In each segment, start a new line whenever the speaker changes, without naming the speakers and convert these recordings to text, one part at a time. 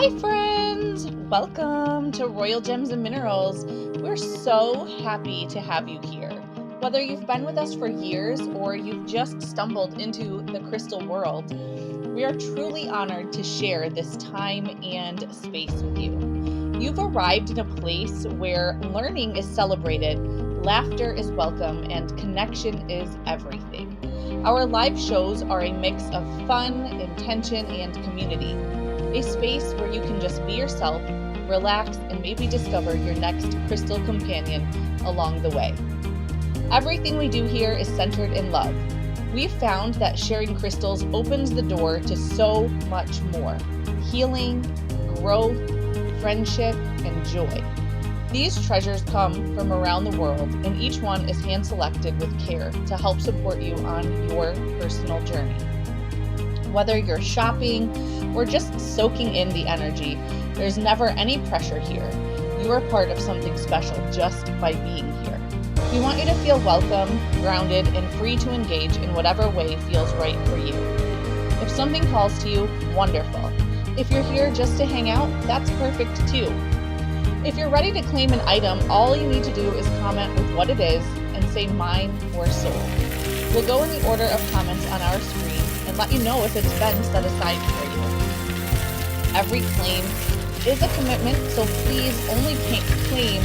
Hi, friends! Welcome to Royal Gems and Minerals. We're so happy to have you here. Whether you've been with us for years or you've just stumbled into the crystal world, we are truly honored to share this time and space with you. You've arrived in a place where learning is celebrated, laughter is welcome, and connection is everything. Our live shows are a mix of fun, intention, and community. A space where you can just be yourself, relax, and maybe discover your next crystal companion along the way. Everything we do here is centered in love. We've found that sharing crystals opens the door to so much more: healing, growth, friendship, and joy. These treasures come from around the world, and each one is hand selected with care to help support you on your personal journey. Whether you're shopping or just soaking in the energy, there's never any pressure here. You are part of something special just by being here. We want you to feel welcome, grounded, and free to engage in whatever way feels right for you. If something calls to you, wonderful. If you're here just to hang out, that's perfect too. If you're ready to claim an item, all you need to do is comment with what it is and say mine or sold. We'll go in the order of comments on our screen and let you know if it's been set aside for you. Every claim is a commitment, so please only claim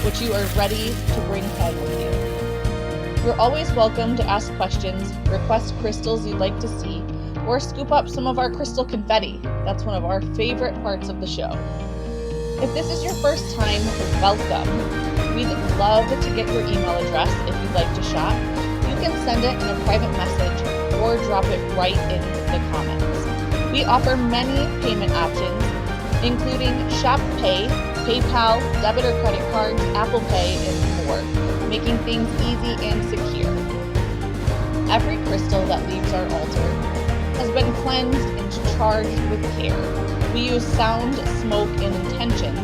what you are ready to bring home with you. You're always welcome to ask questions, request crystals you'd like to see, or scoop up some of our crystal confetti. That's one of our favorite parts of the show. If this is your first time, welcome. We'd love to get your email address if you'd like to shop. You can send it in a private message or drop it right in the comments. We offer many payment options, including Shop Pay, PayPal, debit or credit cards, Apple Pay, and more, making things easy and secure. Every crystal that leaves our altar has been cleansed and charged with care. We use sound, smoke, and intention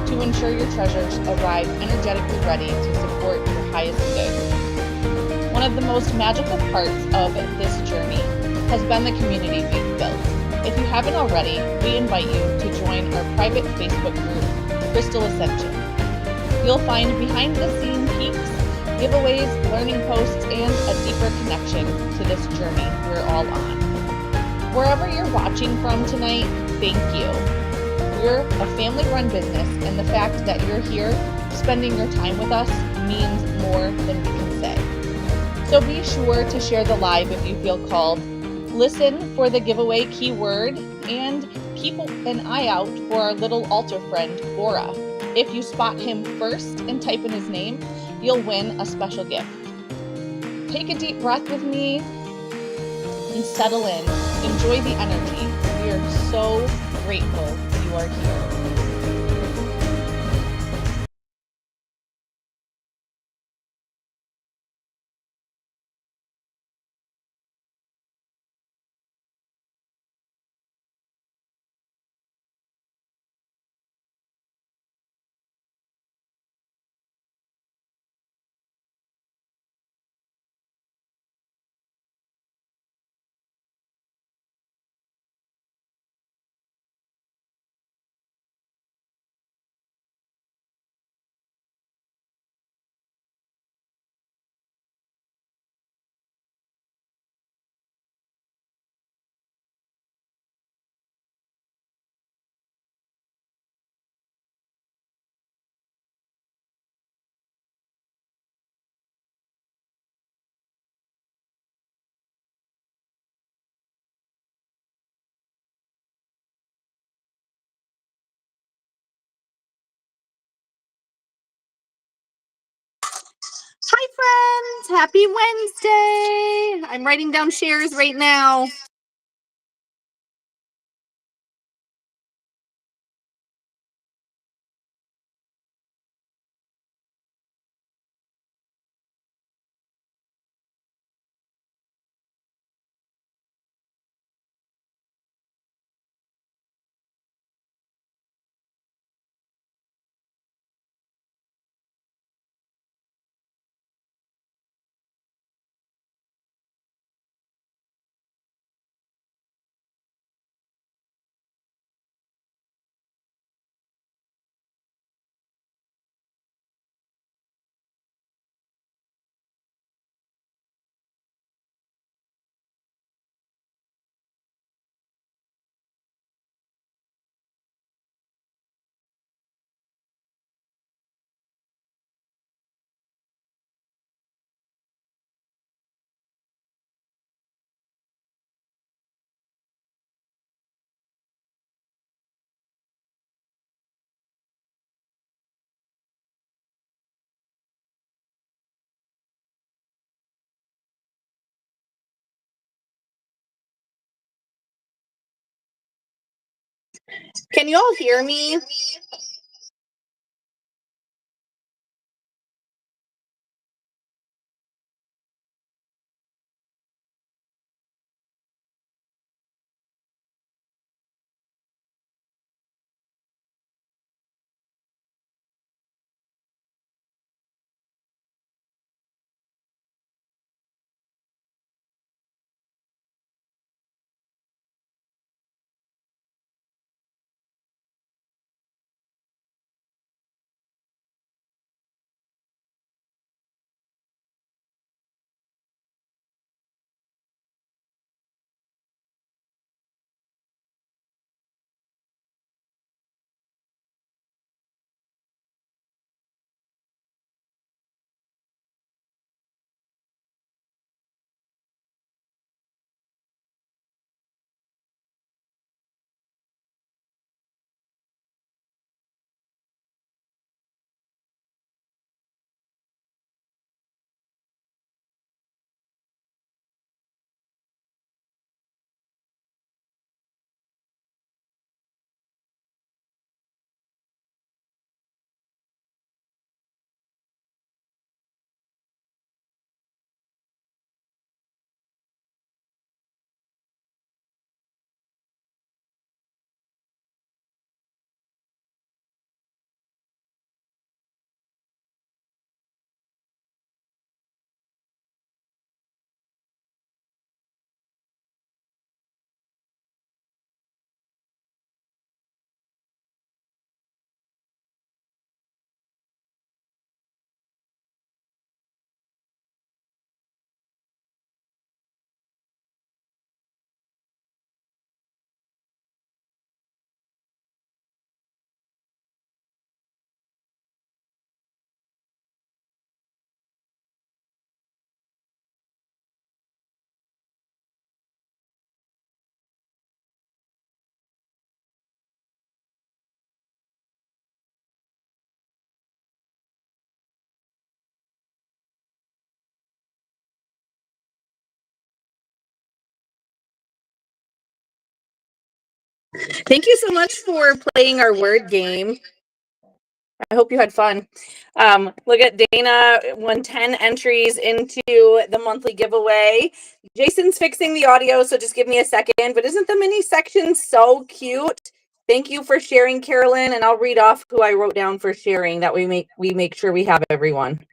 to ensure your treasures arrive energetically ready to support your highest good. One of the most magical parts of this journey has been the community we've built. If you haven't already, we invite you to join our private Facebook group, Crystal Ascension. You'll find behind-the-scenes peeks, giveaways, learning posts, and a deeper connection to this journey we're all on. Wherever you're watching from tonight, thank you. We're a family-run business, and the fact that you're here spending your time with us means more than we can say. So be sure to share the live if you feel called. Listen for the giveaway keyword and keep an eye out for our little altar friend, Aura. If you spot him first and type in his name, you'll win a special gift. Take a deep breath with me and settle in. Enjoy the energy. We are so grateful you are here. Hi, friends. Happy Wednesday. I'm writing down shares right now. Can you all hear me? Thank you so much for playing our word game. I hope you had fun. Look at Dana won 10 entries into the monthly giveaway. Jason's fixing the audio, so just give me a second. But isn't the mini section so cute? Thank you for sharing, Carolyn, and I'll read off who I wrote down for sharing. That we make sure we have everyone.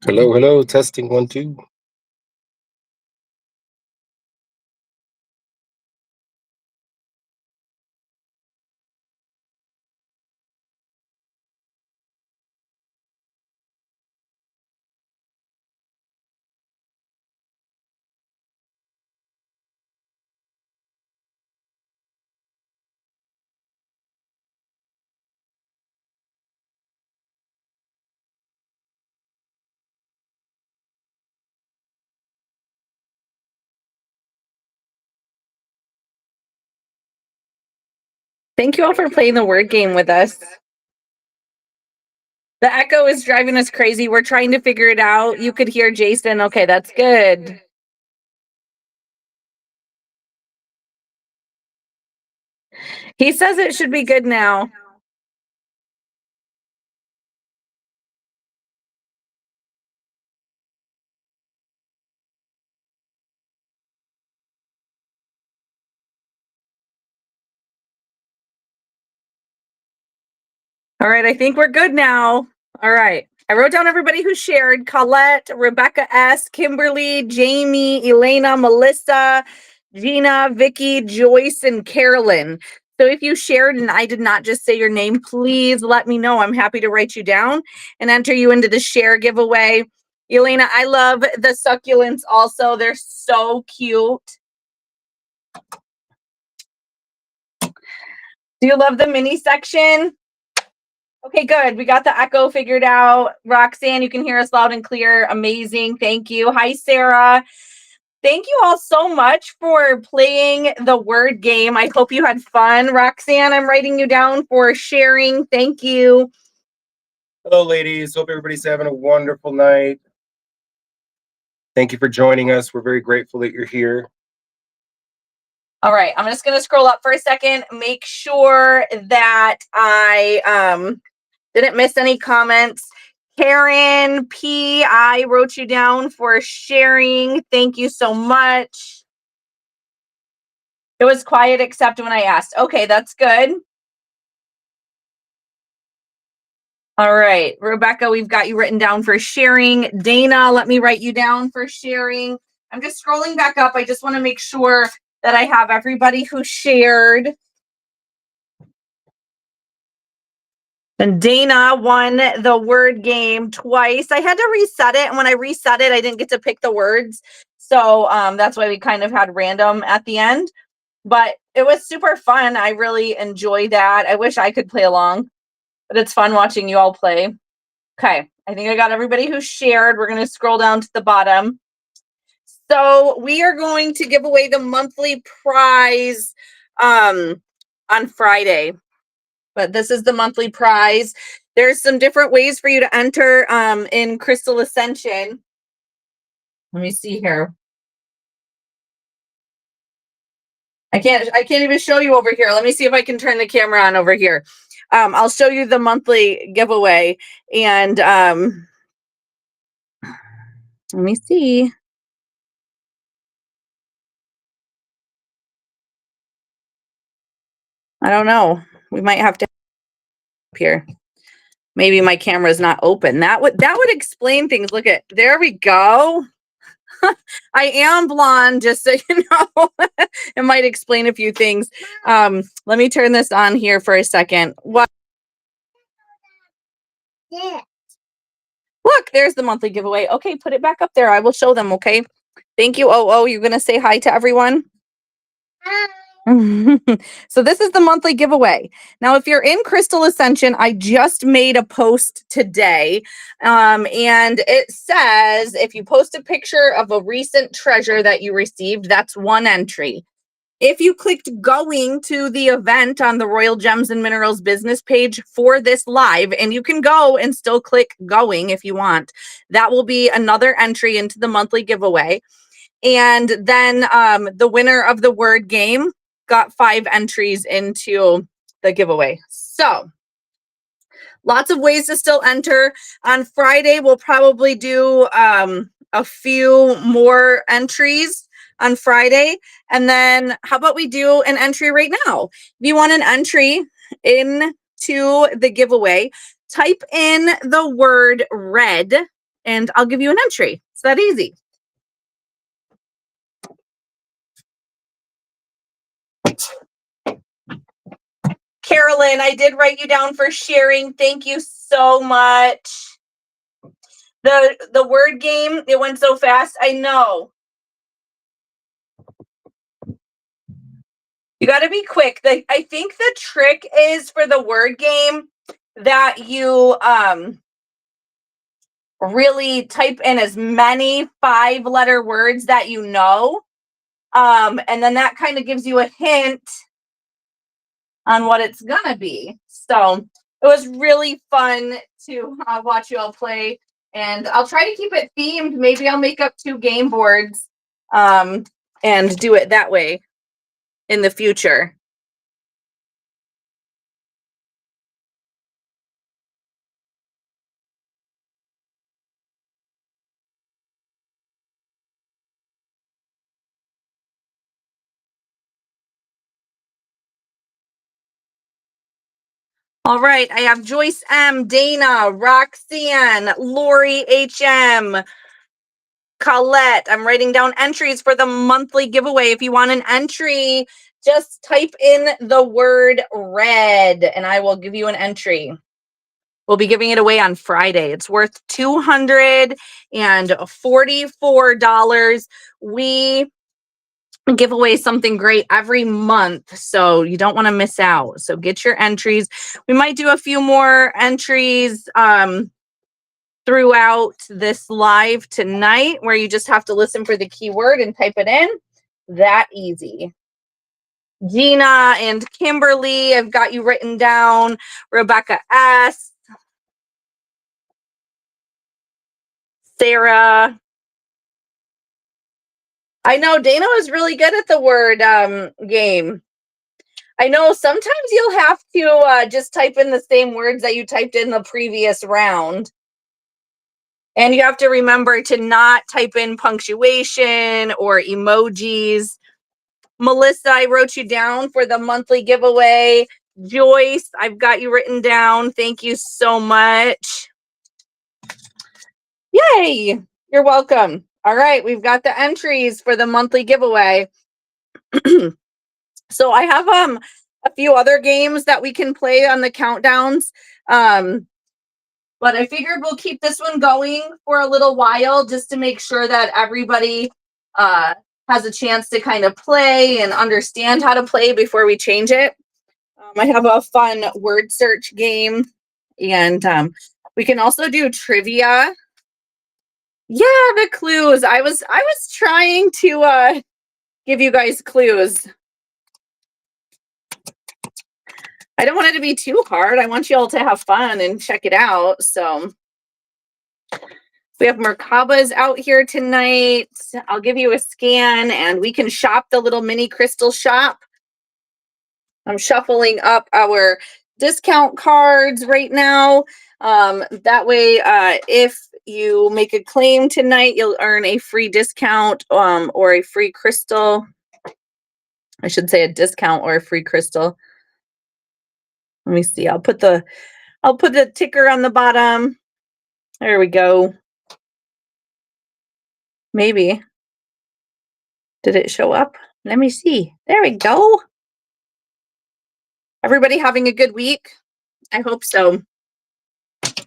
Hello, hello, testing 1, 2.
Thank you all for playing the word game with us. The echo is driving us crazy. We're trying to figure it out. You could hear Jason. Okay, that's good. He says it should be good now. All right, I think we're good now. All right. I wrote down everybody who shared: Colette, Rebecca S., Kimberly, Jamie, Elena, Melissa, Gina, Vicky, Joyce, and Carolyn. So if you shared and I did not just say your name, please let me know. I'm happy to write you down and enter you into the share giveaway. Elena, I love the succulents also. They're so cute. Do you love the mini section? Okay, good. We got the echo figured out. Roxanne, you can hear us loud and clear. Amazing. Thank you. Hi, Sarah. Thank you all so much for playing the word game. I hope you had fun. Roxanne, I'm writing you down for sharing. Thank you.
Hello, ladies. Hope everybody's having a wonderful night. Thank you for joining us. We're very grateful that you're here.
All right, I'm just going to scroll up for a second. Make sure that I didn't miss any comments. Karen P., I wrote you down for sharing. Thank you so much. It was quiet except when I asked. Okay, that's good. All right, Rebecca, we've got you written down for sharing. Dana, let me write you down for sharing. I'm just scrolling back up. I just want to make sure that I have everybody who shared. And Dana won the word game twice. I had to reset it, and when I reset it, I didn't get to pick the words. So that's why we kind of had random at the end. But it was super fun. I really enjoy that. I wish I could play along, but it's fun watching you all play. Okay, I think I got everybody who shared. We're going to scroll down to the bottom. So we are going to give away the monthly prize on Friday. But this is the monthly prize. There's some different ways for you to enter in Crystal Ascension. Let me see here. I can't even show you over here. Let me see if I can turn the camera on over here. I'll show you the monthly giveaway. And let me see. I don't know. We might have to here. Maybe my camera is not open. That would explain things. Look at, there we go. I am blonde, just so you know. It might explain a few things. Let me turn this on here for a second. What? Look, there's the monthly giveaway. Okay, put it back up there. I will show them, okay? Thank you. Oh, you're going to say hi to everyone? Hi. So this is the monthly giveaway. Now, if you're in Crystal Ascension, I just made a post today. And it says, if you post a picture of a recent treasure that you received, that's one entry. If you clicked going to the event on the Royal Gems and Minerals business page for this live, and you can go and still click going if you want, that will be another entry into the monthly giveaway. And then the winner of the word game got 5 entries into the giveaway. So lots of ways to still enter. On Friday, we'll probably do a few more entries on Friday. And then how about we do an entry right now? If you want an entry into the giveaway, type in the word red and I'll give you an entry. It's that easy. Carolyn, I did write you down for sharing. Thank you so much. The word game, it went so fast. I know. You got to be quick. I think the trick is for the word game that you really type in as many 5-letter words that you know. And then that kind of gives you a hint on what it's gonna be. So it was really fun to watch you all play, and I'll try to keep it themed. Maybe I'll make up 2 game boards and do it that way in the future. All right, I have Joyce M, Dana, Roxanne, Lori HM, Colette. I'm writing down entries for the monthly giveaway. If you want an entry, just type in the word red and I will give you an entry. We'll be giving it away on Friday. It's worth $244. We give away something great every month, so you don't want to miss out. So get your entries. We might do a few more entries throughout this live tonight, where you just have to listen for the keyword and type it in. That easy. Gina and Kimberly, I've got you written down. Rebecca S. Sarah. I know Dana was really good at the word game. I know sometimes you'll have to just type in the same words that you typed in the previous round. And you have to remember to not type in punctuation or emojis. Melissa, I wrote you down for the monthly giveaway. Joyce, I've got you written down. Thank you so much. Yay! You're welcome. All right, we've got the entries for the monthly giveaway. So I have a few other games that we can play on the countdowns. But I figured we'll keep this one going for a little while just to make sure that everybody has a chance to kind of play and understand how to play before we change it. I have a fun word search game, and we can also do trivia. Yeah, the clues. I was trying to give you guys clues. I don't want it to be too hard. I want you all to have fun and check it out. So we have Merkabas out here tonight. I'll give you a scan and we can shop the little mini crystal shop. I'm shuffling up our discount cards right now. That way, if you make a claim tonight, you'll earn a free discount or a free crystal. I should say a discount or a free crystal. Let me see. I'll put the ticker on the bottom. There we go. Maybe. Did it show up? Let me see. There we go. Everybody having a good week? I hope so.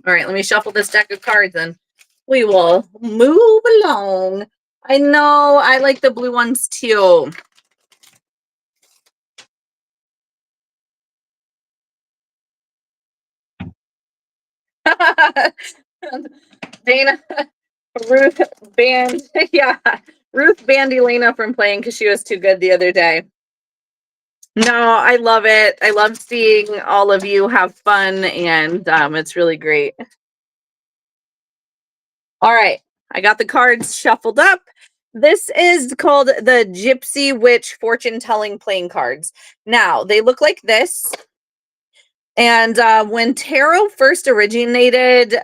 All right, let me shuffle this deck of cards and we will move along. I know, I like the blue ones too. Dana, Ruth banned, yeah, Ruth banned Elena from playing because she was too good the other day. No, I love it. I love seeing all of you have fun, and it's really great. All right, I got the cards shuffled up. This is called the Gypsy Witch Fortune Telling playing cards. Now, they look like this. And when tarot first originated,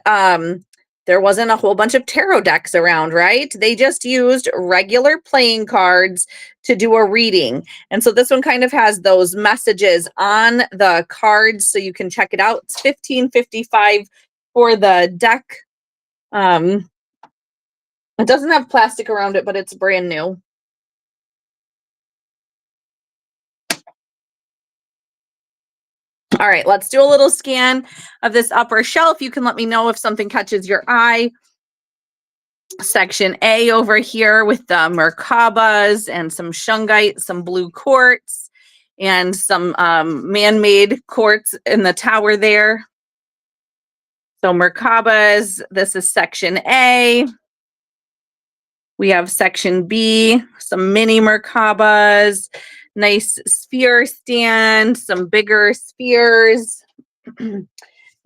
there wasn't a whole bunch of tarot decks around, right? They just used regular playing cards to do a reading. And so this one kind of has those messages on the cards so you can check it out. It's $15.55 for the deck. It doesn't have plastic around it, but it's brand new. All right, let's do a little scan of this upper shelf. You can let me know if something catches your eye. Section A over here with the Merkabas and some shungite, some blue quartz, and some man-made quartz in the tower there. So Merkabas, this is section A. We have section B, some mini Merkabas. nice sphere stand, some bigger spheres. You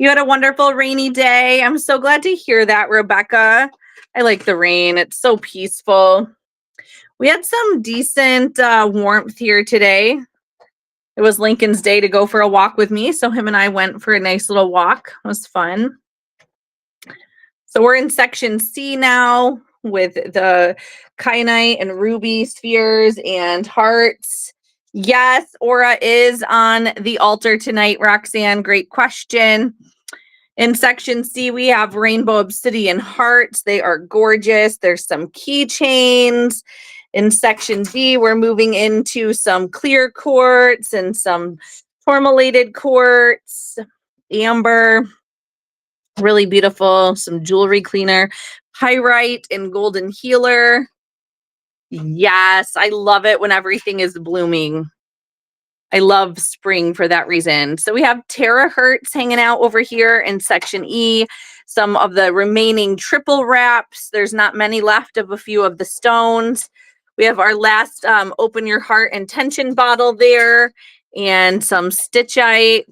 had a wonderful rainy day. I'm so glad to hear that, Rebecca. I like the rain. It's so peaceful. We had some decent warmth here today. It was Lincoln's day to go for a walk with me, so him and I went for a nice little walk. It was fun. So we're in section C now with the kyanite and ruby spheres and hearts. Yes, Aura is on the altar tonight, Roxanne. Great question. In section C, we have rainbow obsidian hearts. They are gorgeous. There's some keychains. In section D, we're moving into some clear quartz and some tourmalated quartz, amber, really beautiful, some jewelry cleaner, pyrite and golden healer. Yes, I love it when everything is blooming. I love spring for that reason. So we have terahertz hanging out over here in section E. Some of the remaining triple wraps. There's not many left of a few of the stones. We have our last open your heart intention bottle there and some stitchite.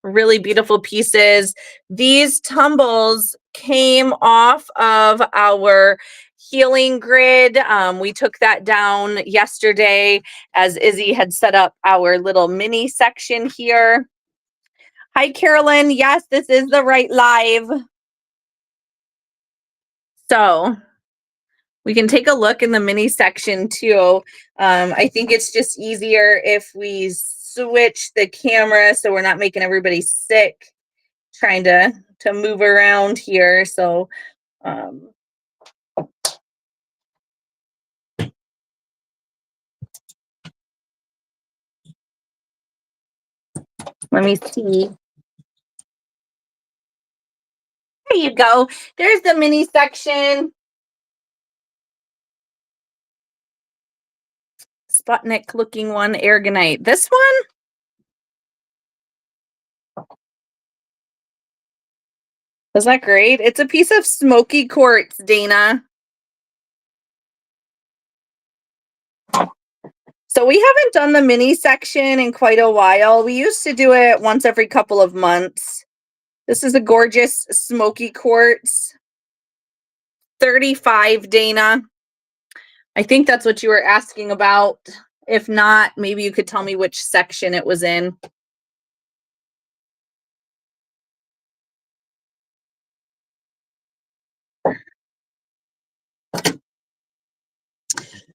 Really beautiful pieces. These tumbles came off of our healing grid. We took that down yesterday as Izzy had set up our little mini section here. Hi, Carolyn. Yes, this is the right live. So we can take a look in the mini section too. I think it's just easier if we switch the camera so we're not making everybody sick trying to move around here. So let me see. There you go. There's the mini section. Sputnik looking one, Aragonite. This one? Is that great? It's a piece of smoky quartz, Dana. So we haven't done the mini section in quite a while. We used to do it once every couple of months. This is a gorgeous smoky quartz. 35, Dana. I think that's what you were asking about. If not, maybe you could tell me which section it was in.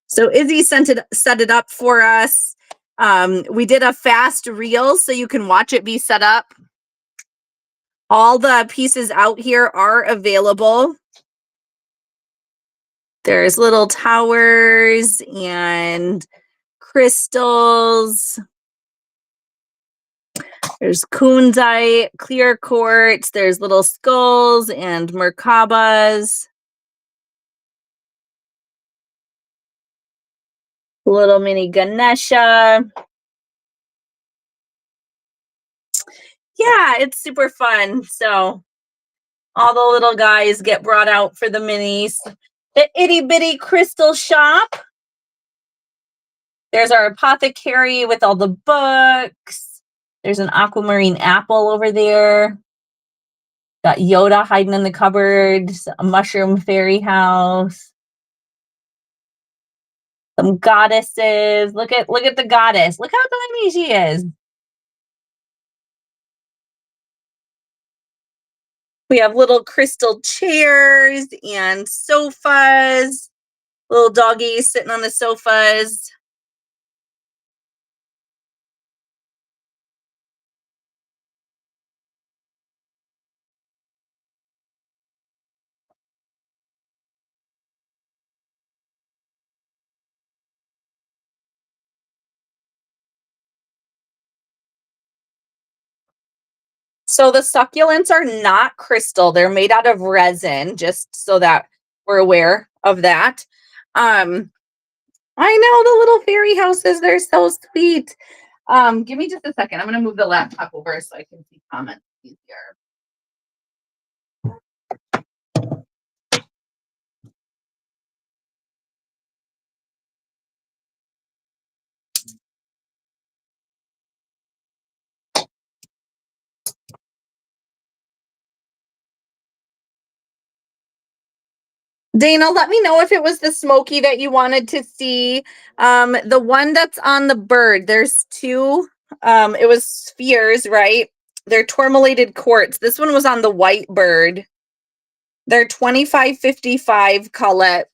So Izzy set it up for us. We did a fast reel so you can watch it be set up. All the pieces out here are available. There's little towers and crystals. There's kunzite, clear quartz. There's little skulls and merkabas. Little mini Ganesha. Yeah, it's super fun. So all the little guys get brought out for the minis. The Itty Bitty Crystal Shop. There's our apothecary with all the books. There's an aquamarine apple over there. Got Yoda hiding in the cupboards. A mushroom fairy house. Some goddesses. Look at the goddess. Look how tiny she is. We have little crystal chairs and sofas. Little doggies sitting on the sofas. So the succulents are not crystal. They're made out of resin, just so that we're aware of that. I know the little fairy houses, they're so sweet. Give me just a second. I'm going to move the laptop over so I can see comments easier. Dana, let me know if it was the smoky that you wanted to see. The one that's on the bird, there's two. It was spheres, right? They're tourmalated quartz. This one was on the white bird. They're $25.55, Colette.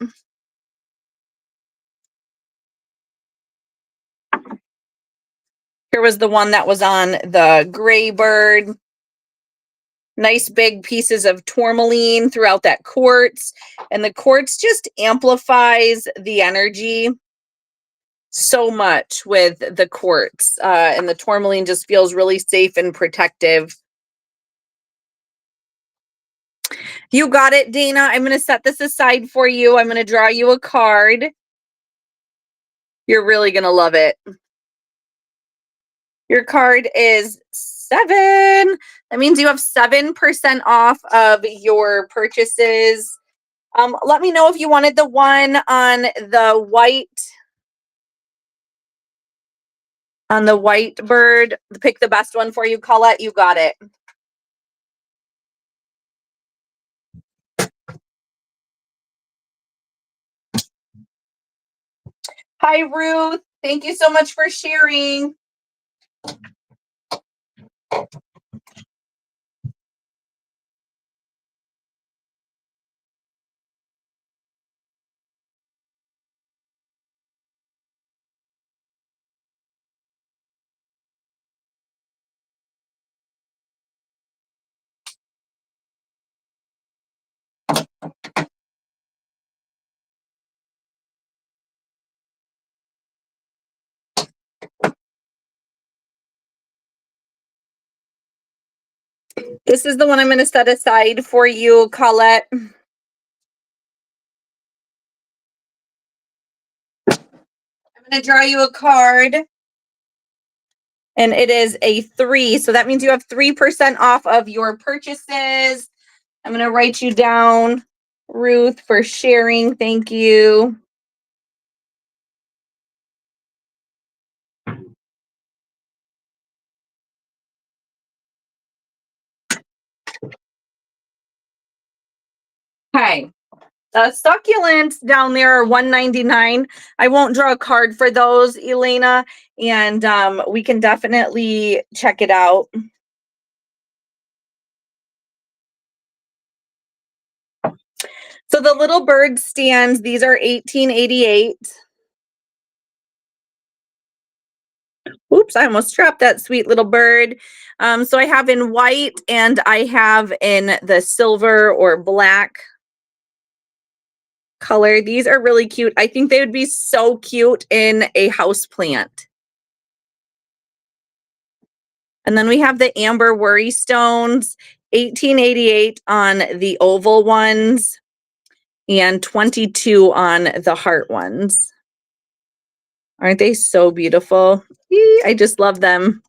Here was the one that was on the gray bird. Nice big pieces of tourmaline throughout that quartz. And the quartz just amplifies the energy so much with the quartz. And the tourmaline just feels really safe and protective. You got it, Dana. I'm going to set this aside for you. I'm going to draw you a card. You're really going to love it. Your card is 7. That means you have 7% off of your purchases. Let me know if you wanted the one on the white bird. Pick the best one for you, Colette. You got it. Hi, Ruth. Thank you so much for sharing. This is the one I'm going to set aside for you, Colette. I'm going to draw you a card. And it is a 3. So that means you have 3% off of your purchases. I'm going to write you down, Ruth, for sharing. Thank you. Okay. The succulents down there are $1.99. I won't draw a card for those, Elena, and we can definitely check it out. So the little bird stands, these are $18.88. Oops, I almost dropped that sweet little bird. So I have in white and I have in the silver or black color. These are really cute. I think they would be so cute in a house plant. And then we have the amber worry stones, $18.88 on the oval ones and $22 on the heart ones. Aren't they so beautiful? I just love them.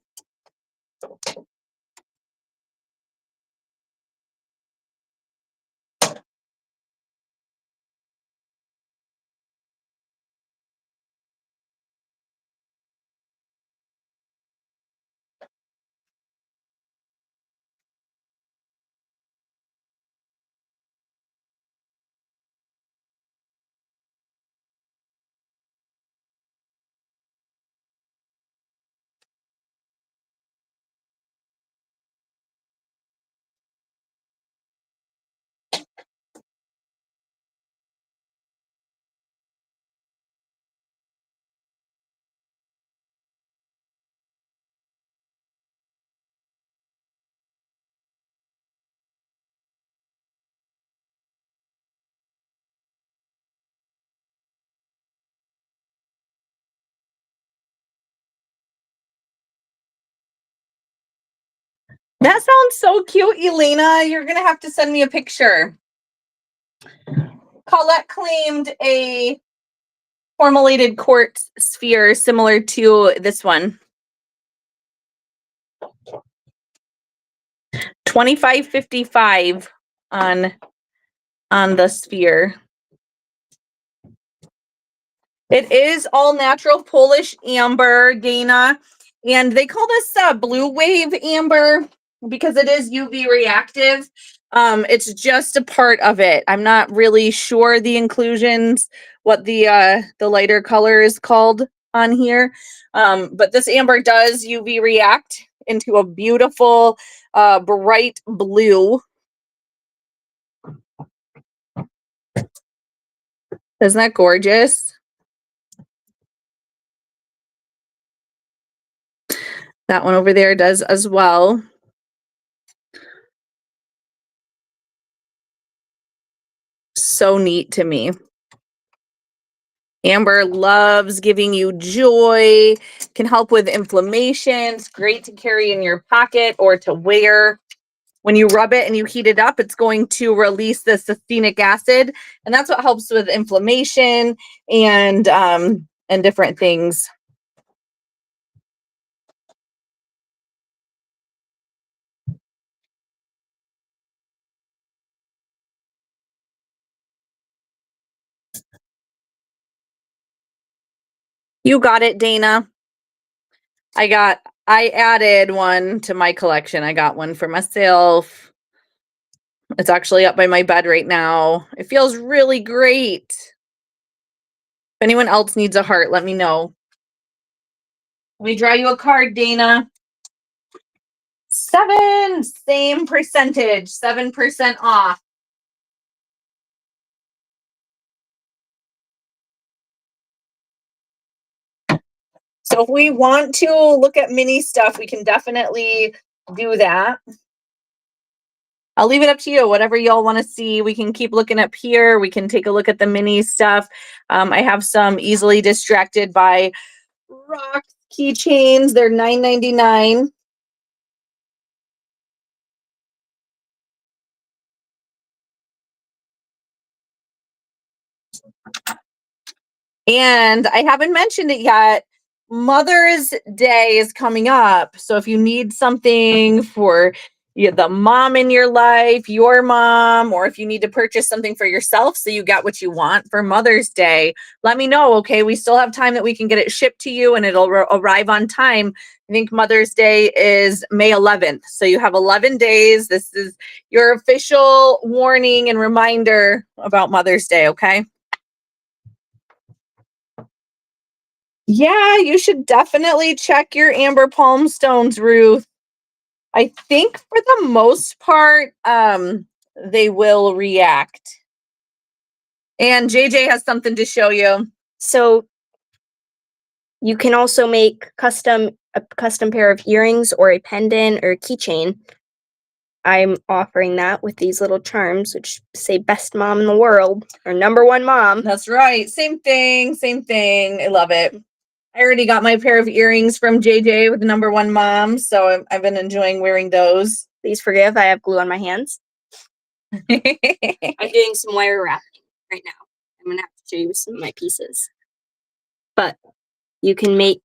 That sounds so cute, Elena. You're going to have to send me a picture. Colette claimed a formulated quartz sphere similar to this one. $25.55 on the sphere. It is all natural Polish amber, Dana, and they call this blue wave amber because it is UV reactive. It's just a part of it. I'm not really sure the inclusions, what the lighter color is called on here. But this amber does UV react into a beautiful bright blue. Isn't that gorgeous? That one over there does as well. So neat to me. Amber loves giving you joy, can help with inflammation. It's great to carry in your pocket or to wear. When you rub it and you heat it up, it's going to release the succinic acid, and that's what helps with inflammation and different things. You got it, Dana. I added one to my collection. I got one for myself. It's actually up by my bed right now. It feels really great. If anyone else needs a heart, let me know. Let me draw you a card, Dana. 7, same percentage, 7% off. So if we want to look at mini stuff, we can definitely do that. I'll leave it up to you. Whatever y'all want to see, we can keep looking up here. We can take a look at the mini stuff. I have some easily distracted by rock keychains. They're $9.99. And I haven't mentioned it yet. Mother's Day is coming up. So if you need something for the mom in your life, your mom, or if you need to purchase something for yourself so you got what you want for Mother's Day, let me know. Okay. We still have time that we can get it shipped to you and it'll arrive on time. I think Mother's Day is May 11th. So you have 11 days. This is your official warning and reminder about Mother's Day. Okay. Yeah, you should definitely check your amber palm stones, Ruth. I think for the most part, they will react. And JJ has something to show you.
So you can also make a custom pair of earrings or a pendant or a keychain. I'm offering that with these little charms, which say best mom in the world or number one mom.
That's right. Same thing. Same thing. I love it. I already got my pair of earrings from JJ with number one mom, so I've been enjoying wearing those.
Please forgive, I have glue on my hands. I'm doing some wire wrapping right now. I'm going to have to show you some of my pieces. But you can make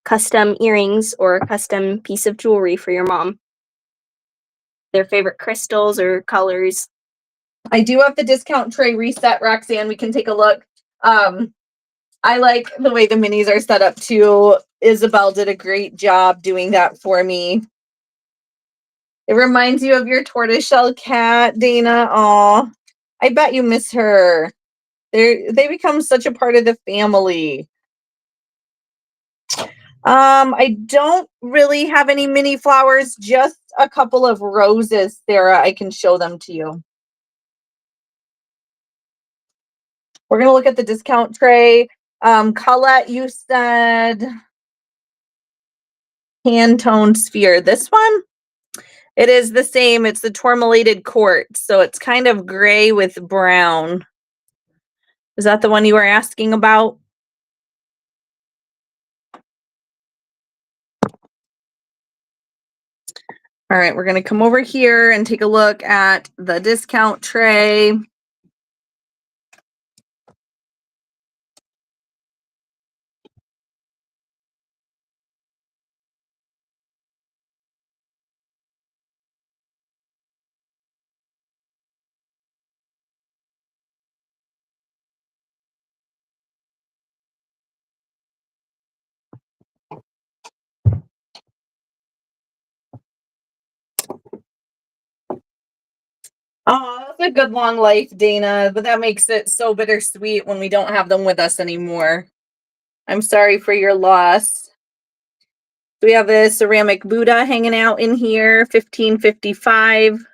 custom earrings or a custom piece of jewelry for your mom. Their favorite crystals or colors.
I do have the discount tray reset, Roxanne. We can take a look. I like the way the minis are set up too. Isabel did a great job doing that for me. It reminds you of your tortoiseshell cat, Dana. Aw, I bet you miss her. They become such a part of the family. I don't really have any mini flowers, just a couple of roses, Sarah. I can show them to you. We're gonna look at the discount tray. Colette, you said hand-toned sphere. This one? It is the same. It's the tourmalated quartz, so it's kind of gray with brown. Is that the one you were asking about? All right, we're going to come over here and take a look at the discount tray. Oh, that's a good long life, Dana, but that makes it so bittersweet when we don't have them with us anymore. I'm sorry for your loss. We have a ceramic Buddha hanging out in here, $15.55.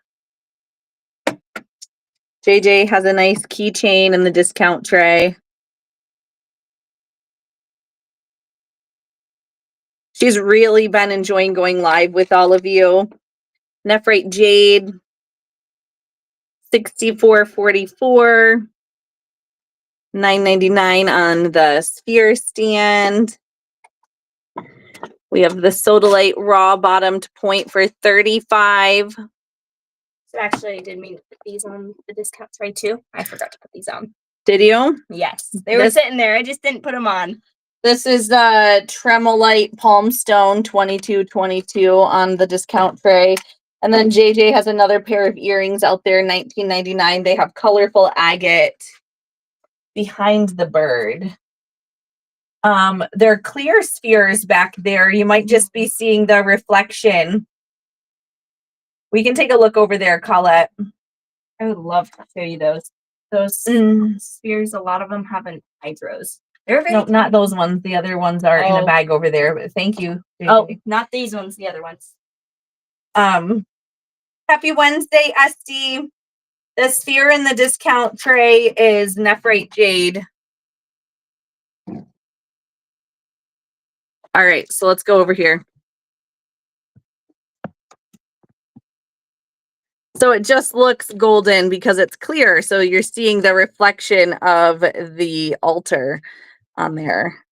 JJ has a nice keychain in the discount tray. She's really been enjoying going live with all of you. Nephrite Jade, $64.44. $9.99 on the sphere stand. We have the Sodalite raw bottomed point for $35.
So actually, I did mean to put these on the discount tray too. I forgot to put these on.
Did you?
Yes, they were sitting there. I just didn't put them on.
This is the Tremolite Palm Stone 2222 on the discount tray. And then JJ has another pair of earrings out there, $19.99. They have colorful agate behind the bird. They're clear spheres back there. You might just be seeing the reflection. We can take a look over there, Colette.
I would love to show you those. Those spheres, a lot of them have an eyebrows. They're very
not those ones. The other ones are in a bag over there. But thank you. JJ.
Oh, not these ones. The other ones.
Happy Wednesday, Esty. The sphere in the discount tray is Nephrite Jade. All right, so let's go over here. So it just looks golden because it's clear. So you're seeing the reflection of the altar on there.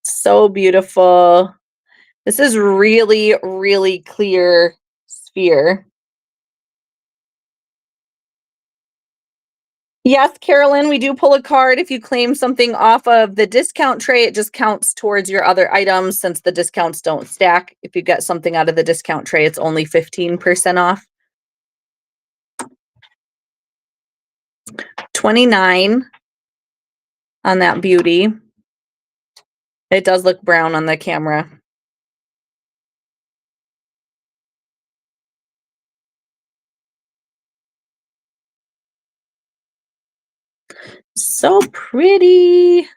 So beautiful. This is really, really clear sphere. Yes, Carolyn, we do pull a card. If you claim something off of the discount tray, it just counts towards your other items since the discounts don't stack. If you get something out of the discount tray, it's only 15% off. 29 on that beauty. It does look brown on the camera. So pretty.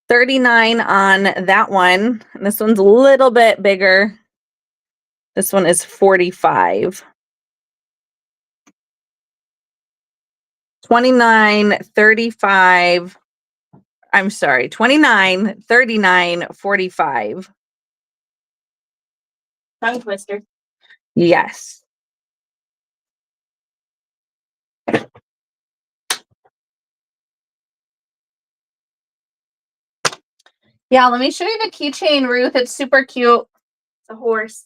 39 on that one. And this one's a little bit bigger. This one is 45. 29, 35. I'm sorry, 29, 39, 45.
Tongue twister.
Yes. Yeah, let me show you the keychain, Ruth. It's super cute.
It's a horse.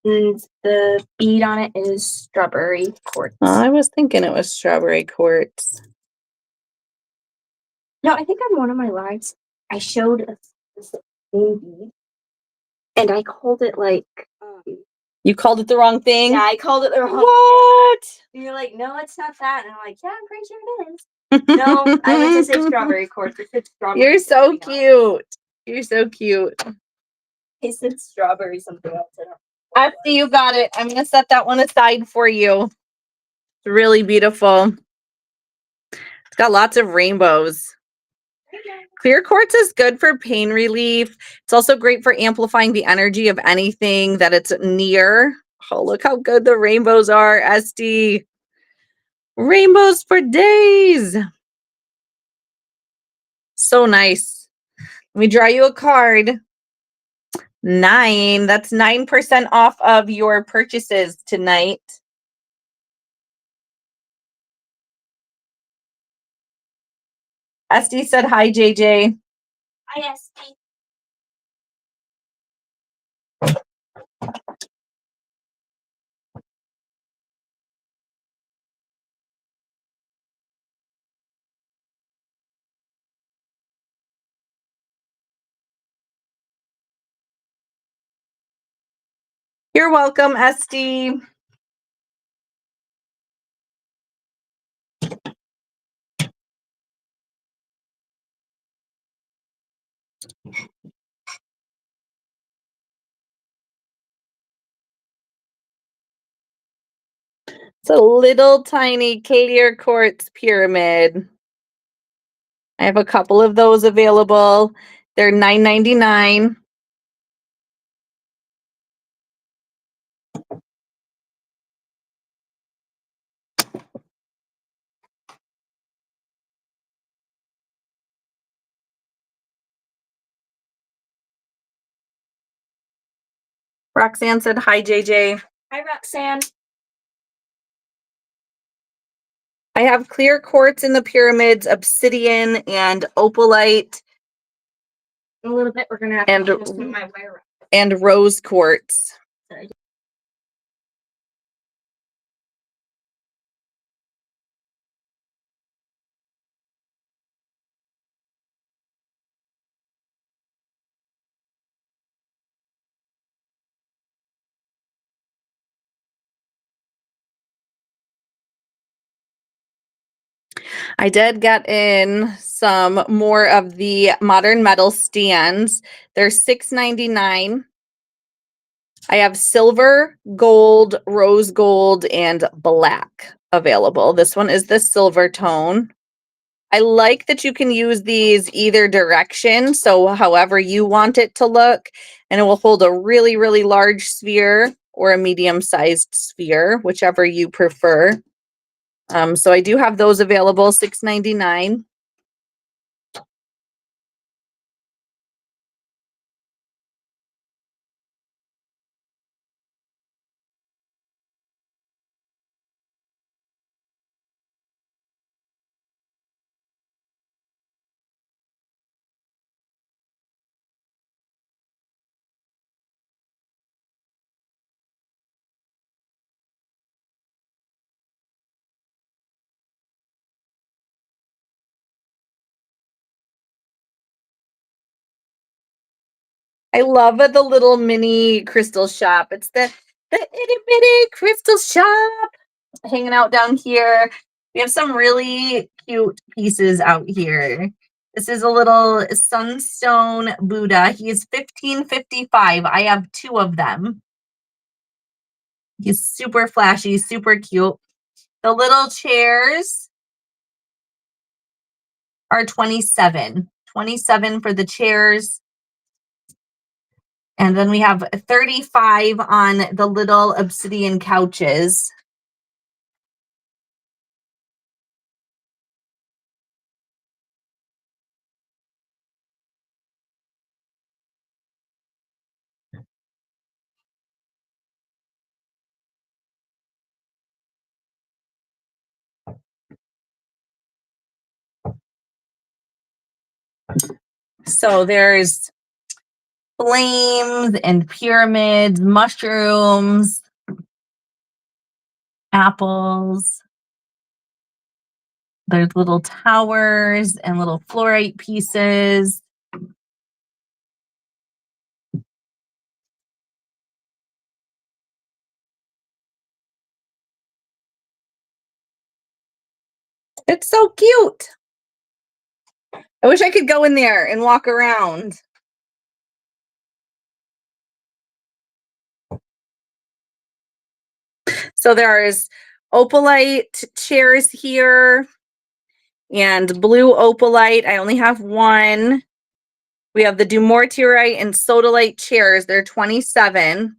And the bead on it is strawberry quartz.
Oh, I was thinking it was strawberry quartz.
No, I think on one of my lives, I showed this same bead, and I called it like.
You called it the wrong thing?
Yeah, I called it the wrong.
What?
And you're like, no, it's not that. And I'm like, yeah, I'm pretty sure it is. No, I meant to say strawberry quartz. It said strawberry.
You're so cute. You're so cute.
It said strawberry something else.
After you got it, I'm going to set that one aside for you. It's really beautiful. It's got lots of rainbows. Clear quartz is good for pain relief. It's also great for amplifying the energy of anything that it's near. Oh, look how good the rainbows are, SD. Rainbows for days. So nice. Let me draw you a card. 9. That's 9% off of your purchases tonight. SD said hi, JJ.
Hi, SD.
You're welcome, SD. It's a little tiny clear quartz pyramid. I have a couple of those available. They're $9.99. Roxanne said, hi, JJ.
Hi, Roxanne.
I have clear quartz in the pyramids, obsidian, and opalite.
In a little bit, we're going to have
and,
to adjust my wire.
And rose quartz.
Sorry.
I did get in some more of the modern metal stands. They're $6.99. I have silver, gold, rose gold, and black available. This one is the silver tone. I like that you can use these either direction, so however you want it to look, and it will hold a really, really large sphere or a medium-sized sphere, whichever you prefer. So I do have those available, $6.99. I love the little mini crystal shop. It's the Itty Bitty Crystal Shop hanging out down here. We have some really cute pieces out here. This is a little sunstone Buddha. He is $15.55. I have two of them. He's super flashy, super cute. The little chairs are $27. $27 for the chairs. And then we have 35 on the little obsidian couches. So there's flames and pyramids, mushrooms, apples. There's little towers and little fluorite pieces. It's so cute. I wish I could go in there and walk around. So there's opalite chairs here and blue opalite. I only have one. We have the dumortierite and sodalite chairs. They're $27.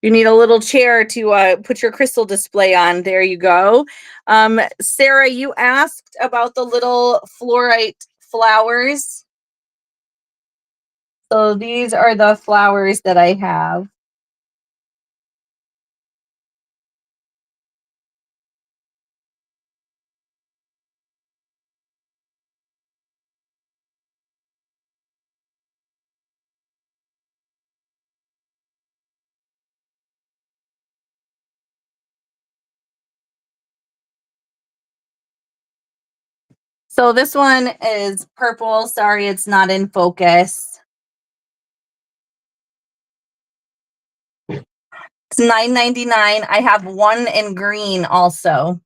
You need a little chair to put your crystal display on. There you go. Sarah, you asked about the little fluorite flowers. So these are the flowers that I have. So this one is purple. Sorry, it's not in focus. It's $9.99. I have one in green also.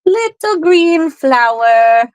Little green flower.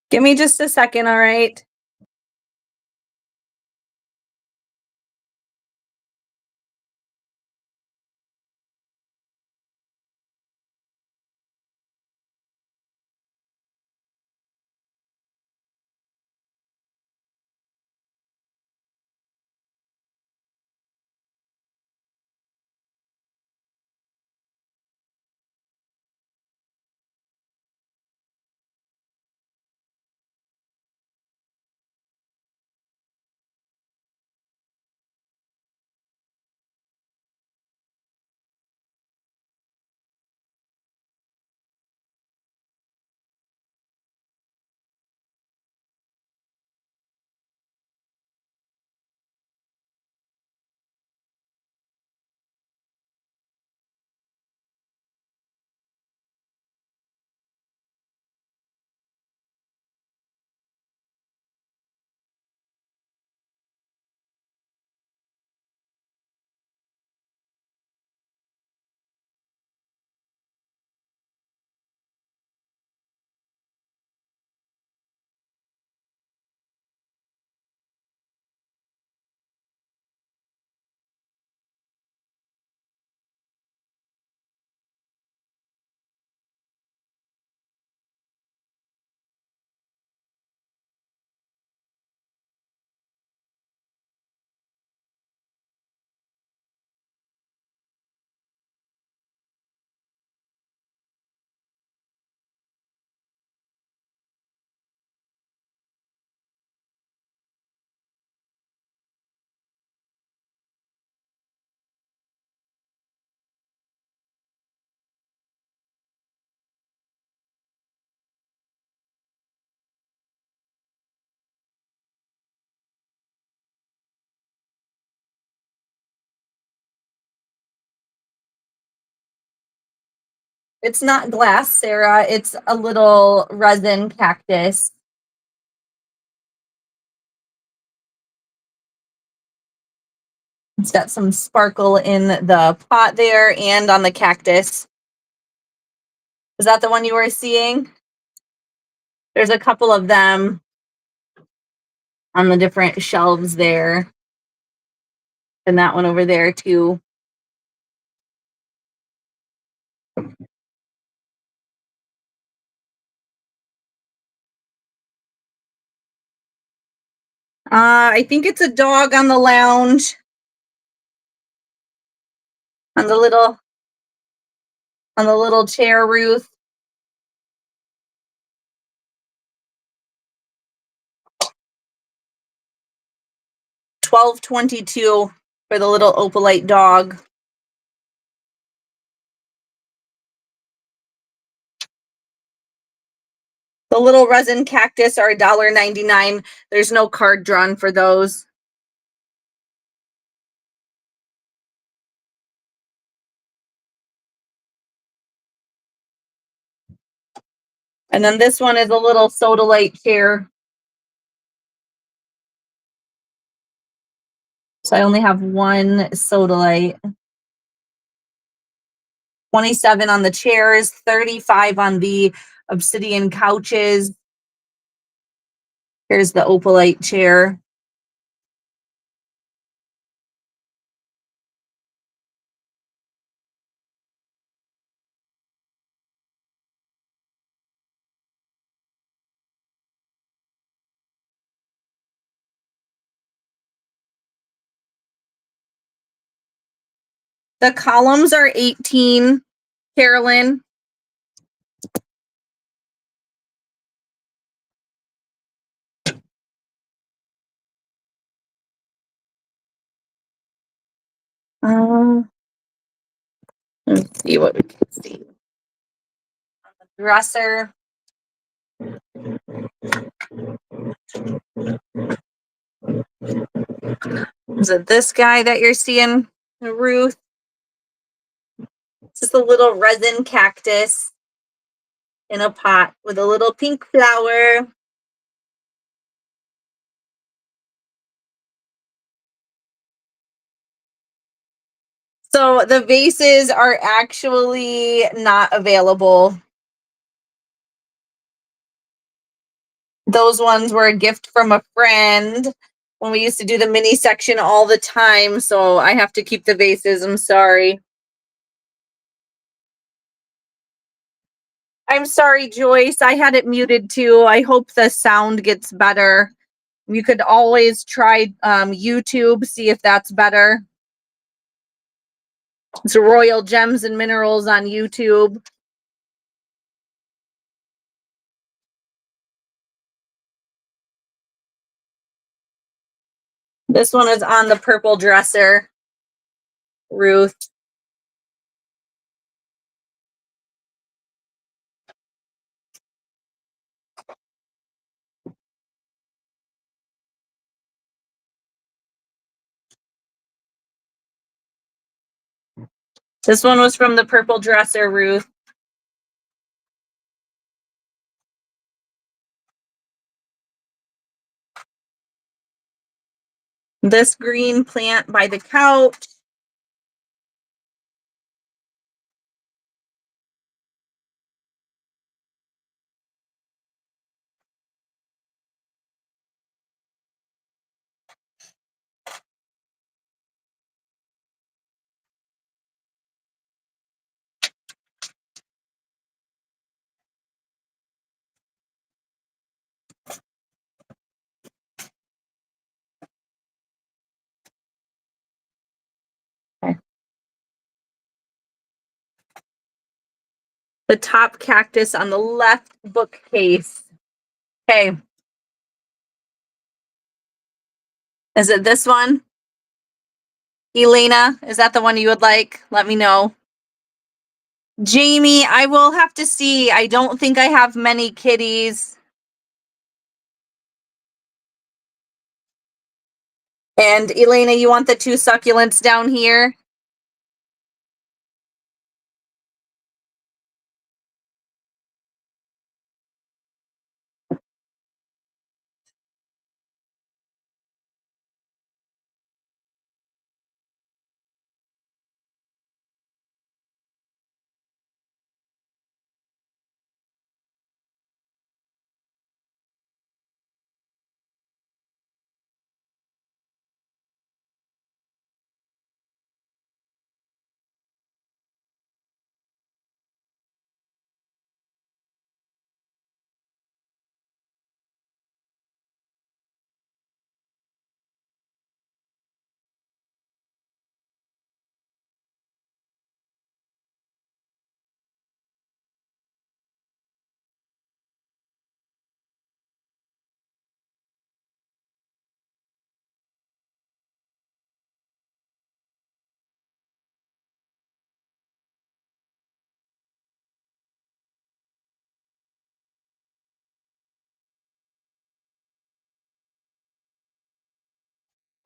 Give me just a second, all right? It's not glass, Sarah. It's a little resin cactus. It's got some sparkle in the pot there and on the cactus. Is that the one you were seeing? There's a couple of them on the different shelves there. And that one over there too. I think it's a dog on the lounge. On the little chair, Ruth. $12.22 for the little opalite dog. The little resin cactus are $1.99. There's no card drawn for those. And then this one is a little sodalite chair. So I only have one sodalite. 27 on the chairs, 35 on the obsidian couches. Here's the opalite chair. The columns are 18, Carolyn. Let's see what we can see. On the dresser. Is it this guy that you're seeing, Ruth? It's just a little resin cactus in a pot with a little pink flower. So the vases are actually not available. Those ones were a gift from a friend when we used to do the mini section all the time. So I have to keep the vases. I'm sorry. I'm sorry, Joyce. I had it muted too. I hope the sound gets better. You could always try YouTube, see if that's better. It's Royal Gems and Minerals on YouTube. This one is on the purple dresser, Ruth. This one was from the purple dresser, Ruth. This green plant by the couch. Okay. The top cactus on the left bookcase. Okay. Is it this one? Elena, is that the one you would like? Let me know. Jamie, I will have to see. I don't think I have many kitties. And Elena, you want the 2 succulents down here?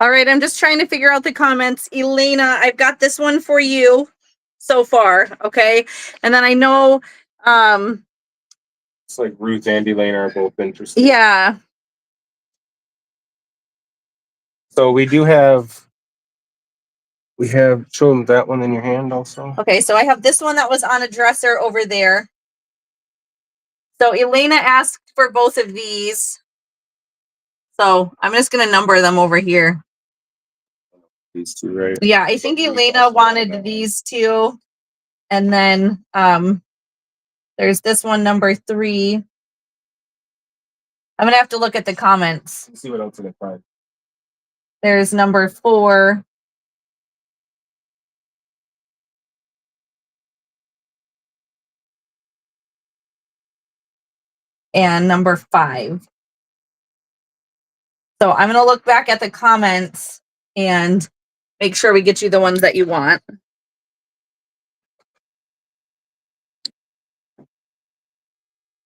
All right, I'm just trying to figure out the comments. Elena, I've got this one for you so far, okay? And then I know
It's like Ruth and Elena are both interested.
yeah.
So we have show them that one in your hand also.
Okay, so I have this one that was on a dresser over there. So Elena asked for both of these. So I'm just gonna number them over here.
These 2, right?
Yeah, I think Elena wanted these 2. And then there's this one, number 3. I'm gonna have to look at the comments.
Let's see what else I can find.
There's number 4. And number 5. So I'm gonna look back at the comments and make sure we get you the ones that you want.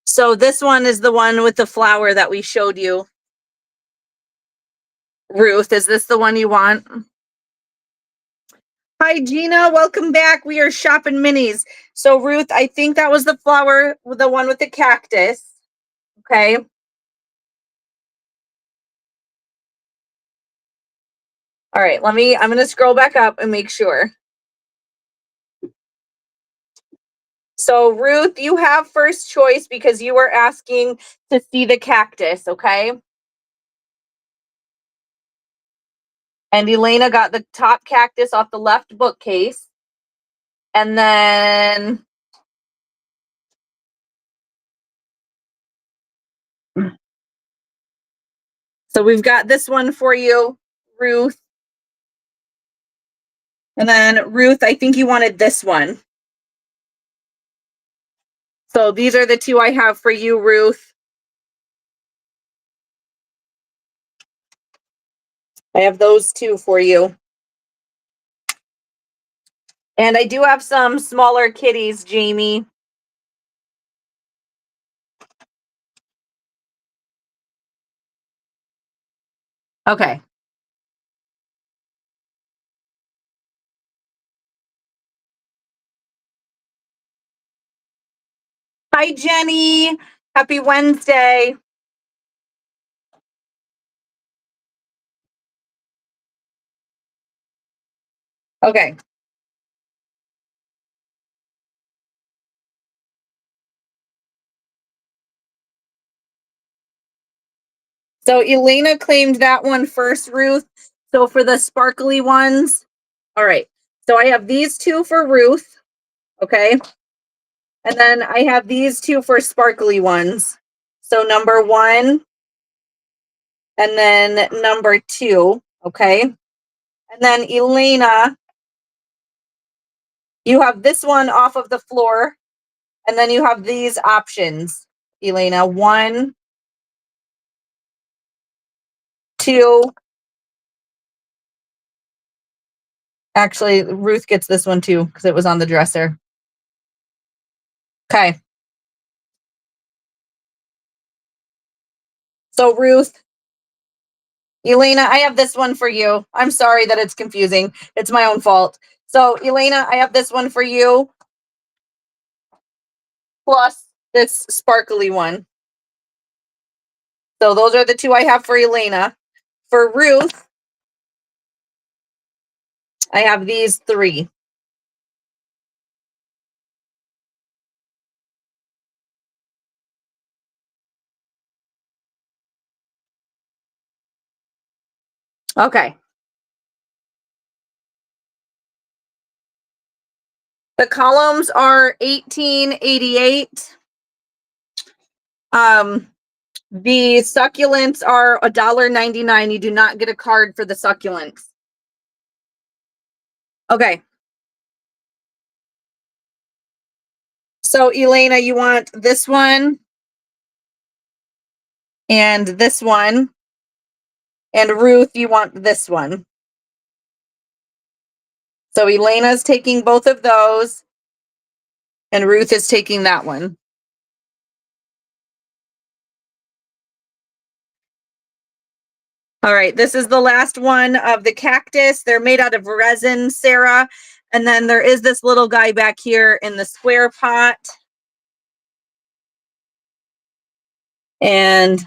So this one is the one with the flower that we showed you. Ruth, is this the one you want? Hi, Gina. Welcome back. We are shopping minis. So, Ruth, I think that was the flower, the one with the cactus. Okay. All right. I'm going to scroll back up and make sure. So Ruth, you have first choice because you were asking to see the cactus, okay? And Elena got the top cactus off the left bookcase. And then so we've got this one for you, Ruth. And then Ruth, I think you wanted this one. So these are the two I have for you, Ruth. I have those two for you. And I do have some smaller kitties, Jamie. Okay. Hi, Jenny. Happy Wednesday. Okay. So Elena claimed that one first, Ruth. So for the sparkly ones, all right. So I have these two for Ruth. Okay. And then I have these two for sparkly ones. So number 1 and then number 2. Okay. And then Elena, you have this one off of the floor. And then you have these options, Elena. 1, 2. Actually, Ruth gets this one too because it was on the dresser. Okay. So Ruth, Elena, I have this one for you. I'm sorry that it's confusing. It's my own fault. So Elena, I have this one for you. Plus this sparkly one. So those are the two I have for Elena. For Ruth, I have these 3. Okay. The columns are 1888. The succulents are $1.99. You do not get a card for the succulents. Okay. So Elena, you want this one and this one. And Ruth, you want this one. So Elena's taking both of those. And Ruth is taking that one. All right, this is the last one of the cactus. They're made out of resin, Sarah. And then there is this little guy back here in the square pot. And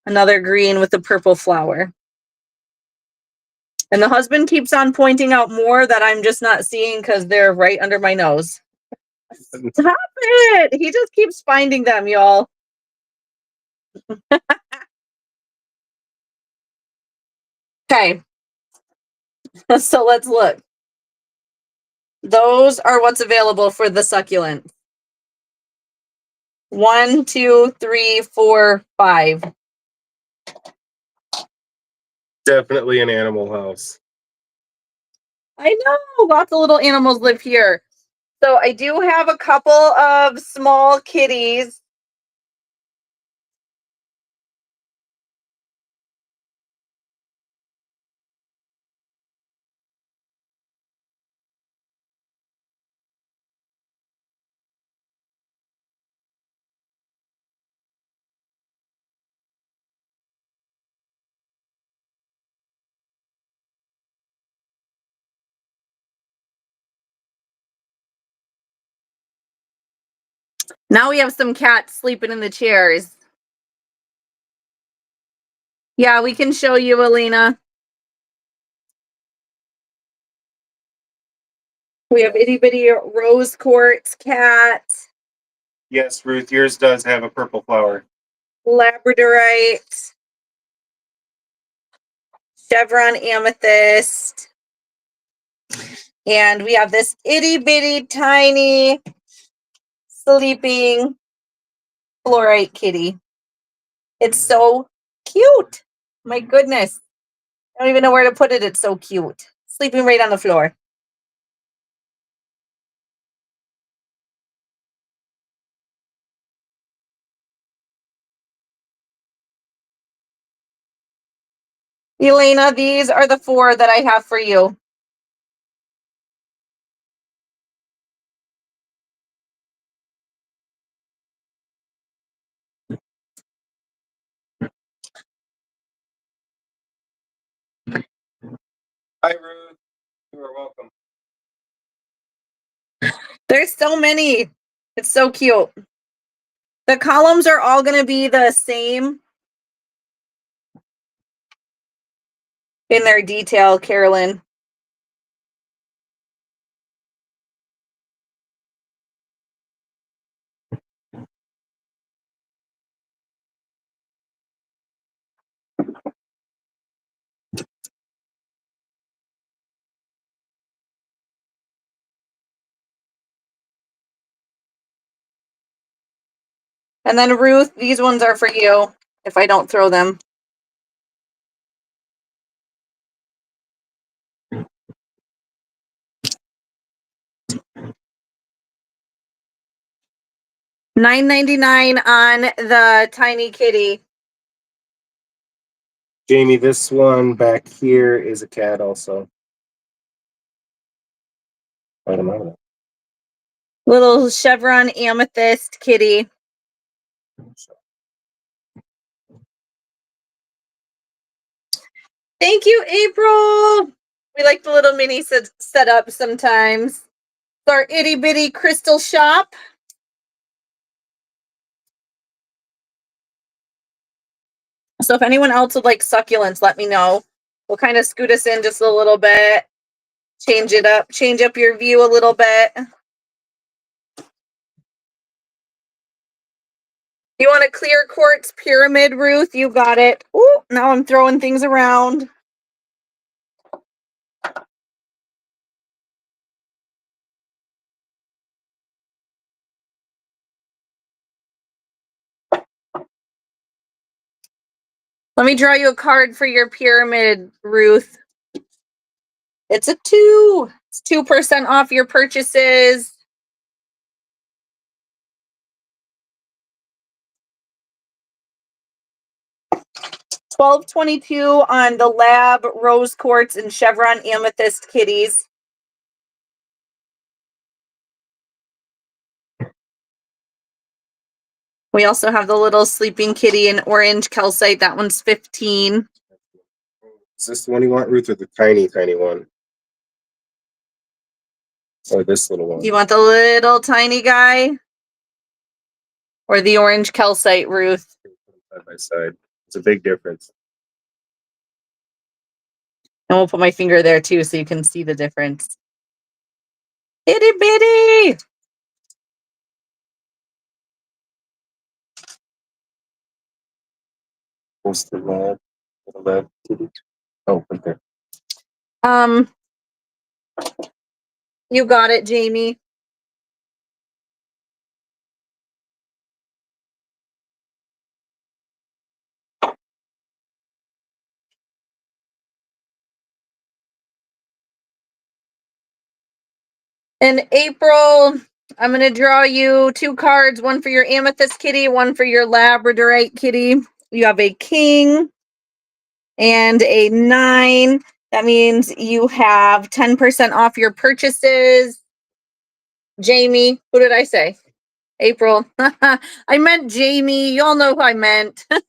another green with the purple flower. And the husband keeps on pointing out more that I'm just not seeing because they're right under my nose. Stop it! He just keeps finding them, y'all. Okay. So let's look. Those are what's available for the succulent. 1, 2, 3, 4, 5.
Definitely an animal house.
I know, lots of little animals live here. So I do have a couple of small kitties. Now we have some cats sleeping in the chairs. Yeah, we can show you, Alina. We have Itty Bitty Rose Quartz Cat.
Yes, Ruth, yours does have a purple flower.
Labradorite. Chevron Amethyst. And we have this itty bitty tiny sleeping fluorite kitty. It's so cute. My goodness. I don't even know where to put it. It's so cute. Sleeping right on the floor. Elena, these are the 4 that I have for you.
Hi, Ruth. You are welcome.
There's so many. It's so cute. The columns are all going to be the same in their detail, Carolyn. And then Ruth, these ones are for you if I don't throw them. $9.99 on the tiny kitty.
Jamie, this one back here is a cat also. I don't know.
Little chevron amethyst kitty. Thank you, April. We like the little mini setup sometimes. It's our Itty Bitty Crystal Shop. So if anyone else would like succulents, let me know. We'll kind of scoot us in just a little bit. Change it up. Change up your view a little bit. You want a clear quartz pyramid, Ruth? You got it. Ooh, now I'm throwing things around. Let me draw you a card for your pyramid, Ruth. It's a 2. It's 2% off your purchases. $12.22 on the Lab Rose Quartz and Chevron Amethyst kitties. We also have the little sleeping kitty in orange calcite. That one's 15.
Is this the one you want, Ruth, or the tiny, tiny one? Or this little one?
You want the little tiny guy? Or the orange calcite, Ruth?
Side by side. It's a big difference.
And we'll put my finger there too so you can see the difference. Itty bitty!
What's the lab? The lab kitty? Oh, right there.
You got it, Jamie. In April, I'm going to draw you 2 cards, one for your amethyst kitty, one for your labradorite kitty. You have a king and a 9. That means you have 10% off your purchases. Jamie, who did I say? April. I meant Jamie. You all know who I meant. The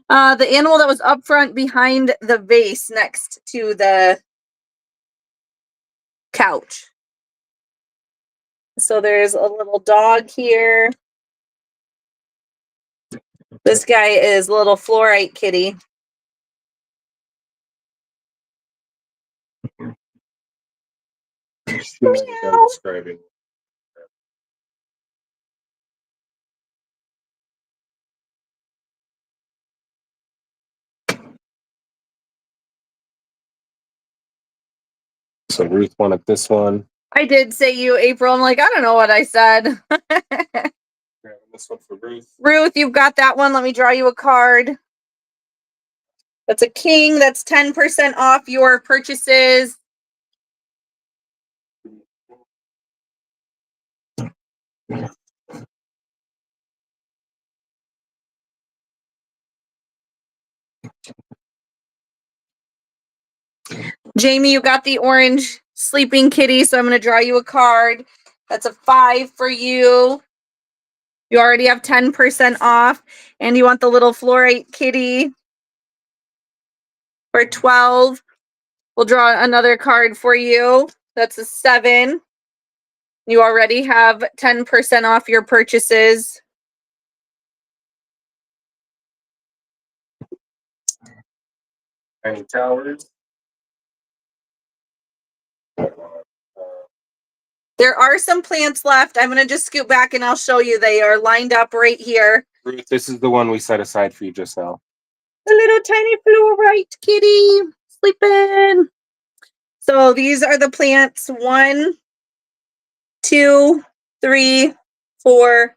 animal that was up front behind the vase next to the couch. So there's a little dog here. This guy is little fluorite kitty.
She might have done describing. So Ruth wanted this one.
I did say you, April. I'm like, I don't know what I said.
Grabbing this one for Ruth.
Ruth, you've got that one. Let me draw you a card. That's a king. That's 10% off your purchases. Jamie, you got the orange sleeping kitty, so I'm going to draw you a card. That's a 5 for you. You already have 10% off. And you want the little fluorite kitty for 12. We'll draw another card for you. That's a 7. You already have 10% off your purchases.
Tiny towers.
There are some plants left. I'm going to just scoot back and I'll show you. They are lined up right here.
Ruth, this is the one we set aside for you just now.
The little tiny fluorite kitty sleeping. So these are the plants 1, 2, 3, 4,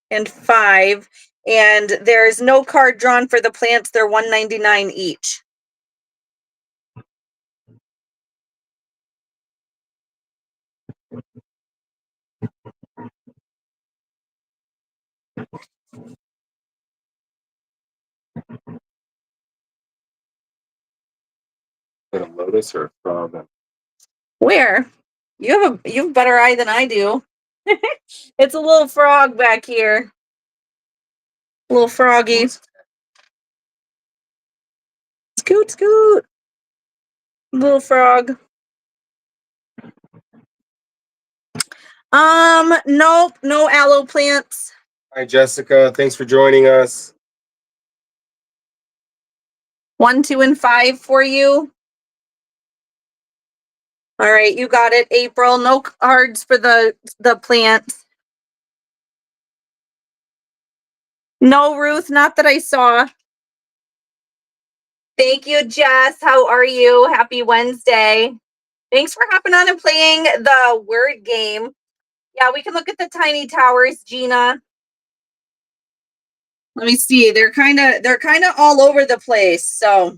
and 5. And there's no card drawn for the plants. They're $1.99 each.
Is it a lotus or a frog?
Where? You have a better eye than I do. It's a little frog back here. Little froggy. Scoot, scoot. Little frog. Nope, no aloe plants.
Hi, Jessica. Thanks for joining us.
1, 2, and 5 for you. All right, you got it, April. No cards for the plants. No, Ruth, not that I saw. Thank you, Jess. How are you? Happy Wednesday. Thanks for hopping on and playing the word game. Yeah, we can look at the tiny towers, Gina. Let me see. They're kind of all over the place. So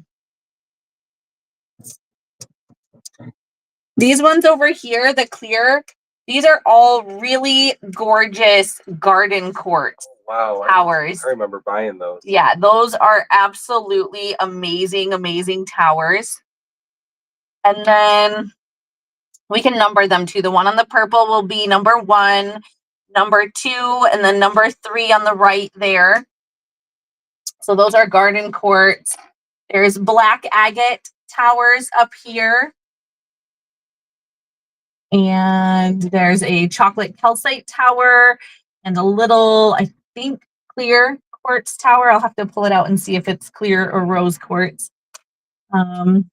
these ones over here, the clear, these are all really gorgeous garden court towers.
I remember buying those.
Yeah, those are absolutely amazing, amazing towers. And then we can number them too. The one on the purple will be number 1, number 2, and then number 3 on the right there. So those are garden courts. There's black agate towers up here. And there's a chocolate calcite tower and a little, I think, clear quartz tower. I'll have to pull it out and see if it's clear or rose quartz. And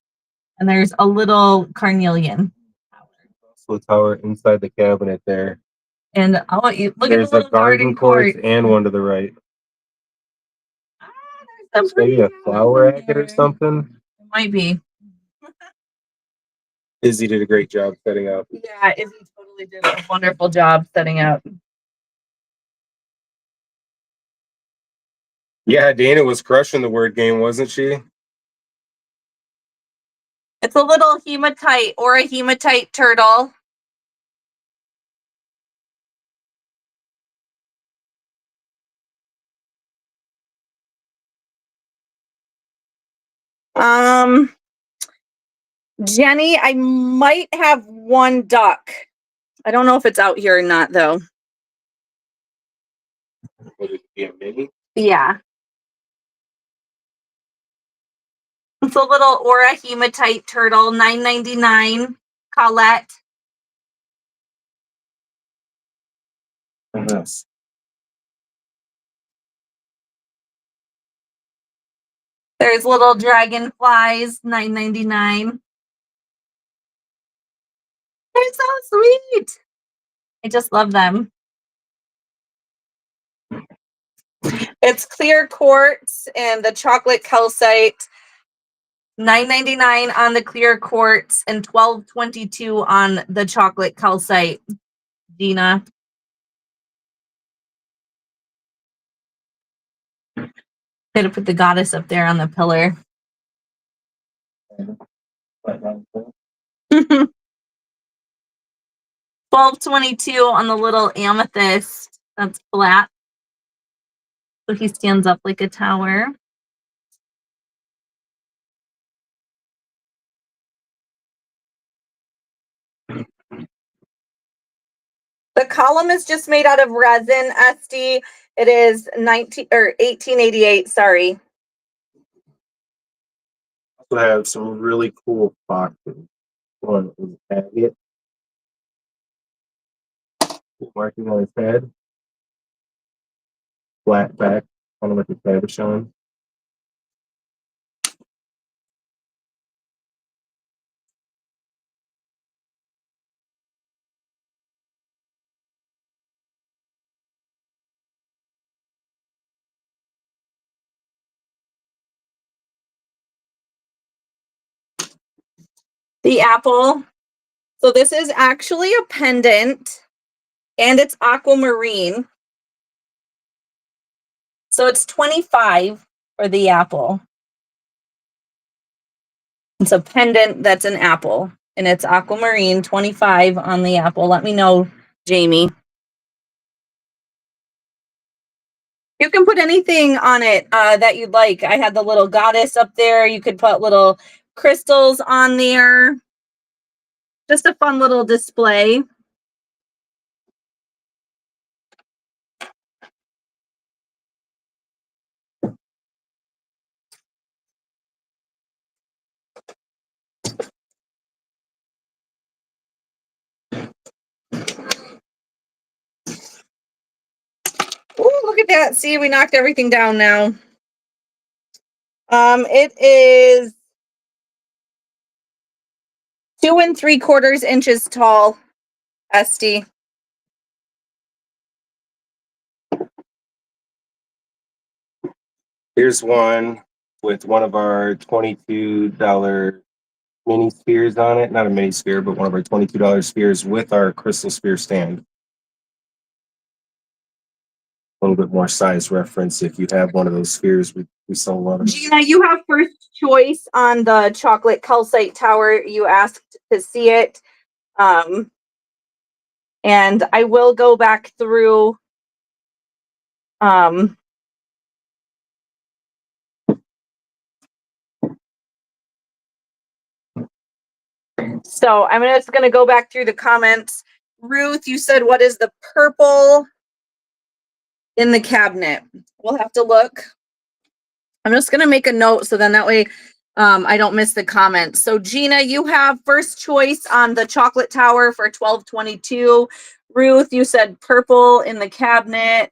there's a little carnelian tower.
Also a tower inside the cabinet there.
And look at the
There's
little
a garden quartz and one to the right.
That's
maybe a flower agate or something.
It might be.
Izzy did a great job setting up.
Yeah, Izzy totally did a wonderful job setting up.
Yeah, Dana was crushing the word game, wasn't she?
It's a little hematite or a hematite turtle. Jenny, I might have one duck. I don't know if it's out here or not, though.
Would it be a mini?
Yeah. It's a little aura hematite turtle, $9.99. Colette.
Yes.
There's little dragonflies, $9.99.
They're so sweet. I just love them. It's clear quartz and the chocolate calcite. $9.99 on the clear quartz and $12.22 on the chocolate calcite. Gina. Gotta put the goddess up there on the pillar. $12.22 on the little amethyst. That's flat. So he stands up like a tower. The column is just made out of resin, SD. It is 1888, sorry.
Also have some really cool boxes. One is agate. Marking on his head. Flat back. I don't know what the head is showing.
The apple. So this is actually a pendant and it's aquamarine. So it's $25 for the apple. It's a pendant that's an apple and it's aquamarine, $25 on the apple. Let me know, Jamie. You can put anything on it that you'd like. I had the little goddess up there. You could put little crystals on there. Just a fun little display. Oh, look at that. See, we knocked everything down now. It is 2 3/4 inches tall, SD.
Here's one with one of our $22 mini spheres on it. Not a mini sphere, but one of our $22 spheres with our crystal sphere stand. A little bit more size reference if you have one of those spheres. We sell a lot of.
Gina, you have first choice on the chocolate calcite tower. You asked to see it. And I will go back through so I'm just going to go back through the comments. Ruth, you said, what is the purple in the cabinet? We'll have to look. I'm just going to make a note so then that way I don't miss the comments. So Gina, you have first choice on the chocolate tower for $12.22. Ruth, you said purple in the cabinet.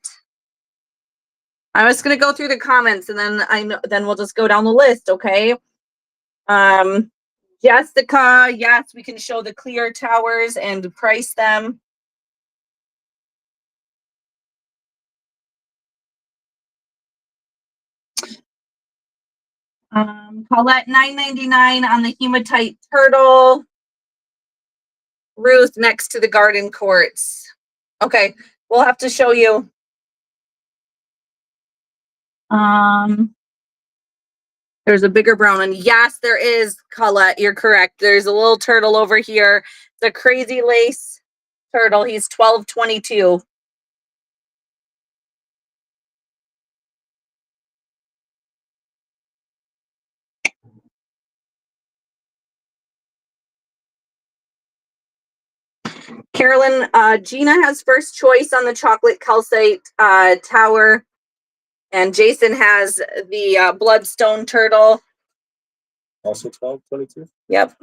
I'm just going to go through the comments and then we'll just go down the list, okay? Jessica, yes, we can show the clear towers and price them. Paulette, $9.99 on the hematite turtle. Ruth, next to the garden quartz. Okay, we'll have to show you. There's a bigger brown one. Yes, there is, Colette. You're correct. There's a little turtle over here. The crazy lace turtle. He's $12.22. Carolyn, Gina has first choice on the chocolate calcite tower. And Jason has the bloodstone turtle.
Also $12.22.
Yep.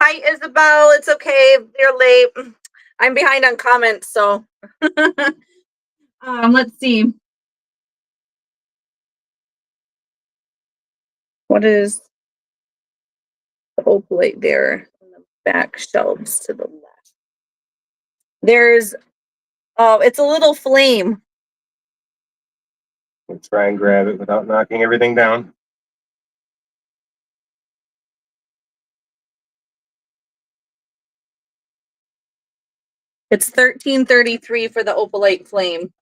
Hi, Isabel. It's okay. You're late. I'm behind on comments, so
Let's see. What is the opalite there on the back shelves to the left? There's, oh, it's a little flame.
We'll try and grab it without knocking everything down.
It's $13.33 for the opalite flame.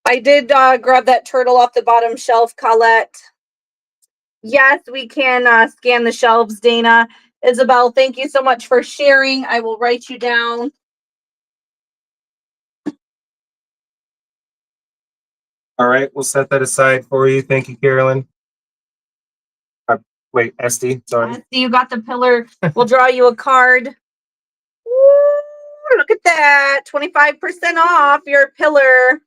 I did grab that turtle off the bottom shelf, Colette. Yes, we can scan the shelves, Dana. Isabel, thank you so much for sharing. I will write you down.
All right, we'll set that aside for you. Thank you, Carolyn. Wait, Esty, sorry.
Esty, you got the pillar. We'll draw you a card. Ooh, look at that. 25% off your pillar.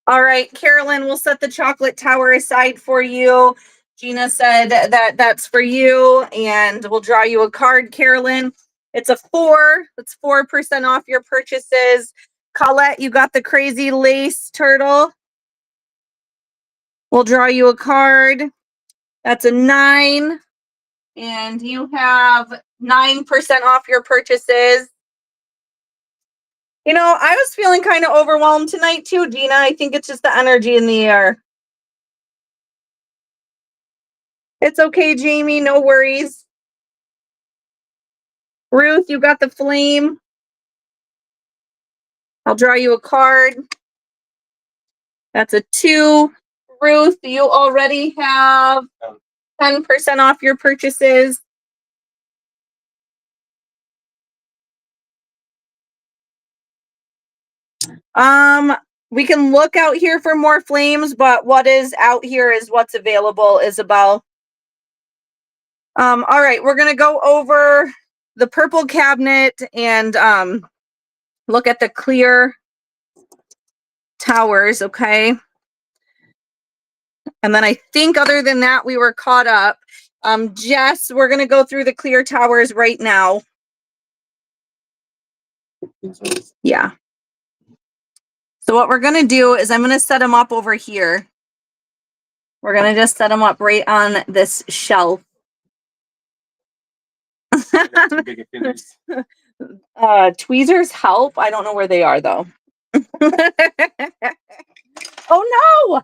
All right, Carolyn, we'll set the chocolate tower aside for you. Gina said that that's for you, and we'll draw you a card, Carolyn. It's a 4. It's 4% off your purchases. Colette, you got the crazy lace turtle. We'll draw you a card. That's a 9. And you have 9% off your purchases. You know, I was feeling kind of overwhelmed tonight too, Gina. I think it's just the energy in the air. It's okay, Jamie. No worries. Ruth, you got the flame. I'll draw you a card. That's a 2. Ruth, you already have 10% off your purchases. We can look out here for more flames, but what is out here is what's available, Isabel. All right, we're gonna go over the purple cabinet and look at the clear towers, okay? And then I think other than that, we were caught up. Jess, we're gonna go through the clear towers right now. Yeah. So what we're gonna do is I'm gonna set them up over here. We're gonna just set them up right on this shelf. Tweezers help. I don't know where they are though. Oh no!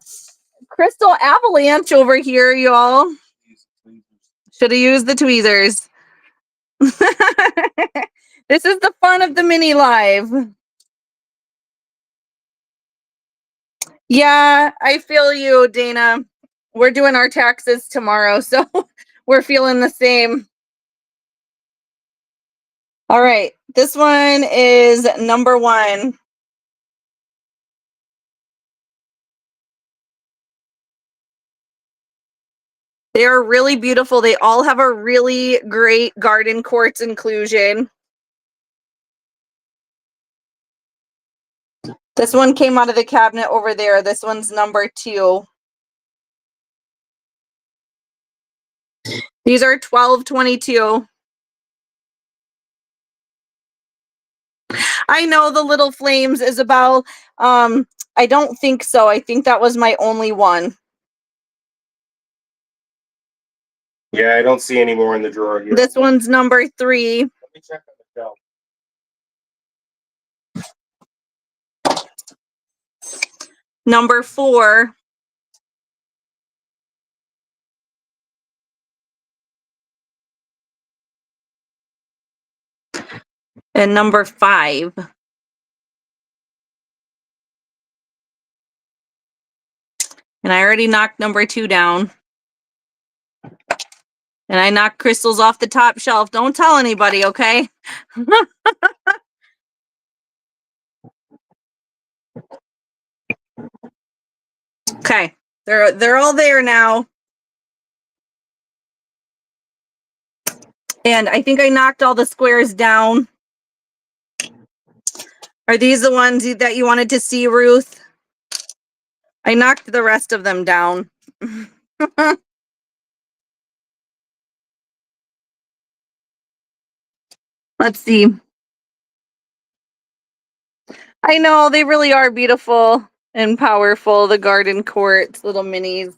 Crystal avalanche over here, y'all. Should have used the tweezers. This is the fun of the mini live. Yeah, I feel you, Dana. We're doing our taxes tomorrow, so we're feeling the same. All right, this one is number 1. They're really beautiful. They all have a really great garden quartz inclusion. This one came out of the cabinet over there. This one's number 2. These are 12.22. I know the little flames, Isabel. I don't think so. I think that was my only one.
Yeah, I don't see any more in the drawer here.
This one's number 3.
Let me check on the shelf.
Number 4. And number 5. And I already knocked number 2 down. And I knocked crystals off the top shelf. Don't tell anybody, okay? Okay. They're all there now. And I think I knocked all the squares down. Are these the ones that you wanted to see, Ruth? I knocked the rest of them down. Let's see. I know they really are beautiful and powerful, the garden quartz little minis.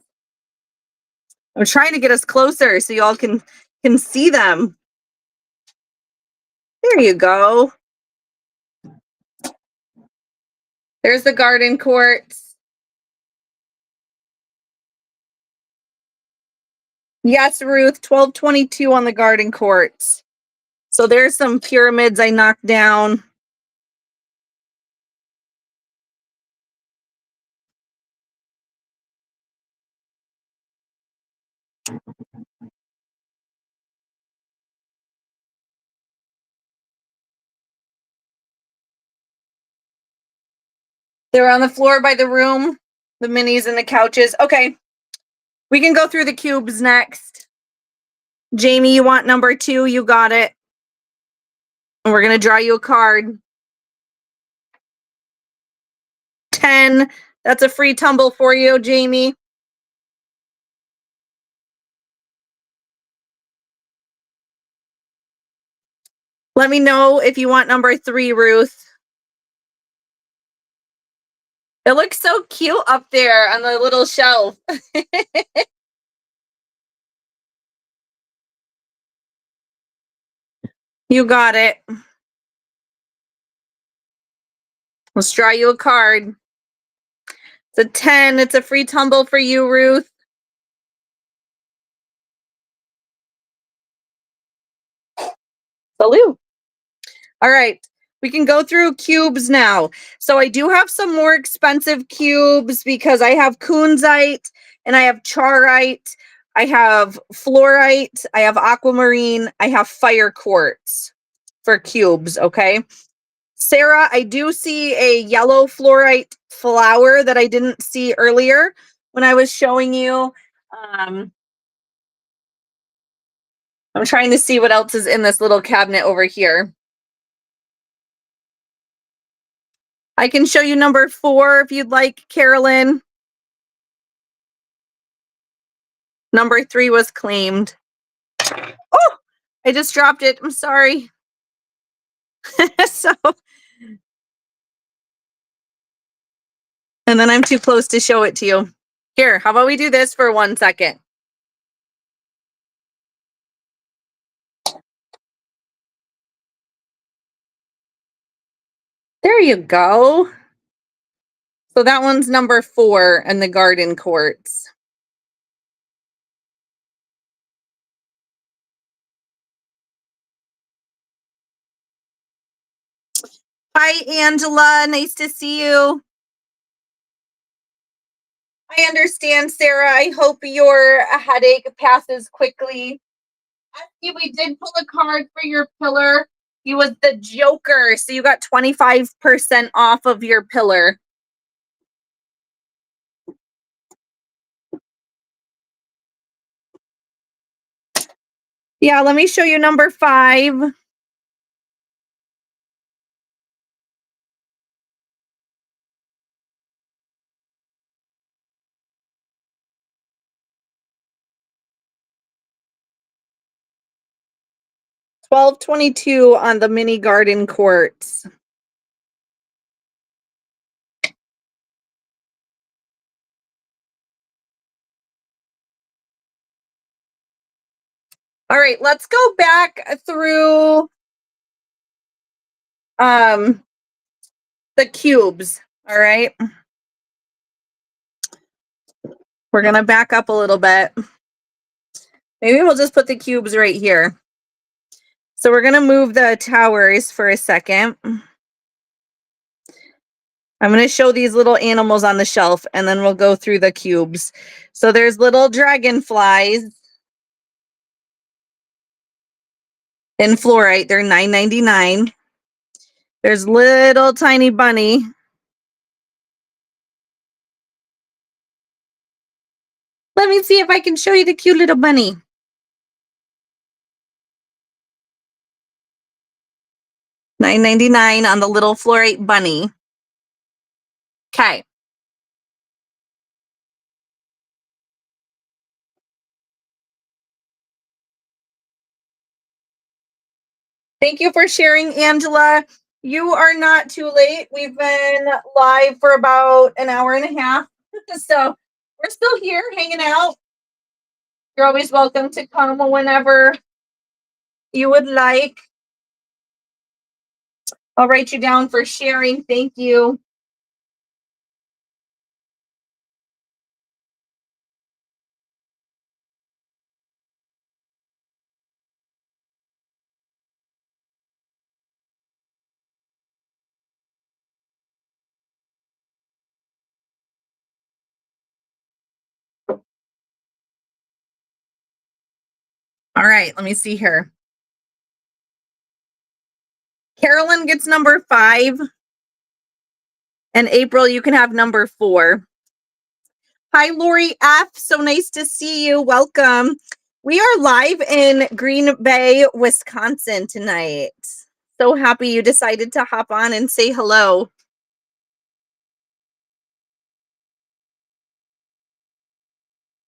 I'm trying to get us closer so y'all can see them. There you go. There's the garden quartz. Yes, Ruth, 1222 on the garden quartz. So there's some pyramids I knocked down. They're on the floor by the room, the minis and the couches. Okay, we can go through the cubes next. Jamie, you want number 2? You got it. And we're going to draw you a card. 10. That's a free tumble for you, Jamie. Let me know if you want number 3, Ruth. It looks so cute up there on the little shelf. You got it. Let's draw you a card. It's a 10. It's a free tumble for you, Ruth. Salute. All right. We can go through cubes now. So I do have some more expensive cubes because I have kunzite and I have charite. I have fluorite. I have aquamarine. I have fire quartz for cubes. Okay. Sarah, I do see a yellow fluorite flower that I didn't see earlier when I was showing you. I'm trying to see what else is in this little cabinet over here. I can show you number 4 if you'd like, Carolyn. Number 3 was claimed. Oh, I just dropped it. I'm sorry. So, and then I'm too close to show it to you. Here, how about we do this for 1 second? There you go. So that one's number 4 in the garden quartz. Hi, Angela. Nice to see you. I understand, Sarah. I hope your headache passes quickly. We did pull a card for your pillar. He was the Joker, so you got 25% off of your pillar. Yeah, let me show you number 5. $12.22 on the mini garden quartz. All right, let's go back through the cubes. All right. We're going to back up a little bit. Maybe we'll just put the cubes right here. So we're going to move the towers for a second. I'm going to show these little animals on the shelf and then we'll go through the cubes. So there's little dragonflies in fluorite. They're $9.99. There's little tiny bunny. Let me see if I can show you the cute little bunny. $9.99 on the little fluorite bunny. Okay. Thank you for sharing, Angela. You are not too late. We've been live for about an hour and a half. So we're still here hanging out. You're always welcome to come whenever you would like. I'll write you down for sharing. Thank you. All right, let me see here. Carolyn gets number 5. And April, you can have number 4. Hi, Lori F. So nice to see you. Welcome. We are live in Green Bay, Wisconsin tonight. So happy you decided to hop on and say hello.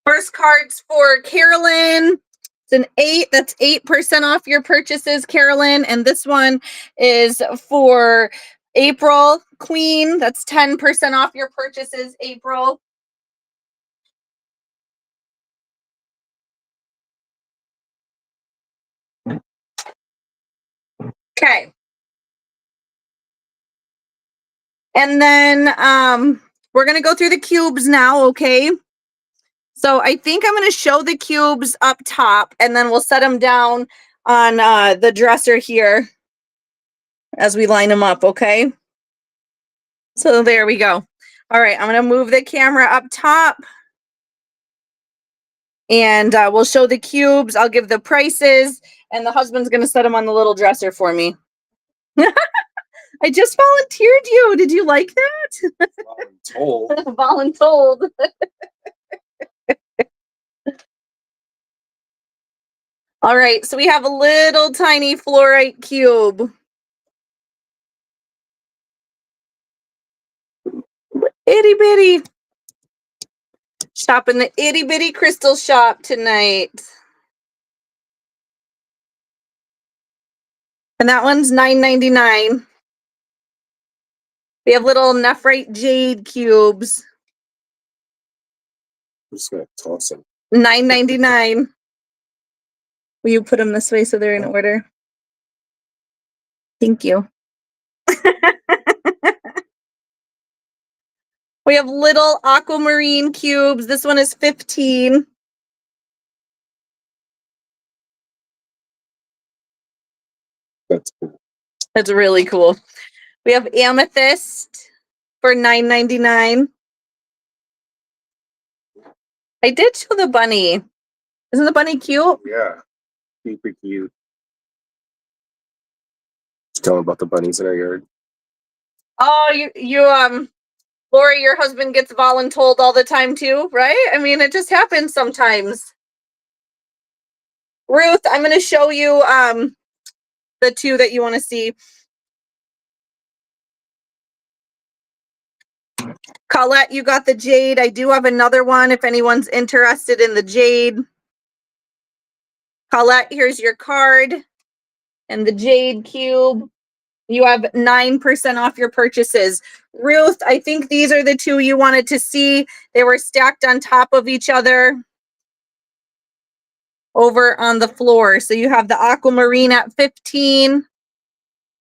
First card's for Carolyn. It's an 8. That's 8% off your purchases, Carolyn. And this one is for April Queen. That's 10% off your purchases, April. Okay. And then we're going to go through the cubes now, okay? So I think I'm going to show the cubes up top, and then we'll set them down on the dresser here as we line them up, okay? So there we go. All right, I'm going to move the camera up top, and we'll show the cubes. I'll give the prices, and the husband's going to set them on the little dresser for me. I just volunteered you. Did you like that?
Voluntold.
Voluntold. All right, so we have a little tiny fluorite cube. Itty bitty. Shop in the Itty Bitty Crystal Shop tonight. And that one's $9.99. We have little nephrite jade cubes.
I'm just gonna toss them.
$9.99. Will you put them this way so they're in order? Thank you. We have little aquamarine cubes. This one is $15.
That's cool.
That's really cool. We have amethyst for $9.99. I did show the bunny. Isn't the bunny cute?
Yeah, super cute. Just tell them about the bunnies in our yard.
Oh, Lori, your husband gets voluntold all the time too, right? I mean, it just happens sometimes. Ruth, I'm going to show you the 2 that you want to see. Colette, you got the jade. I do have another one if anyone's interested in the jade. Colette, here's your card and the jade cube. You have 9% off your purchases. Ruth, I think these are the 2 you wanted to see. They were stacked on top of each other over on the floor. So you have the aquamarine at 15.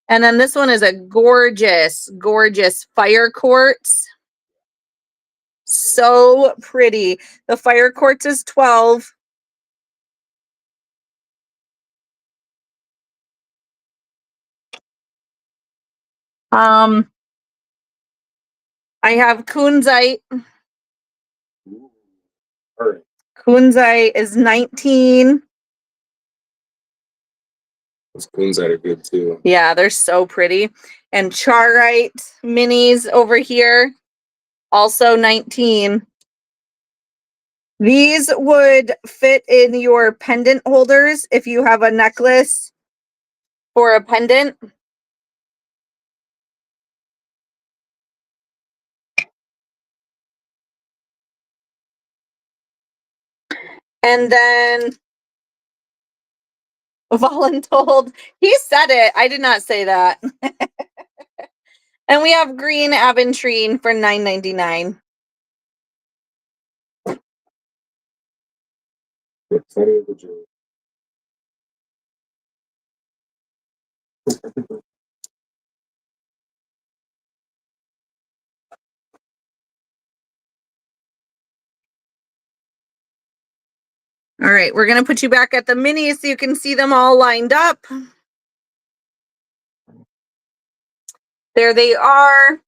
And then this one is a gorgeous, gorgeous fire quartz. So pretty. The fire quartz is 12. I have kunzite.
Ooh, all right.
Kunzite is 19.
Those kunzite are good too.
Yeah, they're so pretty. And charite minis over here, also 19. These would fit in your pendant holders if you have a necklace for a pendant. And then Voluntold. He said it. I did not say that. And we have green aventurine for $9.99.
Plenty of the jewelry.
All right, we're going to put you back at the mini so you can see them all lined up. There they are.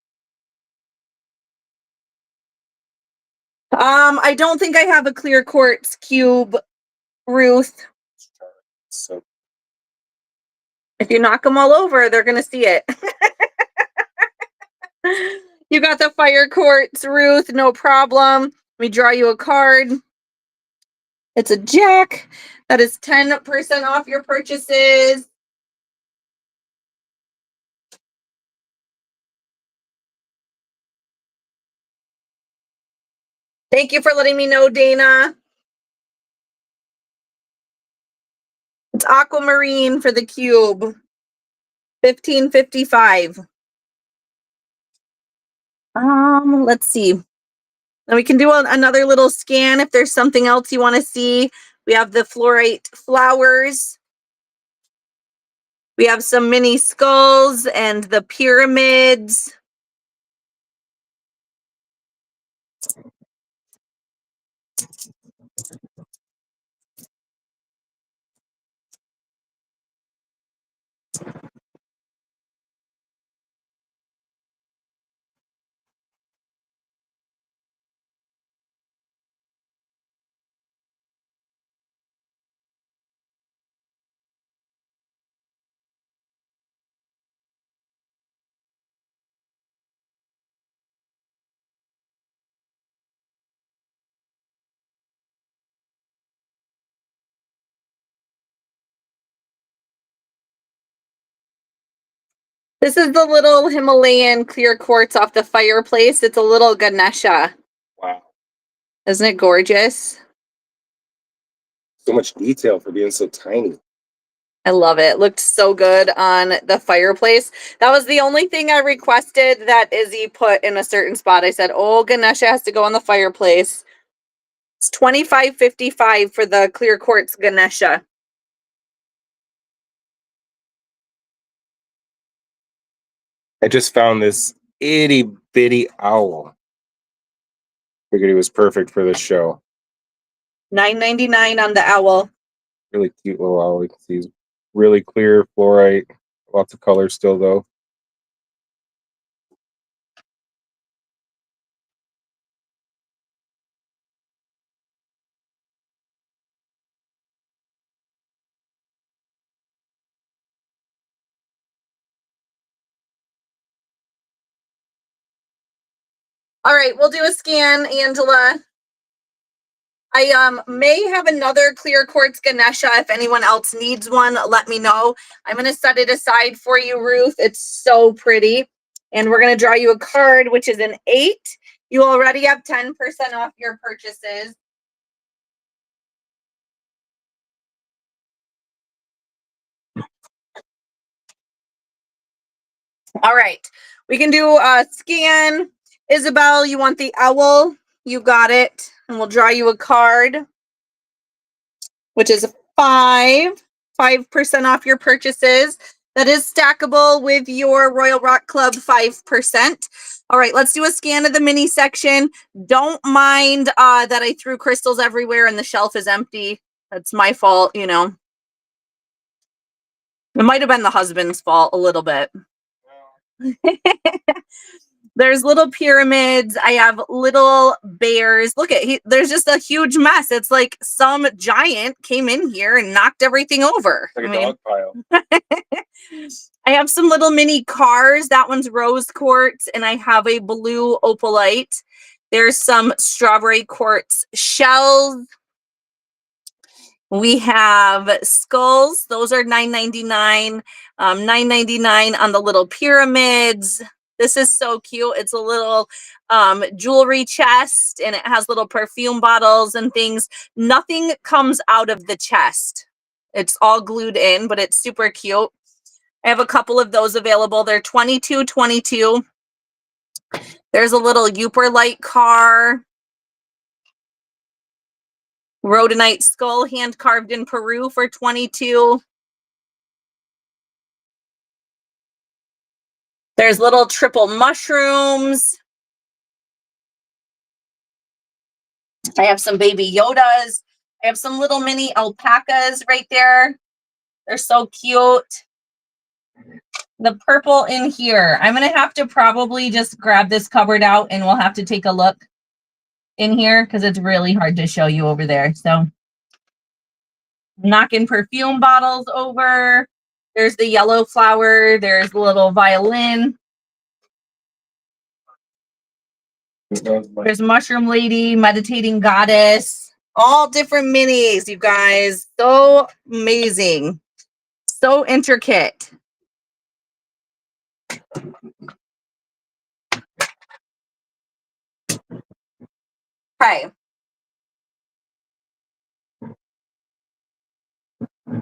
I don't think I have a clear quartz cube, Ruth.
So
If you knock them all over, they're going to see it. You got the fire quartz, Ruth, no problem. Let me draw you a card. It's a jack. That is 10% off your purchases. Thank you for letting me know, Dana. It's aquamarine for the cube. $15.55. Let's see. And we can do another little scan if there's something else you want to see. We have the fluorite flowers. We have some mini skulls and the pyramids. This is the little Himalayan clear quartz off the fireplace. It's a little Ganesha.
wow,
Isn't it gorgeous?
so much detail for being so tiny.
I love it. It looked so good on the fireplace. That was the only thing I requested that Izzy put in a certain spot. I said, oh, Ganesha has to go on the fireplace. It's $25.55 for the clear quartz Ganesha.
I just found this itty bitty owl. Figured he was perfect for this show.
$9.99 on the owl.
Really cute little owl. You can see he's really clear fluorite. Lots of color still though.
All right, we'll do a scan, Angela. I may have another clear quartz Ganesha. If anyone else needs one, let me know. I'm going to set it aside for you, Ruth. It's so pretty. And we're going to draw you a card, which is an 8. You already have 10% off your purchases. All right, we can do a scan. Isabel, you want the owl? You got it. And we'll draw you a card, which is 5% off your purchases. That is stackable with your Royal Rock Club 5%. All right, let's do a scan of the mini section. Don't mind that I threw crystals everywhere and the shelf is empty. That's my fault, you know. It might have been the husband's fault a little bit. There's little pyramids. I have little bears. Look at there's just a huge mess. It's like some giant came in here and knocked everything over.
Like a dog pile.
I have some little mini cars. That one's rose quartz, and I have a blue opalite. There's some strawberry quartz shells. We have skulls. Those are $9.99. $9.99 on the little pyramids. This is so cute. It's a little jewelry chest, and it has little perfume bottles and things. Nothing comes out of the chest. It's all glued in, but it's super cute. I have a couple of those available. They're $22.22. There's a little Uper light car. Rhodonite skull hand carved in Peru for $22. There's little triple mushrooms. I have some baby Yodas. I have some little mini alpacas right there. They're so cute. The purple in here. I'm going to have to probably just grab this cupboard out and we'll have to take a look in here because it's really hard to show you over there. So knocking perfume bottles over. There's the yellow flower. There's the little violin. There's Mushroom Lady, Meditating Goddess, all different minis, you guys. So amazing. So intricate. Okay.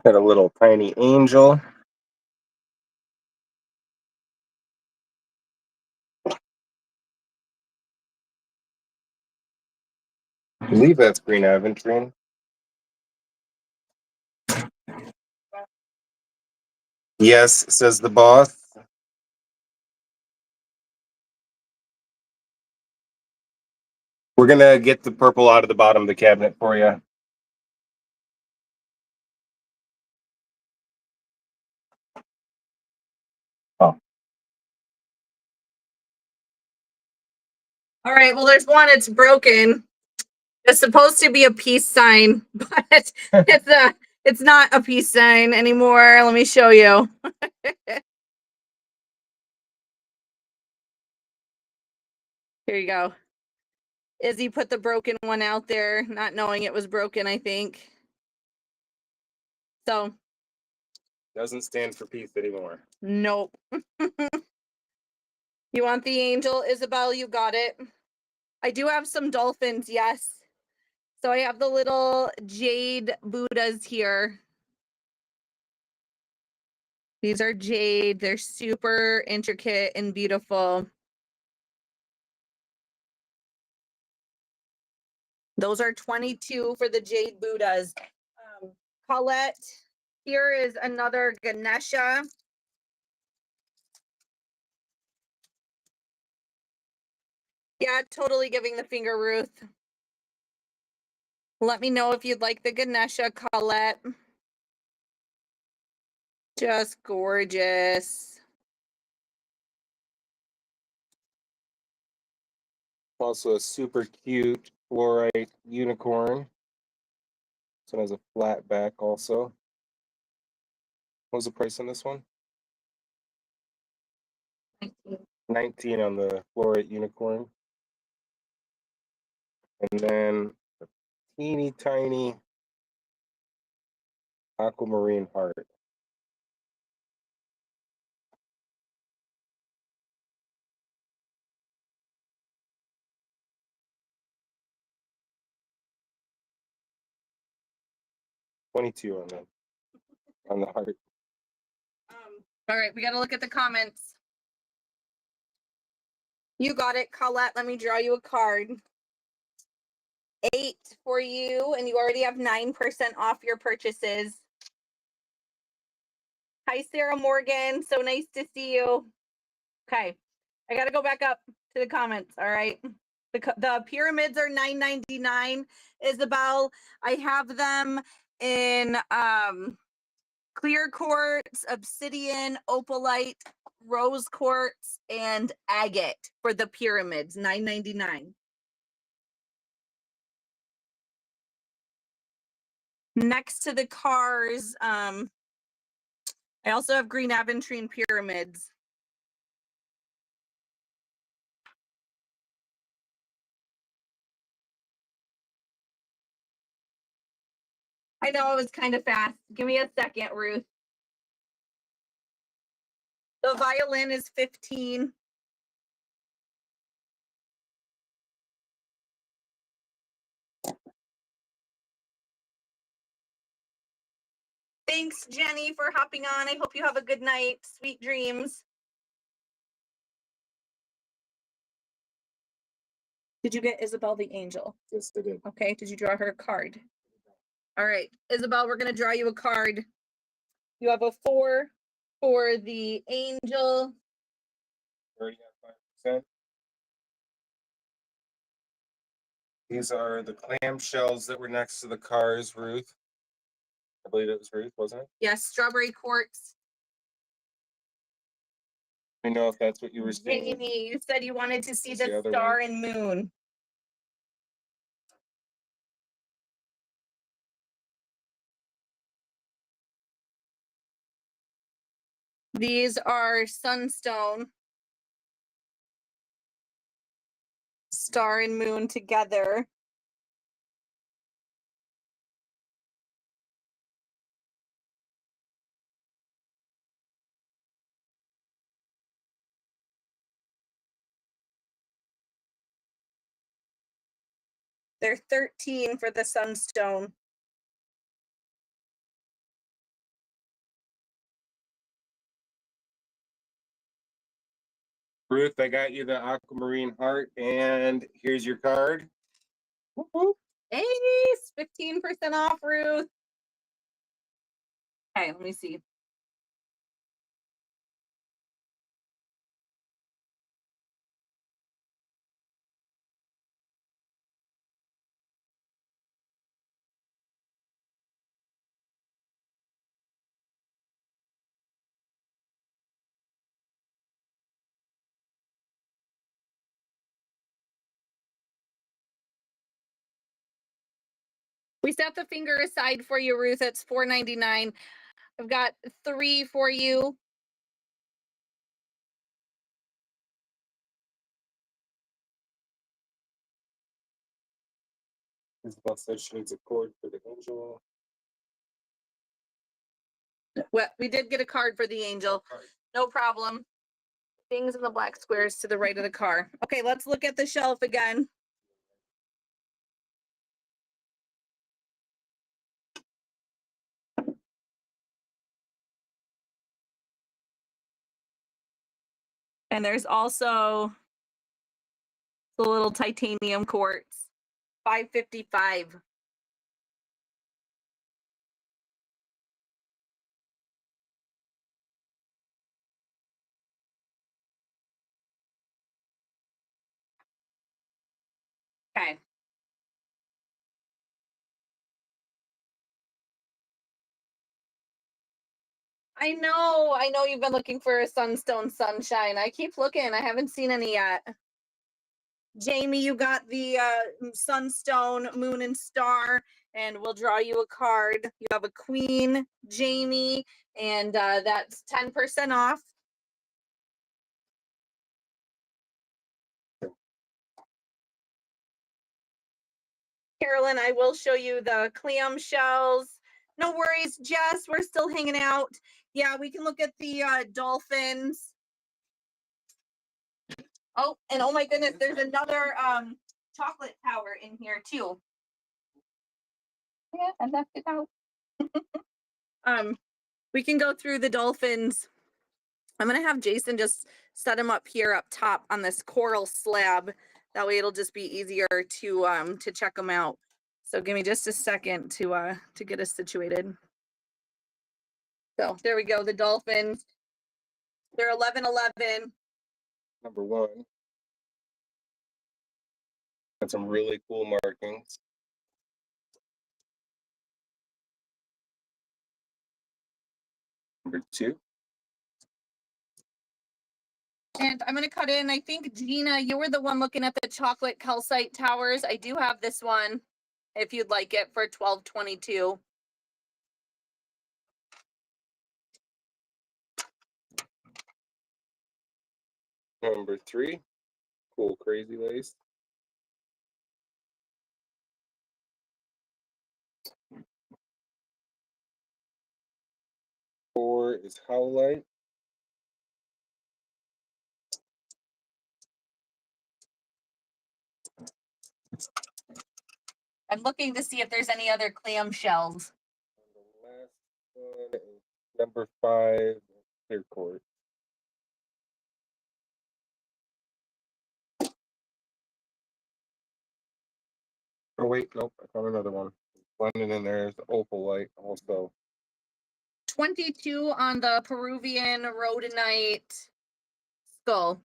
Got a little tiny angel. I believe that's green aventurine. Yes, says the boss. We're gonna get the purple out of the bottom of the cabinet for you. Oh.
All right, well, there's one, it's broken. It's supposed to be a peace sign, but it's not a peace sign anymore. Let me show you. Here you go. Izzy put the broken one out there, not knowing it was broken, I think. So.
Doesn't stand for peace anymore.
Nope. You want the angel, Isabel? You got it. I do have some dolphins, yes. So I have the little jade Buddhas here. These are jade. They're super intricate and beautiful. Those are 22 for the jade Buddhas. Colette, here is another Ganesha. Yeah, totally giving the finger, Ruth. Let me know if you'd like the Ganesha, Colette. Just gorgeous.
Also a super cute fluorite unicorn. This one has a flat back also. What was the price on this one? 19 on the fluorite unicorn. And then a teeny tiny aquamarine heart. $22 on the heart.
All right, we got to look at the comments. You got it, Colette. Let me draw you a card. 8 for you, and you already have 9% off your purchases. Hi, Sarah Morgan. So nice to see you. Okay, I got to go back up to the comments. All right. The pyramids are $9.99. Isabel, I have them in clear quartz, obsidian, opalite, rose quartz, and agate for the pyramids, $9.99. Next to the cars, I also have green aventurine pyramids. I know it was kind of fast. Give me a second, Ruth. The violin is 15. Thanks, Jenny, for hopping on. I hope you have a good night. Sweet dreams. Did you get Isabel the angel?
Yes, I did.
Okay, did you draw her a card? All right, Isabel, we're going to draw you a card. You have a 4 for the angel.
Already got 5%. These are the clamshells that were next to the cars, Ruth. I believe it was Ruth, wasn't it?
Yes, strawberry quartz.
I know if that's what you were saying.
Jamie, you said you wanted to see the
other
star
one.
and moon. These are sunstone. Star and moon together. They're 13 for the sunstone.
Ruth, I got you the aquamarine heart, and here's your card. Woo-hoo.
Hey, 15% off, Ruth. Okay, let me see. We set the finger aside for you, Ruth. It's $4.99. I've got 3 for you.
Isabel says she needs a cord for the angel.
Well, we did get a card for the angel. No problem. Things in the black squares to the right of the car. Okay, let's look at the shelf again. And there's also the little titanium quartz, $5.55. Okay. I know you've been looking for a sunstone sunshine. I keep looking. I haven't seen any yet. Jamie, you got the sunstone, moon, and star, and we'll draw you a card. You have a queen, Jamie, and that's 10% off. Carolyn, I will show you the clam shells. No worries, Jess, we're still hanging out. Yeah, we can look at the dolphins. Oh, and oh my goodness, there's another chocolate tower in here too. Yeah, I left it out. We can go through the dolphins. I'm gonna have Jason just set them up here up top on this coral slab. That way it'll just be easier to check them out. So give me just a second to get us situated. So there we go, the dolphins. They're 11-11.
Number 1. Got some really cool markings. Number 2.
And I'm going to cut in, I think, Gina, you were the one looking at the chocolate calcite towers. I do have this one, if you'd like it, for $12.22.
Number 3. Cool crazy lace. Four is Howlite.
I'm looking to see if there's any other clam shells.
And the last one Number 5, clear quartz. Oh wait, nope, I found another one. Blending in there is the opalite also.
22 on the Peruvian rhodonite skull.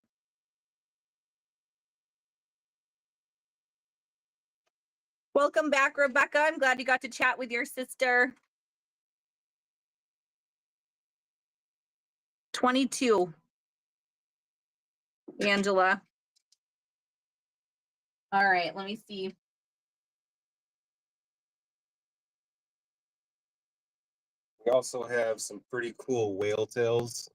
Welcome back, Rebecca. I'm glad you got to chat with your sister. 22. Angela. All right, let me see.
We also have some pretty cool whale tails.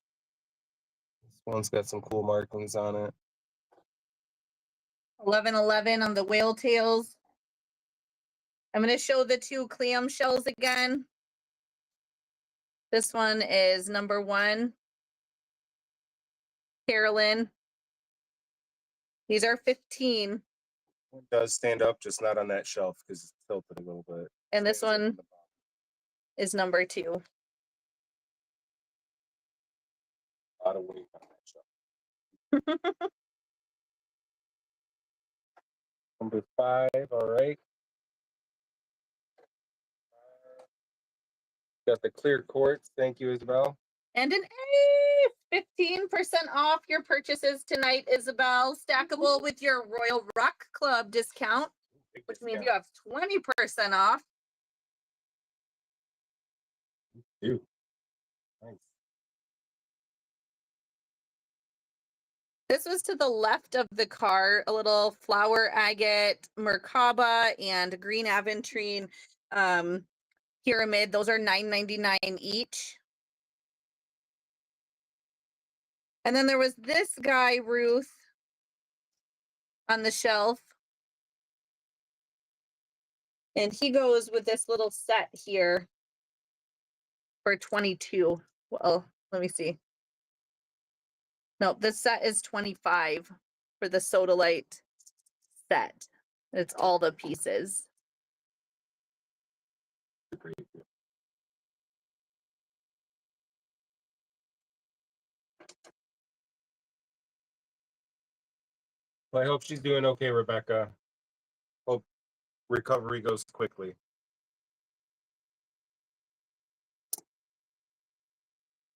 This one's got some cool markings on it.
1111 on the whale tails. I'm going to show the 2 clam shells again. This one is number 1. Carolyn. These are 15.
It does stand up, just not on that shelf because it's tilted a little bit.
And this one is number 2.
A lot of weight on that shelf. Number 5, all right. Got the clear quartz. Thank you, Isabel.
And an 15% off your purchases tonight, Isabel. Stackable with your Royal Rock Club discount, which means you have 20% off.
Ew. Nice.
This was to the left of the cart, a little flower agate, Merkaba, and green aventurine pyramid. Those are $9.99 each. And then there was this guy, Ruth, on the shelf. And he goes with this little set here for 22. Well, let me see. No, this set is 25 for the sodalite set. It's all the pieces.
Well, I hope she's doing okay, Rebecca. Hope recovery goes quickly.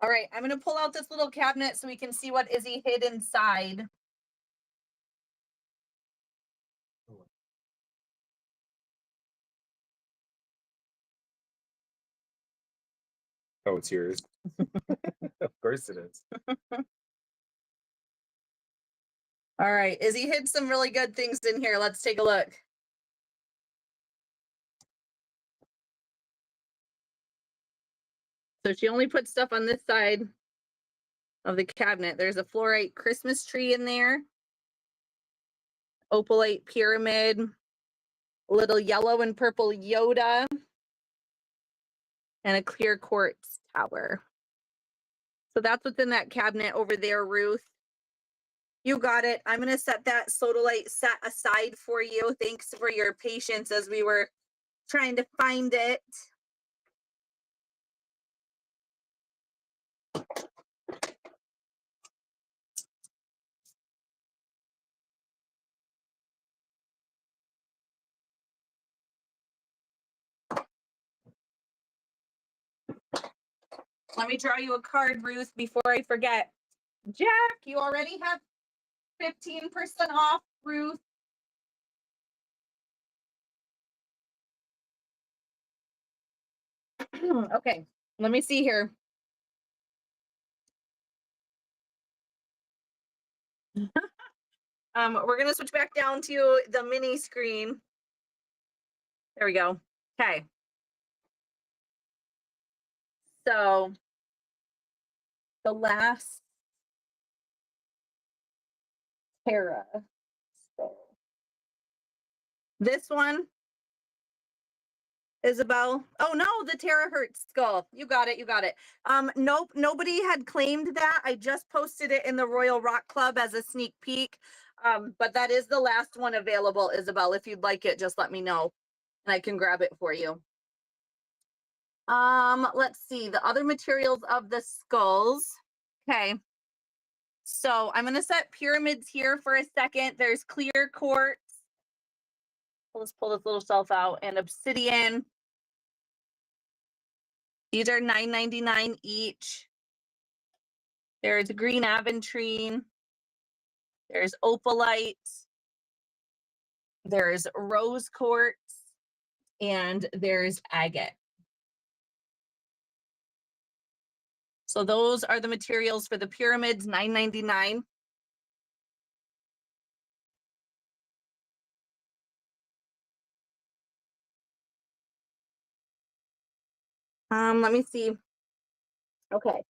All right, I'm going to pull out this little cabinet so we can see what Izzy hid inside.
Oh, it's yours. Of course it is.
All right, Izzy hid some really good things in here. Let's take a look. So she only put stuff on this side of the cabinet. There's a fluorite Christmas tree in there. Opalite pyramid. A little yellow and purple Yoda. And a clear quartz tower. So that's what's in that cabinet over there, Ruth. You got it. I'm going to set that sodalite set aside for you. Thanks for your patience as we were trying to find it. Let me draw you a card, Ruth, before I forget. Jack, you already have 15% off, Ruth. Okay, let me see here. We're going to switch back down to the mini screen. There we go. Okay. So the last Tara. So this one, Isabel. Oh no, the terahertz skull. You got it. You got it. Nope, nobody had claimed that. I just posted it in the Royal Rock Club as a sneak peek. But that is the last one available, Isabel. If you'd like it, just let me know and I can grab it for you. Let's see the other materials of the skulls. Okay. So I'm going to set pyramids here for a second. There's clear quartz. Let's pull this little shelf out, and obsidian. These are $9.99 each. There's green aventurine. There's opalite. There's rose quartz. And there's agate. So those are the materials for the pyramids, $9.99. Let me see. Okay.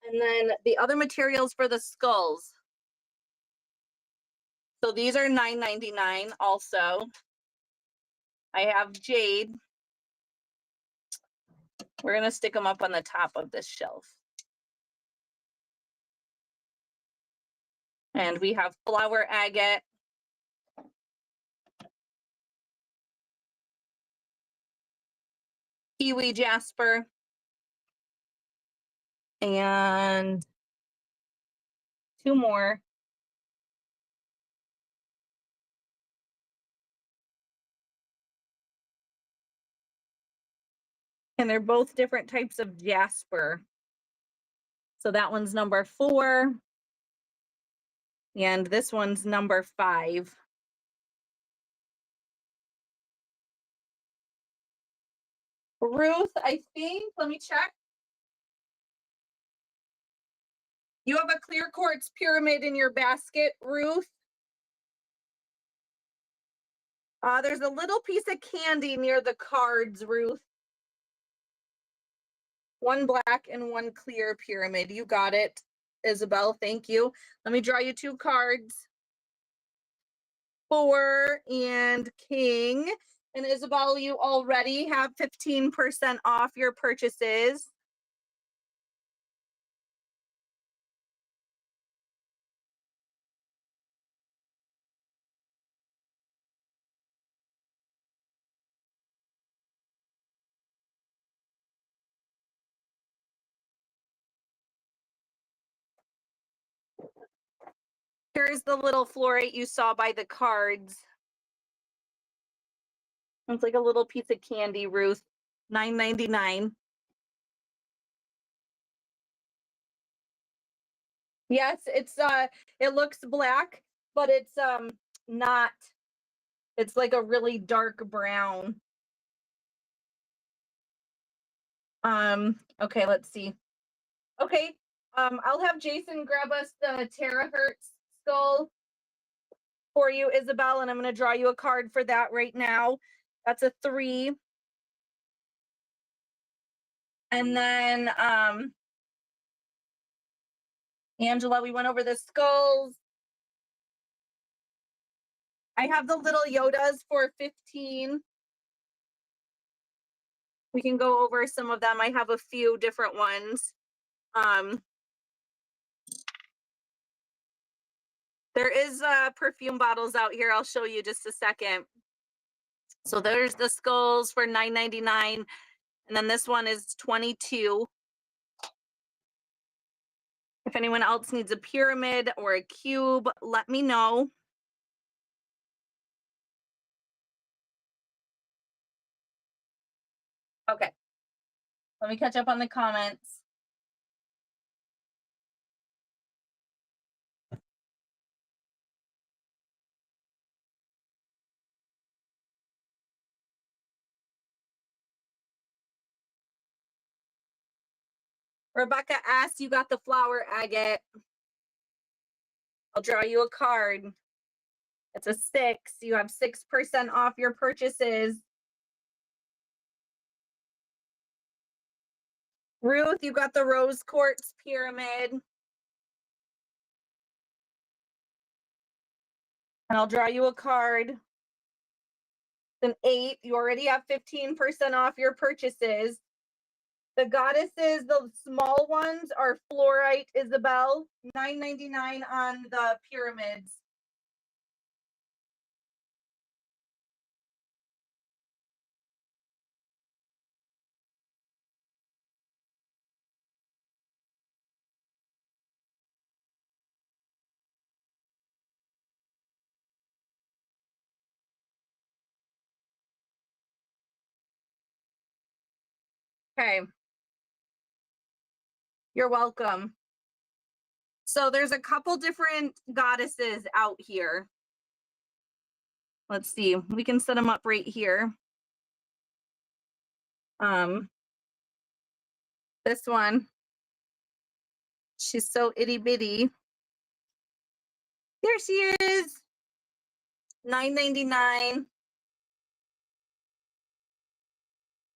And then the other materials for the skulls. So these are $9.99 also. I have jade. We're going to stick them up on the top of this shelf. And we have flower agate. Kiwi jasper. And two more. And they're both different types of jasper. So that one's number 4. And this one's number 5. Ruth, I think, let me check. You have a clear quartz pyramid in your basket, Ruth. There's a little piece of candy near the cards, Ruth. One black and one clear pyramid. You got it, Isabel. Thank you. Let me draw you 2 cards. 4 and king. And Isabel, you already have 15% off your purchases. Here's the little fluorite you saw by the cards. It's like a little piece of candy, Ruth. $9.99. Yes, it's it looks black, but it's not. It's like a really dark brown. Okay, let's see. Okay, I'll have Jason grab us the terahertz skull for you, Isabel, and I'm going to draw you a card for that right now. That's a 3. And then Angela, we went over the skulls. I have the little Yodas for 15. We can go over some of them. I have a few different ones. There is perfume bottles out here. I'll show you just a second. So there's the skulls for $9.99. And then this one is 22. If anyone else needs a pyramid or a cube, let me know. Okay. Let me catch up on the comments. Rebecca asked, you got the flower agate. I'll draw you a card. It's a 6. You have 6% off your purchases. Ruth, you got the rose quartz pyramid. And I'll draw you a card. It's an 8. You already have 15% off your purchases. The goddesses, the small ones, are fluorite, Isabel. $9.99 on the pyramids. Okay. You're welcome. So there's a couple different goddesses out here. Let's see. We can set them up right here. This one. She's so itty bitty. There she is. $9.99.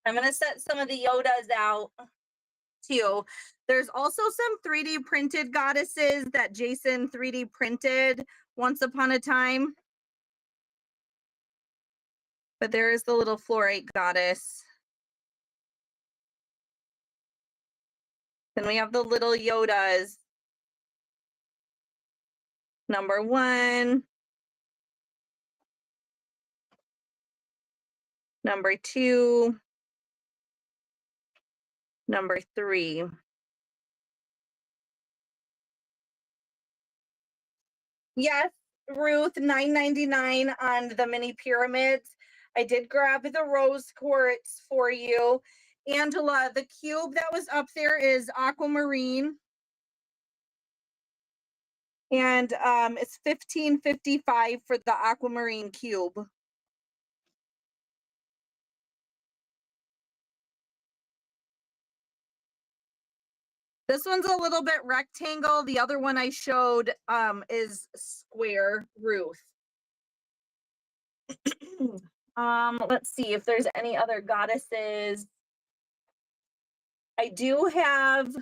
I'm going to set some of the Yodas out too. There's also some 3D printed goddesses that Jason 3D printed once upon a time. But there is the little fluorite goddess. Then we have the little Yodas. Number 1. Number 2. Number 3. Yes, Ruth, $9.99 on the mini pyramids. I did grab the rose quartz for you. Angela, the cube that was up there is aquamarine. And it's $15.55 for the aquamarine cube. This one's a little bit rectangle. The other one I showed is square, Ruth. Let's see if there's any other goddesses. I do have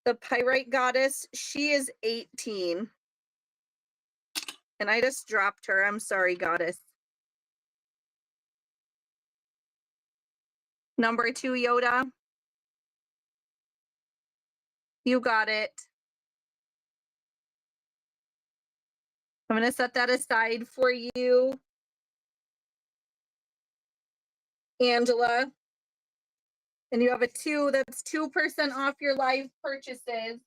the pyrite goddess. She is 18. And I just dropped her. I'm sorry, goddess. Number 2, Yoda. You got it. I'm going to set that aside for you, Angela. And you have a 2. That's 2% off your live purchases.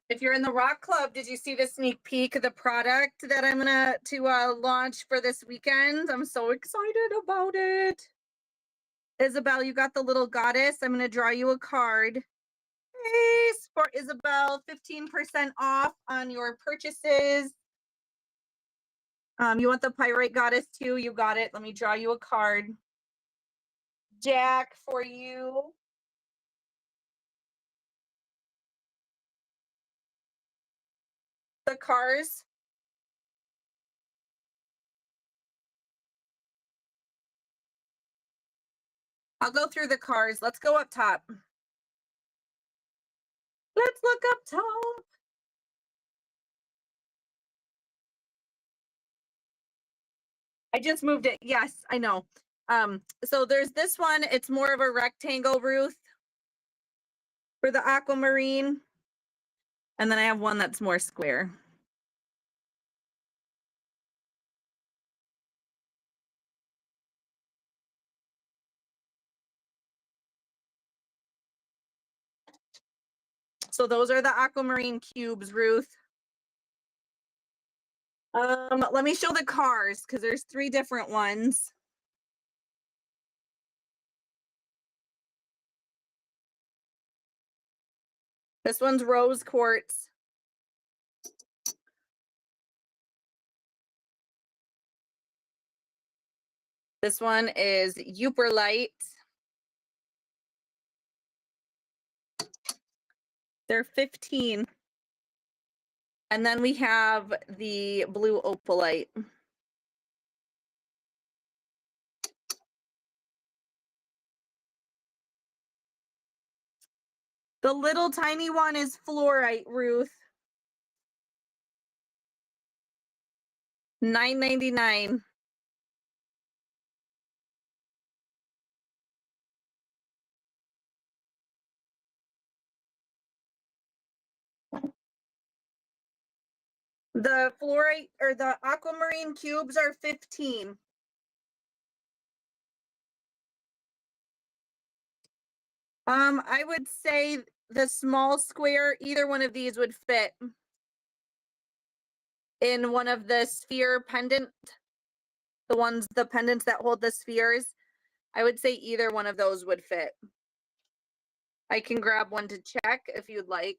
If you're in the Rock Club, did you see the sneak peek of the product that I'm gonna launch for this weekend? I'm so excited about it. Isabel, you got the little goddess. I'm gonna draw you a card. Hey, for Isabel, 15% off on your purchases. You want the pyrite goddess too? You got it. Let me draw you a card. Jack, for you. The cars. I'll go through the cars. Let's go up top. Let's look up top. I just moved it. Yes, I know. So there's this one. It's more of a rectangle, Ruth, for the aquamarine. And then I have one that's more square. So those are the aquamarine cubes, Ruth. Let me show the cars because there's 3 different ones. This one's rose quartz. This one is Euperlite. They're 15. And then we have the blue opalite. The little tiny one is fluorite, Ruth. $9.99. The fluorite or the aquamarine cubes are 15. I would say the small square, either one of these would fit in one of the sphere pendant, the pendants that hold the spheres. I would say either one of those would fit. I can grab one to check if you'd like.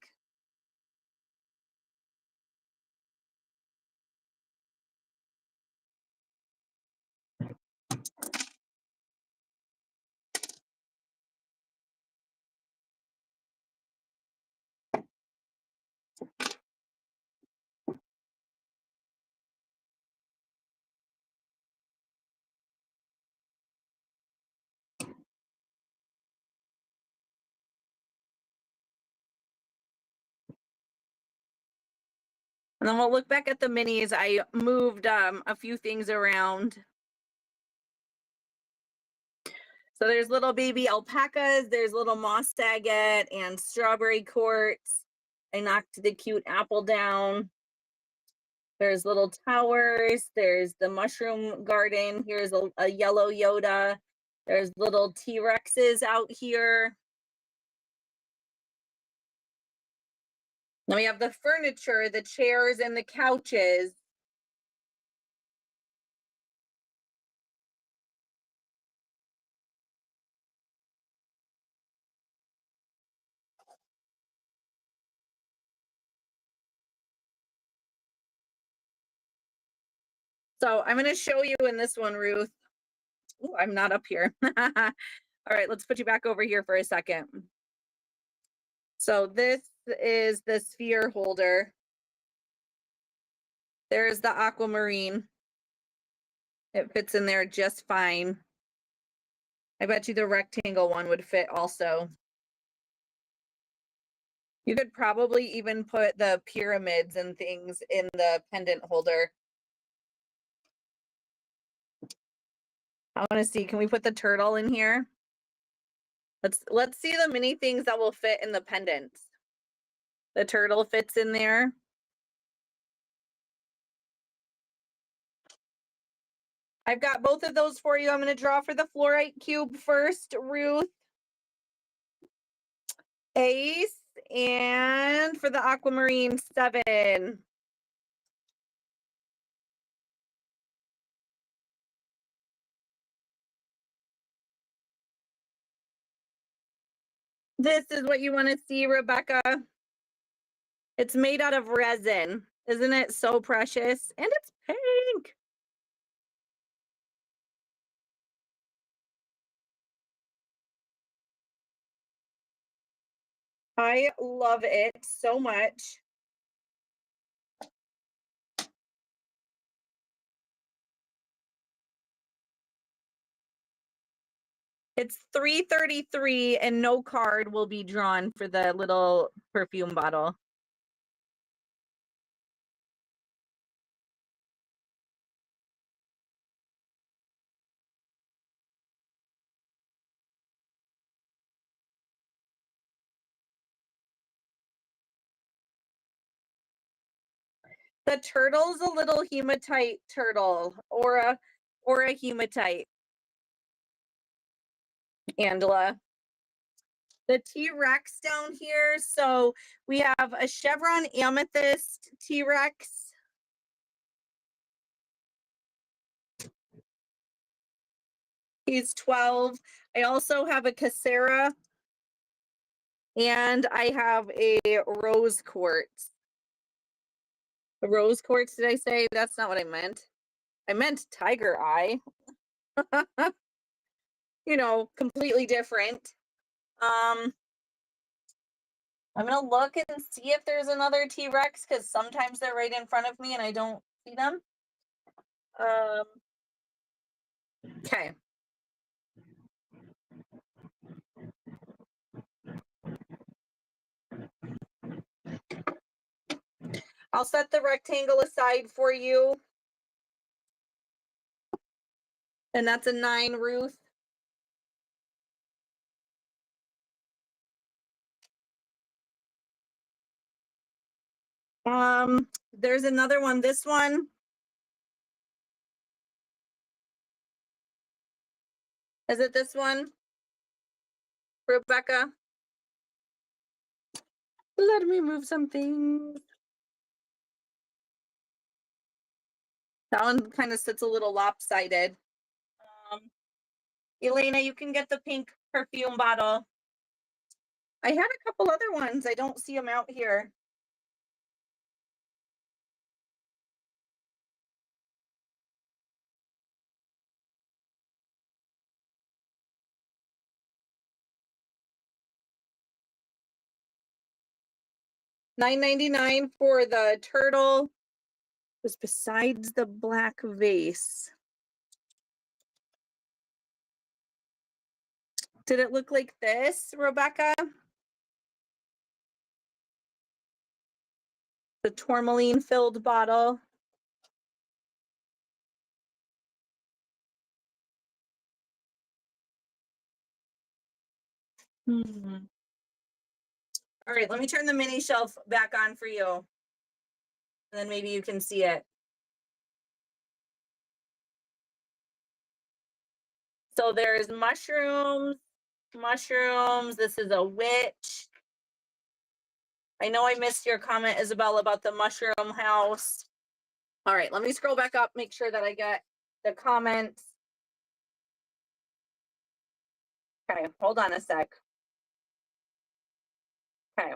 And then we'll look back at the minis. I moved a few things around. So there's little baby alpacas, there's little moss agate and strawberry quartz. I knocked the cute apple down. There's little towers, there's the mushroom garden. Here's a yellow Yoda. There's little T-Rexes out here. Then we have the furniture, the chairs and the couches. So I'm going to show you in this one, Ruth. Ooh, I'm not up here. All right, let's put you back over here for a second. So this is the sphere holder. There's the aquamarine. It fits in there just fine. I bet you the rectangle one would fit also. You could probably even put the pyramids and things in the pendant holder. I want to see, can we put the turtle in here? Let's see the mini things that will fit in the pendants. The turtle fits in there. I've got both of those for you. I'm going to draw for the fluorite cube first, Ruth. Ace, and for the aquamarine, 7. This is what you want to see, Rebecca. It's made out of resin. Isn't it so precious? And it's pink. I love it so much. It's $3.33 and no card will be drawn for the little perfume bottle. The turtle's a little hematite turtle or a hematite. Angela. The T-Rex down here. So we have a chevron amethyst T-Rex. He's 12. I also have a Casera. And I have a rose quartz. A rose quartz, did I say? That's not what I meant. I meant tiger eye. You know, completely different. I'm gonna look and see if there's another T-Rex because sometimes they're right in front of me and I don't see them. Okay. I'll set the rectangle aside for you. And that's a 9, Ruth. There's another one. This one. Is it this one? Rebecca? Let me move something. That one kind of sits a little lopsided. Elena, you can get the pink perfume bottle. I had a couple other ones. I don't see them out here. $9.99 for the turtle. Was besides the black vase. Did it look like this, Rebecca? The tourmaline filled bottle. All right, let me turn the mini shelf back on for you. And then maybe you can see it. So there's mushrooms. This is a witch. I know I missed your comment, Isabel, about the mushroom house. All right, let me scroll back up, make sure that I get the comments. Okay, hold on a sec. Okay.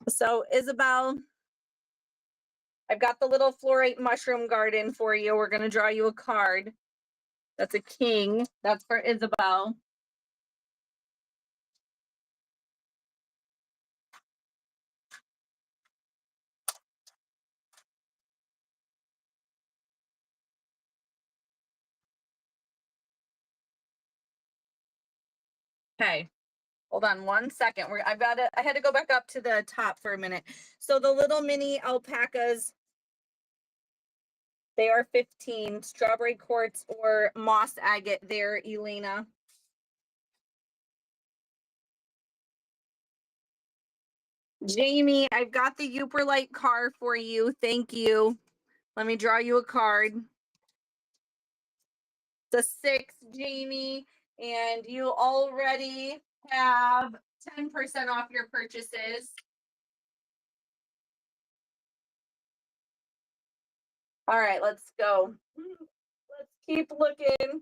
So Isabel, I've got the little fluorite mushroom garden for you. We're going to draw you a card. That's a king. That's for Isabel. Okay. Hold on one second. I had to go back up to the top for a minute. So the little mini alpacas, they are 15. Strawberry quartz or moss agate there, Elena. Jamie, I've got the Uperlite car for you. Thank you. Let me draw you a card. It's a 6, Jamie, and you already have 10% off your purchases. All right, let's go. Let's keep looking.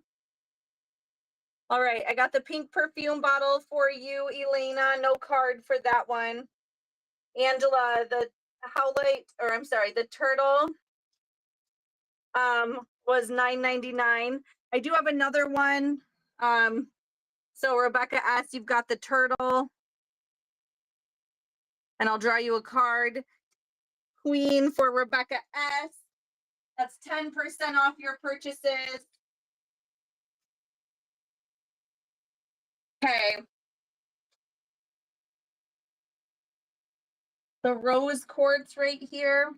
All right, I got the pink perfume bottle for you, Elena. No card for that one. Angela, the the turtle was $9.99. I do have another one. So Rebecca asked, you've got the turtle. And I'll draw you a card. Queen for Rebecca S. That's 10% off your purchases. Okay. The rose quartz right here.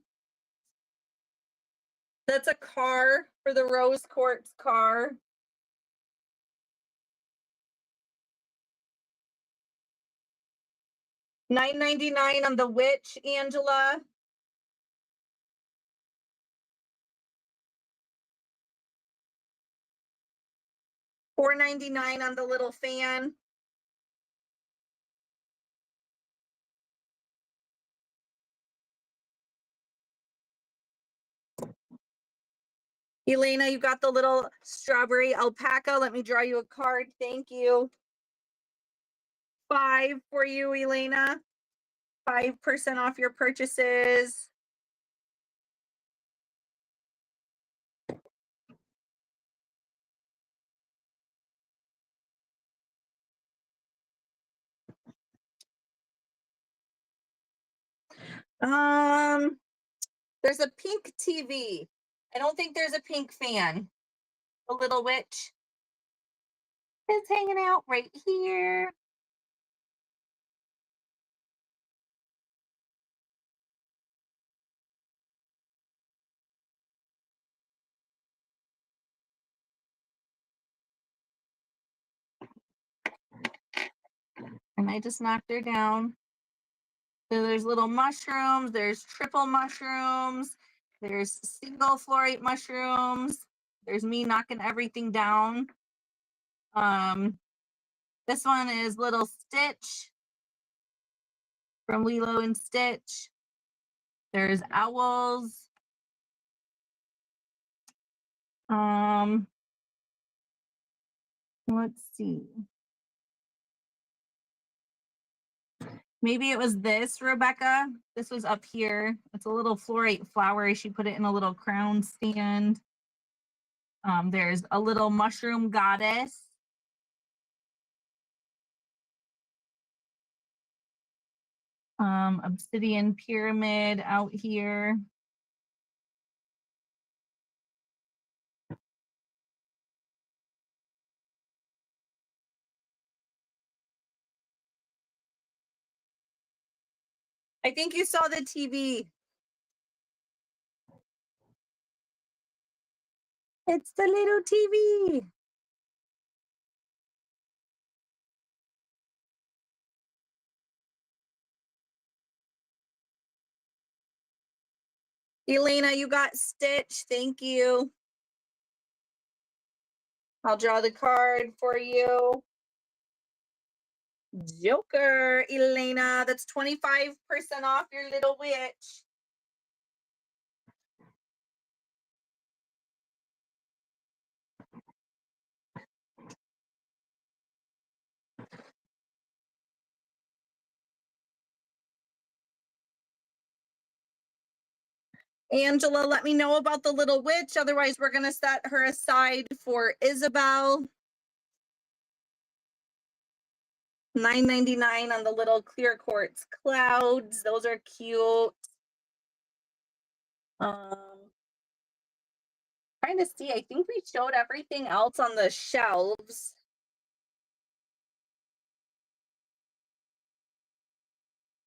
That's a car for the rose quartz car. $9.99 on the witch, Angela. $4.99 on the little fan. Elena, you got the little strawberry alpaca. Let me draw you a card. Thank you. 5 for you, Elena. 5% off your purchases. There's a pink TV. I don't think there's a pink fan. The little witch is hanging out right here. And I just knocked her down. So there's little mushrooms, there's triple mushrooms, there's single fluorite mushrooms, there's me knocking everything down. This one is Little Stitch from Lilo and Stitch. There's owls. Let's see. Maybe it was this, Rebecca. This was up here. It's a little fluorite flower. She put it in a little crown stand. There's a little mushroom goddess. Obsidian pyramid out here. I think you saw the TV. It's the little TV. Elena, you got Stitch. Thank you. I'll draw the card for you. Joker, Elena. That's 25% off your little witch. Angela, let me know about the little witch. Otherwise, we're going to set her aside for Isabel. $9.99 on the little clear quartz clouds. Those are cute. Trying to see. I think we showed everything else on the shelves.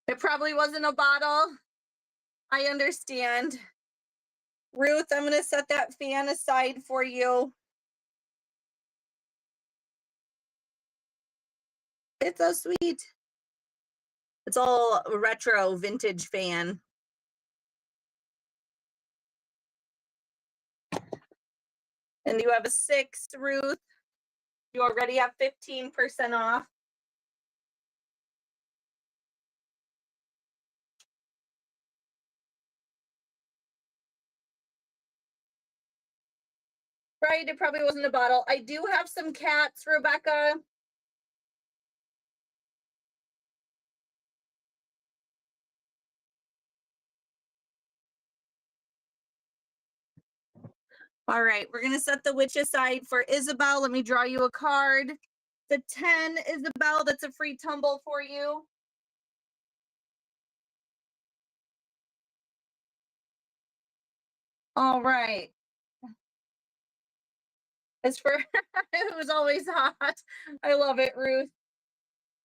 It probably wasn't a bottle. I understand. Ruth, I'm going to set that fan aside for you. It's so sweet. It's all retro vintage fan. And you have a 6, Ruth. You already have 15% off. Right, it probably wasn't a bottle. I do have some cats, Rebecca. All right, we're going to set the witch aside for Isabel. Let me draw you a card. The 10, Isabel, that's a free tumble for you. All right. It's for, it was always hot. I love it, Ruth.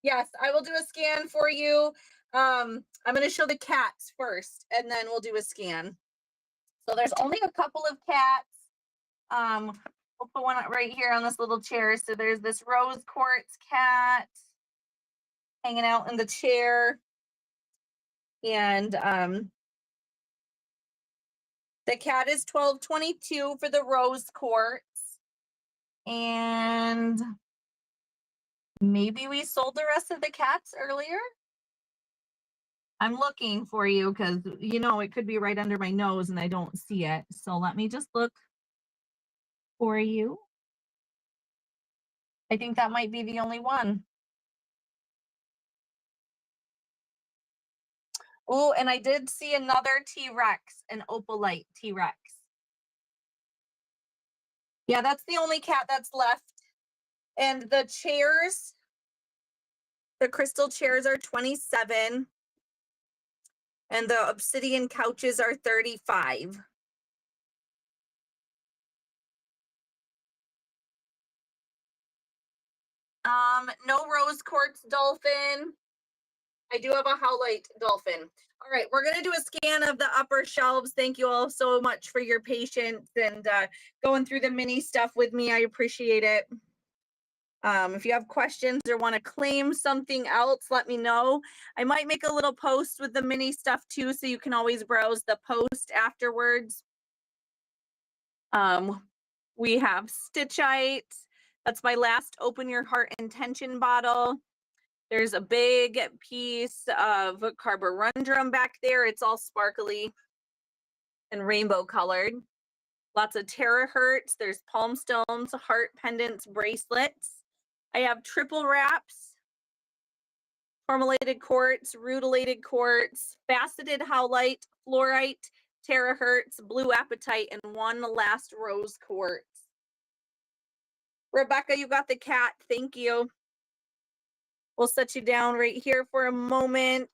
Yes, I will do a scan for you. I'm going to show the cats first, and then we'll do a scan. So there's only a couple of cats. We'll put one right here on this little chair. So there's this rose quartz cat hanging out in the chair. And the cat is $12.22 for the rose quartz. And maybe we sold the rest of the cats earlier. I'm looking for you because, you know, it could be right under my nose and I don't see it. So let me just look for you. I think that might be the only one. Oh, and I did see another T-Rex, an opalite T-Rex. Yeah, that's the only cat that's left. And the chairs, the crystal chairs are 27. And the obsidian couches are 35. No rose quartz dolphin. I do have a howlite dolphin. All right, we're going to do a scan of the upper shelves. Thank you all so much for your patience and going through the mini stuff with me. I appreciate it. If you have questions or want to claim something else, let me know. I might make a little post with the mini stuff too, so you can always browse the post afterwards. We have Stitchite. That's my last Open Your Heart Intention bottle. There's a big piece of carborundum back there. It's all sparkly and rainbow colored. Lots of terahertz. There's palm stones, heart pendants, bracelets. I have triple wraps, formulated quartz, rutilated quartz, faceted howlite, fluorite, terahertz, blue apatite, and one last rose quartz. Rebecca, you got the cat. Thank you. We'll set you down right here for a moment.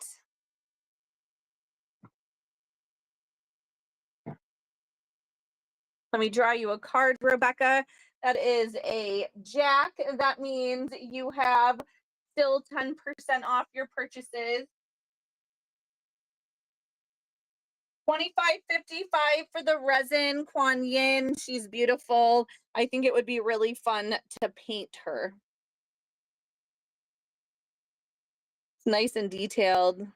Let me draw you a card, Rebecca. That is a Jack. That means you have still 10% off your purchases. $25.55 for the resin Kuan Yin. She's beautiful. I think it would be really fun to paint her. It's nice and detailed.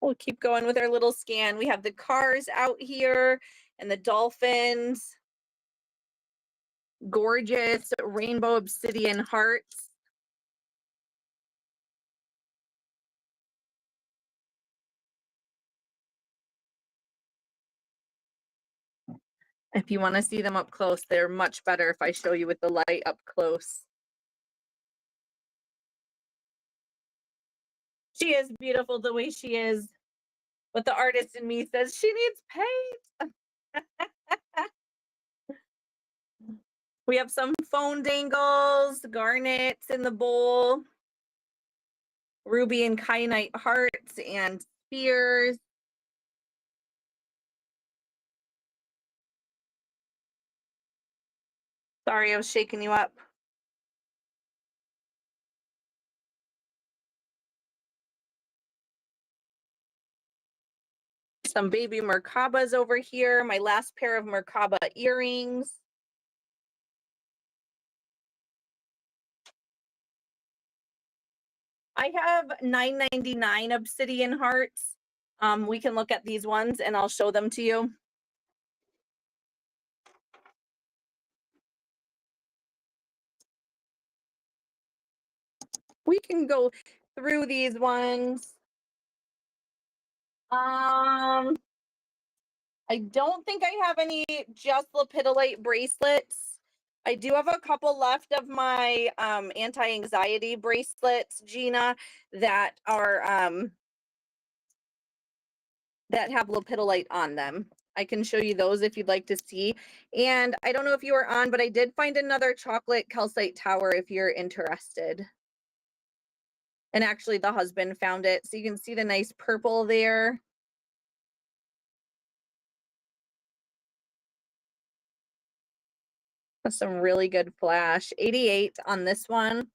We'll keep going with our little scan. We have the cars out here and the dolphins. Gorgeous rainbow obsidian hearts. If you want to see them up close, they're much better if I show you with the light up close. She is beautiful the way she is, but the artist in me says she needs paint. We have some phone dangles, garnets in the bowl, ruby and kyanite hearts and spears. Sorry, I was shaking you up. Some baby Merkabas over here. My last pair of Merkaba earrings. I have $9.99 obsidian hearts. We can look at these ones and I'll show them to you. We can go through these ones. I don't think I have any just lepidolite bracelets. I do have a couple left of my anti-anxiety bracelets, Gina, that are that have lepidolite on them. I can show you those if you'd like to see. And I don't know if you were on, but I did find another chocolate calcite tower if you're interested. And actually the husband found it. So you can see the nice purple there. That's some really good flash. 88 on this one.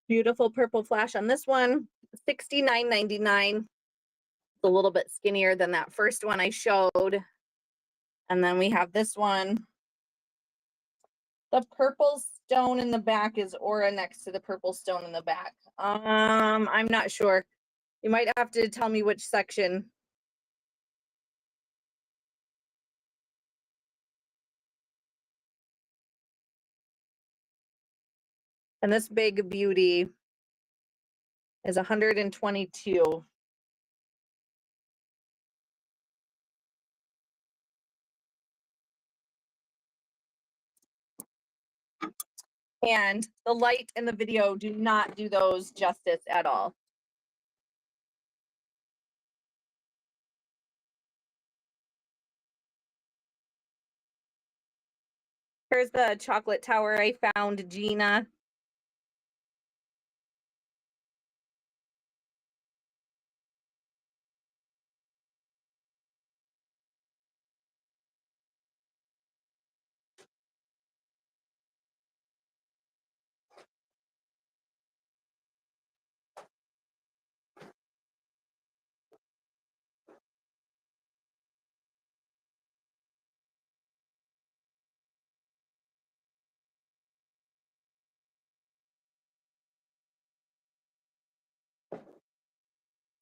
Beautiful purple flash on this one. $69.99. A little bit skinnier than that first one I showed. And then we have this one. The purple stone in the back is aura next to the purple stone in the back. I'm not sure. You might have to tell me which section. And this big beauty is 122. And the light and the video do not do those justice at all. Here's the chocolate tower I found, Gina.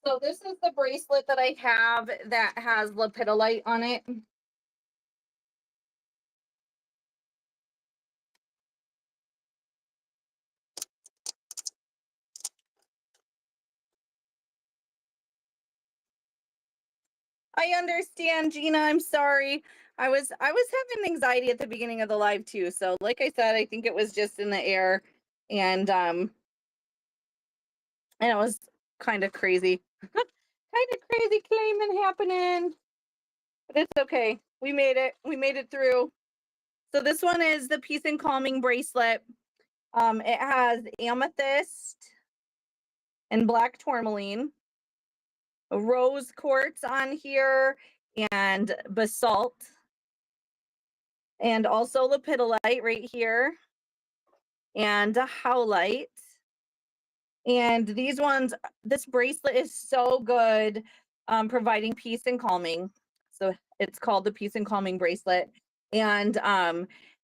So this is the bracelet that I have that has lepidolite on it. I understand, Gina. I'm sorry. I was having anxiety at the beginning of the live too. So like I said, I think it was just in the air, and it was kind of crazy. Kind of crazy claiming happening. But it's okay. We made it. We made it through. So this one is the Peace and Calming bracelet. It has amethyst and black tourmaline, rose quartz on here, and basalt, and also lepidolite right here, and a howlite. And these ones, this bracelet is so good, providing peace and calming. So it's called the Peace and Calming bracelet. And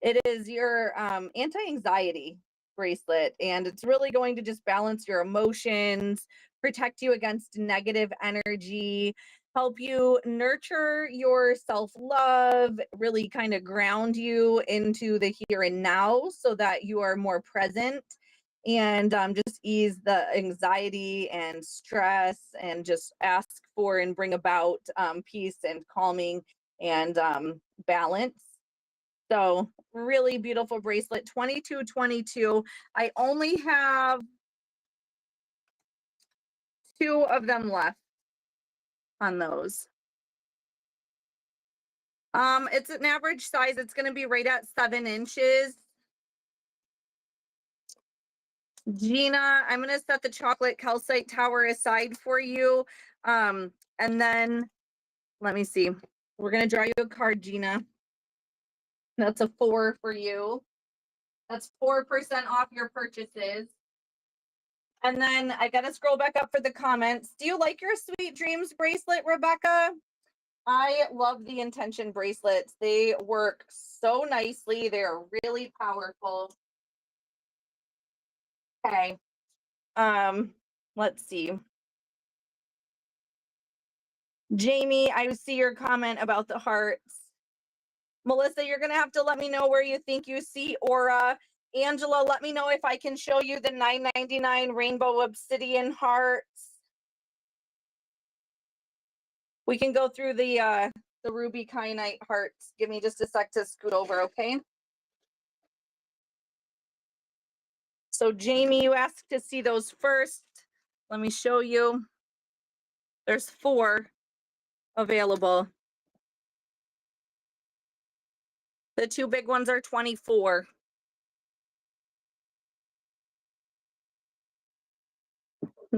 it is your anti-anxiety bracelet. And it's really going to just balance your emotions, protect you against negative energy, help you nurture your self-love, really kind of ground you into the here and now so that you are more present, and just ease the anxiety and stress, and just ask for and bring about peace and calming and balance. So really beautiful bracelet, 2222. I only have 2 of them left on those. It's an average size. It's going to be right at 7 inches. Gina, I'm going to set the chocolate calcite tower aside for you. And then let me see. We're going to draw you a card, Gina. That's a 4 for you. That's 4% off your purchases. And then I got to scroll back up for the comments. Do you like your Sweet Dreams bracelet, Rebecca? I love the intention bracelets. They work so nicely. They're really powerful. Okay. Let's see. Jamie, I see your comment about the hearts. Melissa, you're going to have to let me know where you think you see aura. Angela, let me know if I can show you the $9.99 rainbow obsidian hearts. We can go through the ruby kyanite hearts. Give me just a sec to scoot over, okay? So Jamie, you asked to see those first. Let me show you. There's 4 available. The 2 big ones are 24.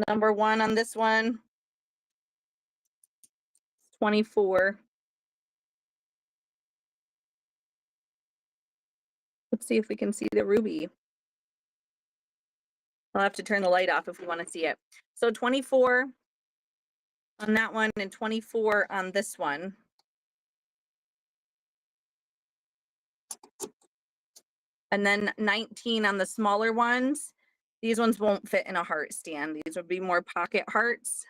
Number 1 on this one, 24. Let's see if we can see the ruby. I'll have to turn the light off if we want to see it. So 24 on that one and 24 on this one. And then 19 on the smaller ones. These ones won't fit in a heart stand. These would be more pocket hearts.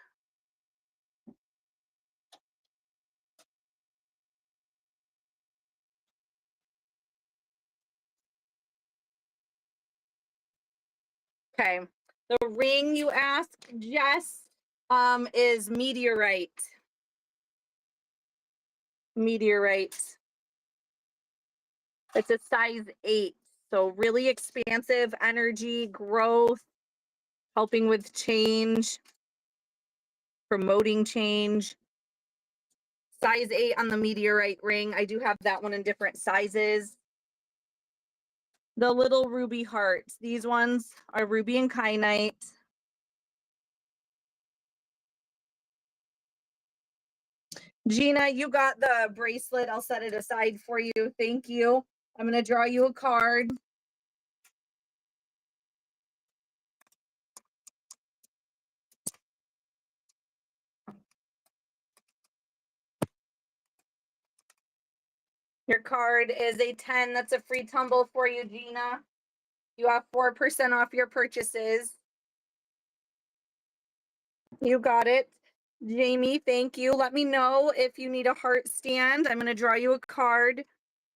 Okay. The ring you asked, Jess, is meteorite. Meteorite. It's a size 8. So really expansive energy, growth, helping with change, promoting change. Size 8 on the meteorite ring. I do have that one in different sizes. The little ruby hearts. These ones are ruby and kyanite. Gina, you got the bracelet. I'll set it aside for you. Thank you. I'm going to draw you a card. Your card is a 10. That's a free tumble for you, Gina. You have 4% off your purchases. You got it. Jamie, thank you. Let me know if you need a heart stand. I'm going to draw you a card.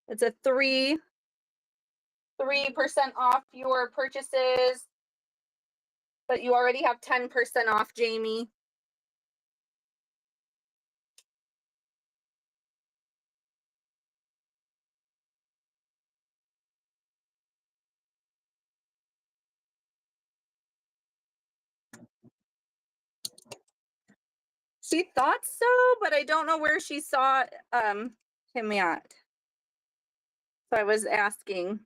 It's a 3% off your purchases, but you already have 10% off, Jamie. She thought so, but I don't know where she saw him at. So I was asking.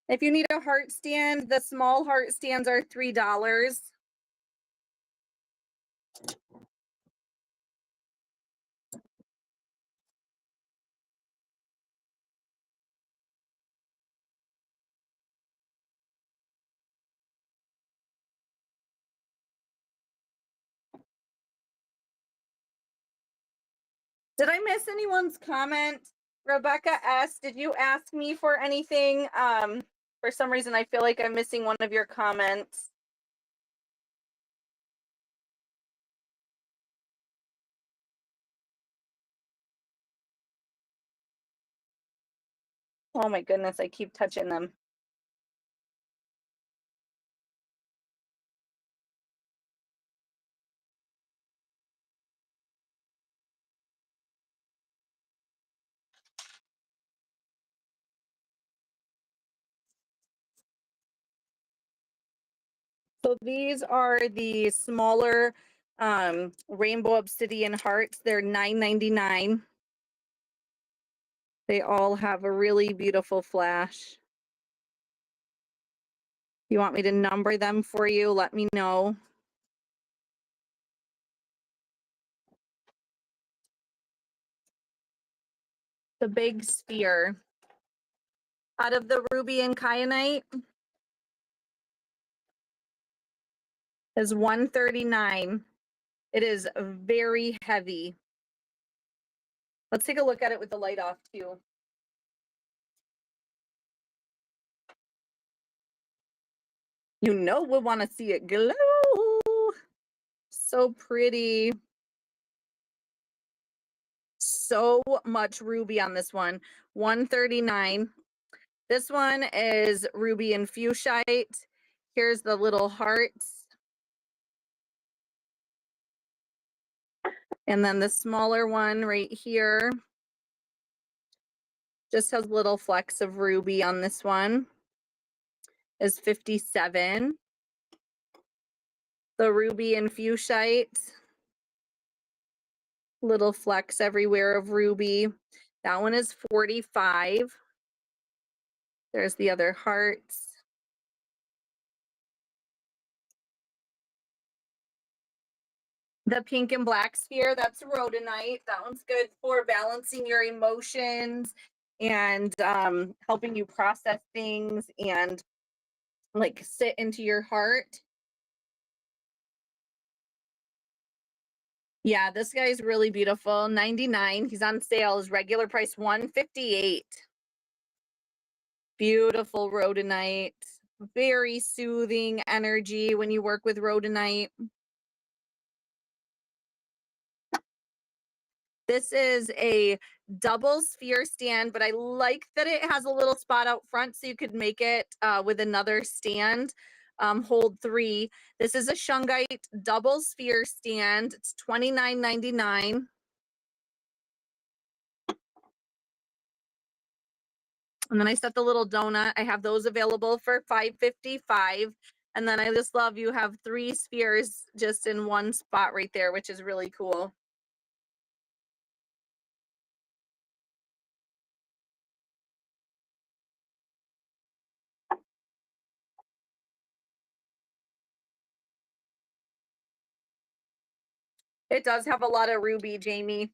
If you need a heart stand, the small heart stands are $3. Did I miss anyone's comment? Rebecca S., did you ask me for anything? For some reason, I feel like I'm missing one of your comments. Oh my goodness, I keep touching them. So these are the smaller rainbow obsidian hearts. They're $9.99. They all have a really beautiful flash. You want me to number them for you? Let me know. The big sphere. Out of the ruby and kyanite is $139. It is very heavy. Let's take a look at it with the light off too. You know we want to see it glow. So pretty. So much ruby on this one. $139. This one is ruby and fuchsite. Here's the little hearts. And then the smaller one right here just has little flecks of ruby on this one. Is $57. The ruby and fuchsite. Little flecks everywhere of ruby. That one is $45. There's the other hearts. The pink and black sphere, that's rhodonite. That one's good for balancing your emotions and helping you process things and like sit into your heart. Yeah, this guy's really beautiful. $99. He's on sale. His regular price $158. Beautiful rhodonite. Very soothing energy when you work with rhodonite. This is a double sphere stand, but I like that it has a little spot out front so you could make it with another stand. Hold 3. This is a shungite double sphere stand. It's $29.99. And then I set the little donut. I have those available for $5.55. And then I just love you have 3 spheres just in one spot right there, which is really cool. It does have a lot of ruby, Jamie.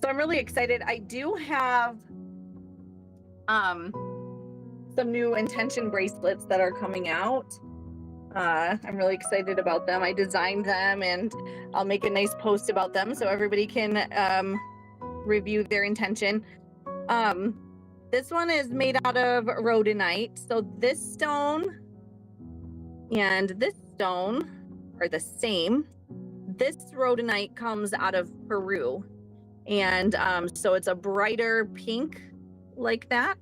So I'm really excited. I do have some new intention bracelets that are coming out. I'm really excited about them. I designed them and I'll make a nice post about them so everybody can review their intention. This one is made out of rhodonite. So this stone and this stone are the same. This rhodonite comes out of Peru. And so it's a brighter pink like that.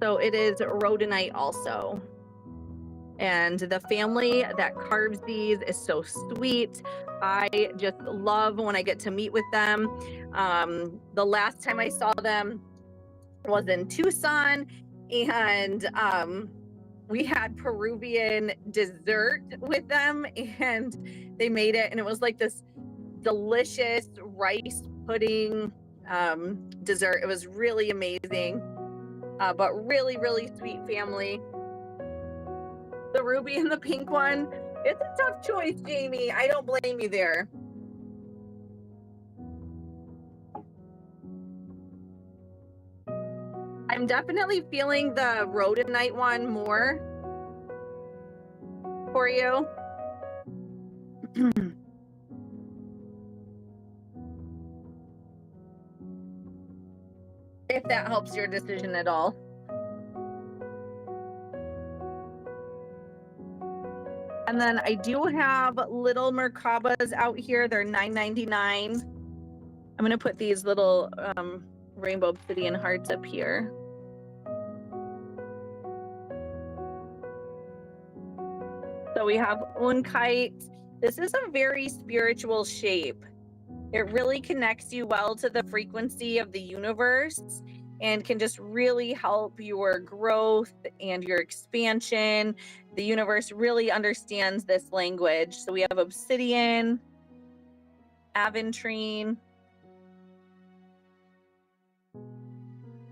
So it is rhodonite also. And the family that carves these is so sweet. I just love when I get to meet with them. The last time I saw them was in Tucson, and we had Peruvian dessert with them, and they made it, and it was like this delicious rice pudding dessert. It was really amazing, but really, really sweet family. The ruby and the pink one, it's a tough choice, Jamie. I don't blame you there. I'm definitely feeling the rhodonite one more for you. If that helps your decision at all. And then I do have little Merkabas out here. They're $9.99. I'm going to put these little rainbow obsidian hearts up here. So we have Unkite. This is a very spiritual shape. It really connects you well to the frequency of the universe and can just really help your growth and your expansion. The universe really understands this language. So we have obsidian, aventurine,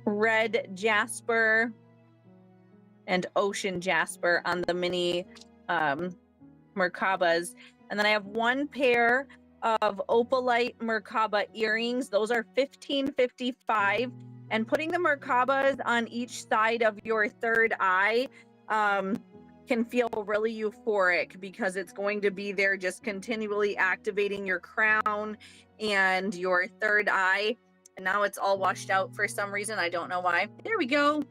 red jasper, and ocean jasper on the mini Merkabas. And then I have one pair of opalite Merkaba earrings. Those are $15.55. And putting the Merkabas on each side of your third eye can feel really euphoric because it's going to be there just continually activating your crown and your third eye. And now it's all washed out for some reason. I don't know why. There we go.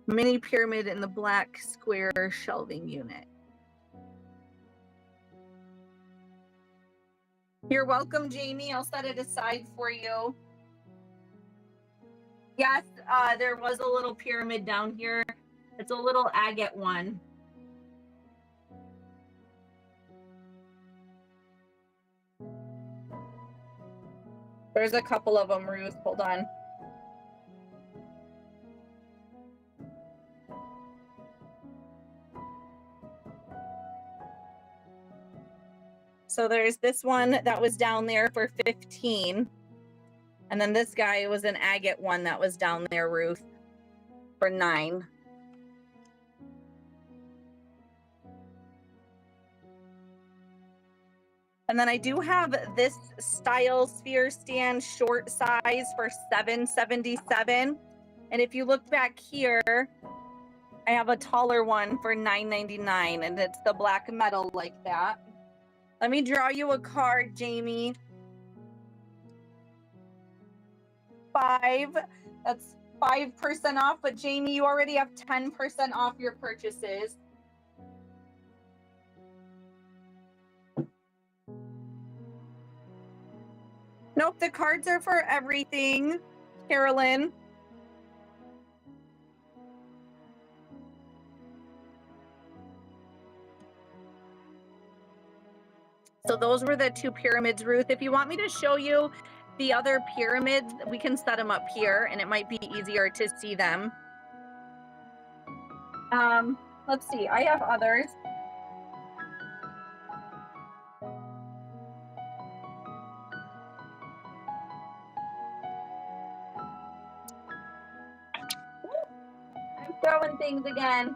Mini pyramid in the black square shelving unit. You're welcome, Jamie. I'll set it aside for you. Yes, there was a little pyramid down here. It's a little agate one. There's a couple of them, Ruth. Hold on. So there's this one that was down there for $15. And then this guy was an agate one that was down there, Ruth, for $9. And then I do have this style sphere stand short size for $7.77. And if you look back here, I have a taller one for $9.99, and it's the black metal like that. Let me draw you a card, Jamie. 5, that's 5% off, but Jamie, you already have 10% off your purchases. Nope, the cards are for everything, Carolyn. So those were the 2 pyramids, Ruth. If you want me to show you the other pyramids, we can set them up here and it might be easier to see them. Let's see, I have others. I'm throwing things again.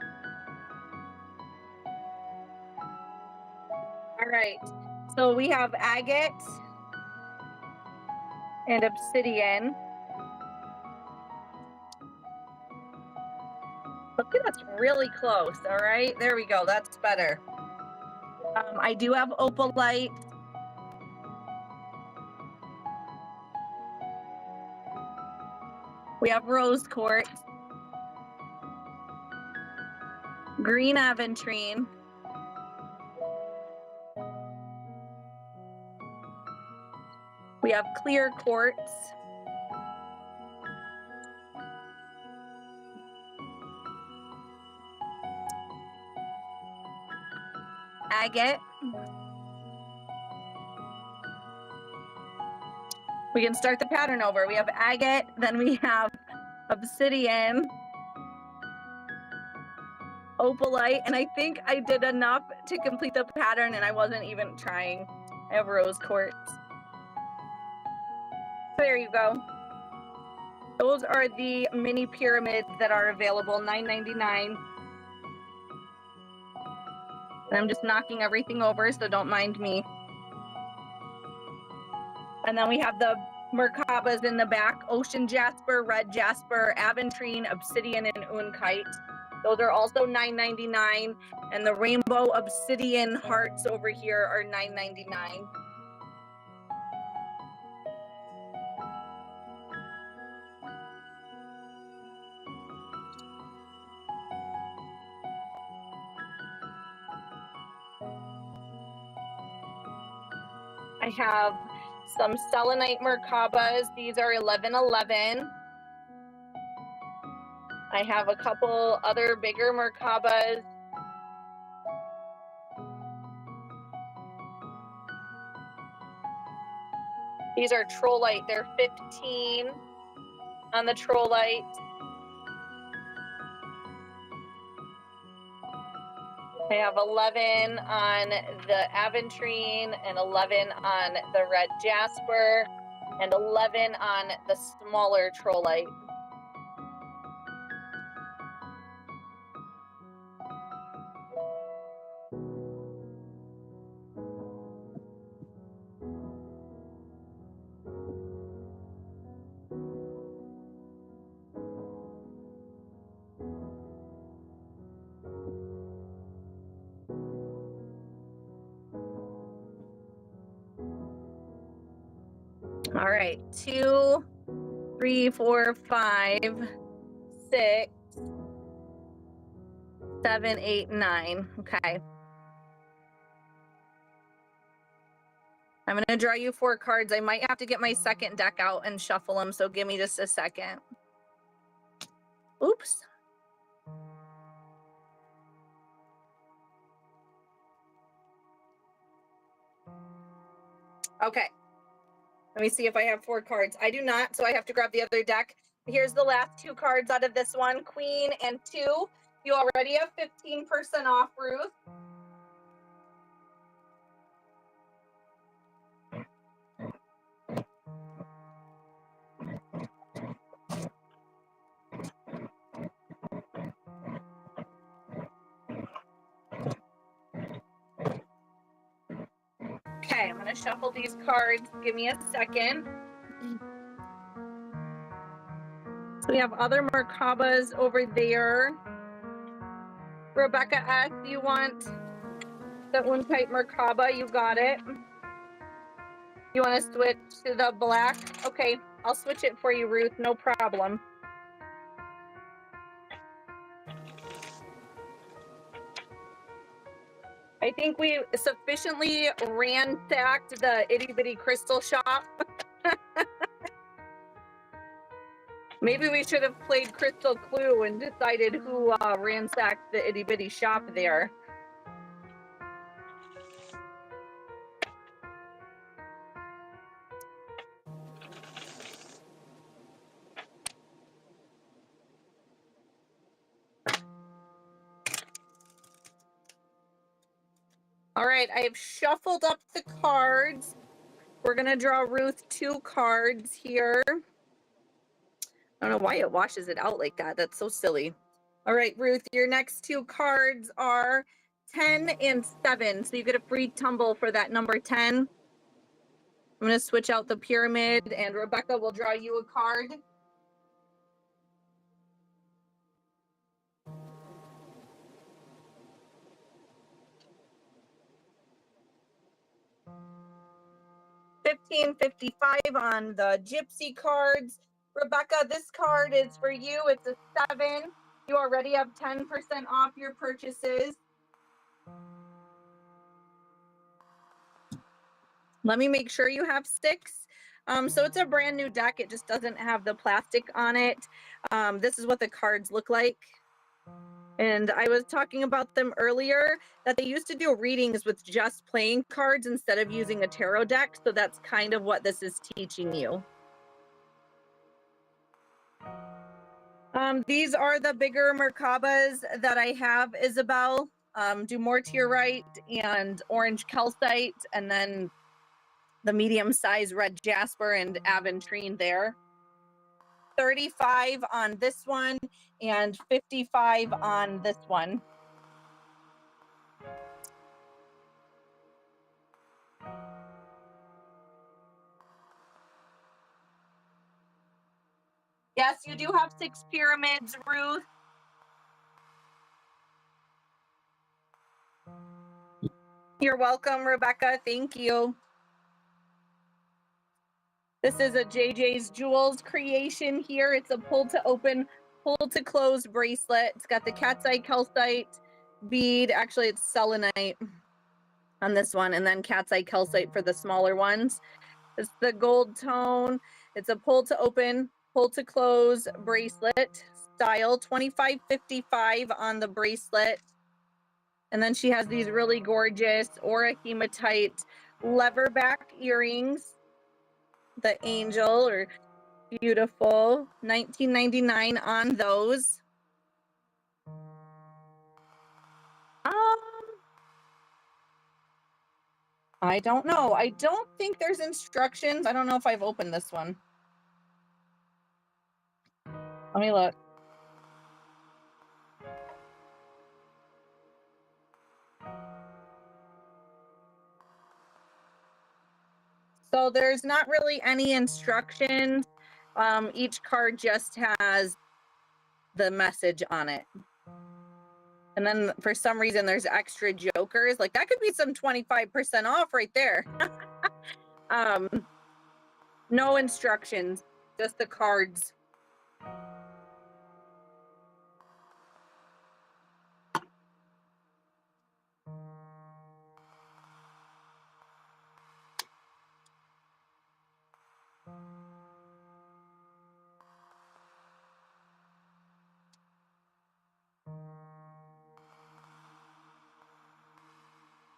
All right, so we have agate and obsidian. Look at that's really close. All right, there we go. That's better. I do have opalite. We have rose quartz, green aventurine, we have clear quartz, agate. We can start the pattern over. We have agate, then we have obsidian, opalite, and I think I did enough to complete the pattern and I wasn't even trying. I have rose quartz. There you go. Those are the mini pyramids that are available, $9.99. And I'm just knocking everything over, so don't mind me. And then we have the Merkabas in the back, ocean jasper, red jasper, aventurine, obsidian, and unakite. Those are also $9.99. And the rainbow obsidian hearts over here are $9.99. I have some selenite Merkabas. These are $11.11. I have a couple other bigger Merkabas. These are trollite. They're 15 on the trollite. I have 11 on the aventurine and 11 on the red jasper and 11 on the smaller trollite. All right, 2, 3, 4, 5, 6, 7, 8, 9. Okay. I'm going to draw you 4 cards. I might have to get my second deck out and shuffle them, so give me just a second. Oops. Okay. Let me see if I have 4 cards. I do not, so I have to grab the other deck. Here's the last 2 cards out of this one, Queen and 2. You already have 15% off, Ruth. Okay, I'm going to shuffle these cards. Give me a second. So we have other Merkabas over there. Rebecca S., you want the unakite Merkaba? You got it. You want to switch to the black? Okay, I'll switch it for you, Ruth. No problem. I think we sufficiently ransacked the Itty Bitty Crystal Shop. Maybe we should have played Crystal Clue and decided who ransacked the Itty Bitty Shop there. All right, I have shuffled up the cards. We're gonna draw Ruth 2 cards here. I don't know why it washes it out like that. That's so silly. All right, Ruth, your next 2 cards are 10 and 7. So you get a free tumble for that number 10. I'm gonna switch out the pyramid and Rebecca will draw you a card. $15.55 on the Gypsy cards. Rebecca, this card is for you. It's a 7. You already have 10% off your purchases. Let me make sure you have 6. So it's a brand new deck. It just doesn't have the plastic on it. This is what the cards look like. And I was talking about them earlier, that they used to do readings with just playing cards instead of using a tarot deck. So that's kind of what this is teaching you. These are the bigger Merkabas that I have, Isabel. Dumortierite and orange calcite, and then the medium-sized red jasper and aventurine there. 35 on this one and 55 on this one. Yes, you do have 6 pyramids, Ruth. You're welcome, Rebecca. Thank you. This is a JJ's Jewels creation here. It's a pull to open, pull to close bracelet. It's got the cat's eye calcite bead. Actually, it's selenite on this one, and then cat's eye calcite for the smaller ones. It's the gold tone. It's a pull to open, pull to close bracelet style. $25.55 on the bracelet. And then she has these really gorgeous aura hematite leatherback earrings. The angel, or beautiful. $19.99 on those. I don't know. I don't think there's instructions. I don't know if I've opened this one. Let me look. So there's not really any instructions. Each card just has the message on it. And then for some reason there's extra jokers. Like that could be some 25% off right there. No instructions, just the cards.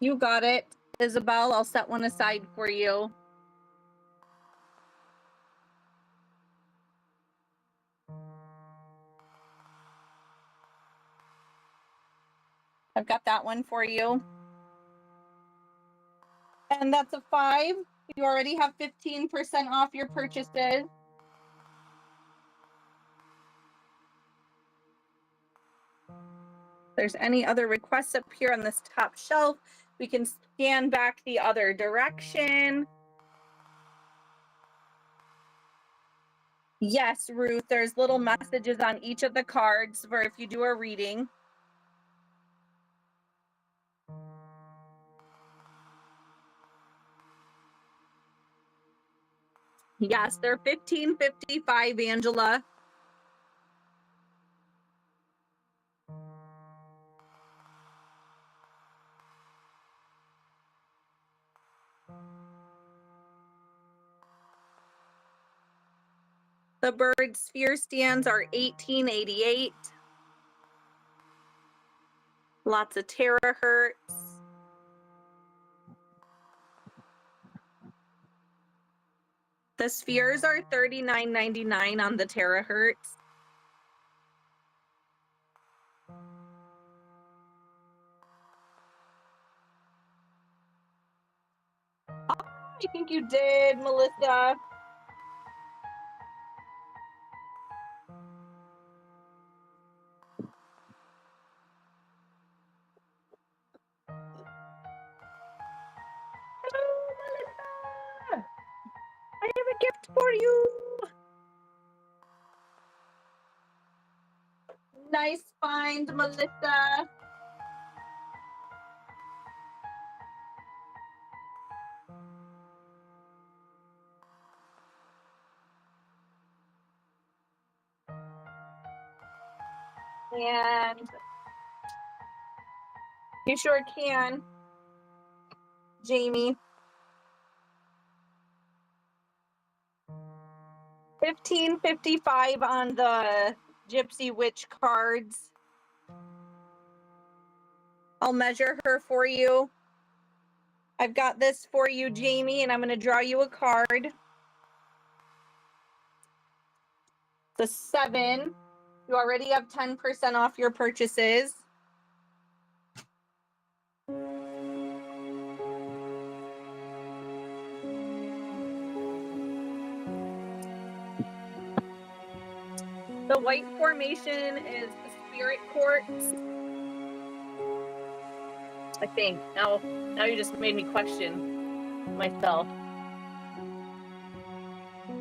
You got it, Isabel. I'll set one aside for you. I've got that one for you. And that's a 5. You already have 15% off your purchases. If there's any other requests up here on this top shelf, we can scan back the other direction. Yes, Ruth, there's little messages on each of the cards for if you do a reading. Yes, they're $15.55, Angela. The bird sphere stands are $18.88. Lots of terahertz. The spheres are $39.99 on the terahertz. I think you did, Melissa. Hello, Melissa. I have a gift for you. Nice find, Melissa. And you sure can, Jamie. $15.55 on the Gypsy Witch cards. I'll measure her for you. I've got this for you, Jamie, and I'm going to draw you a card. The 7. You already have 10% off your purchases. The white formation is Spirit Quartz. I think. Now you just made me question myself.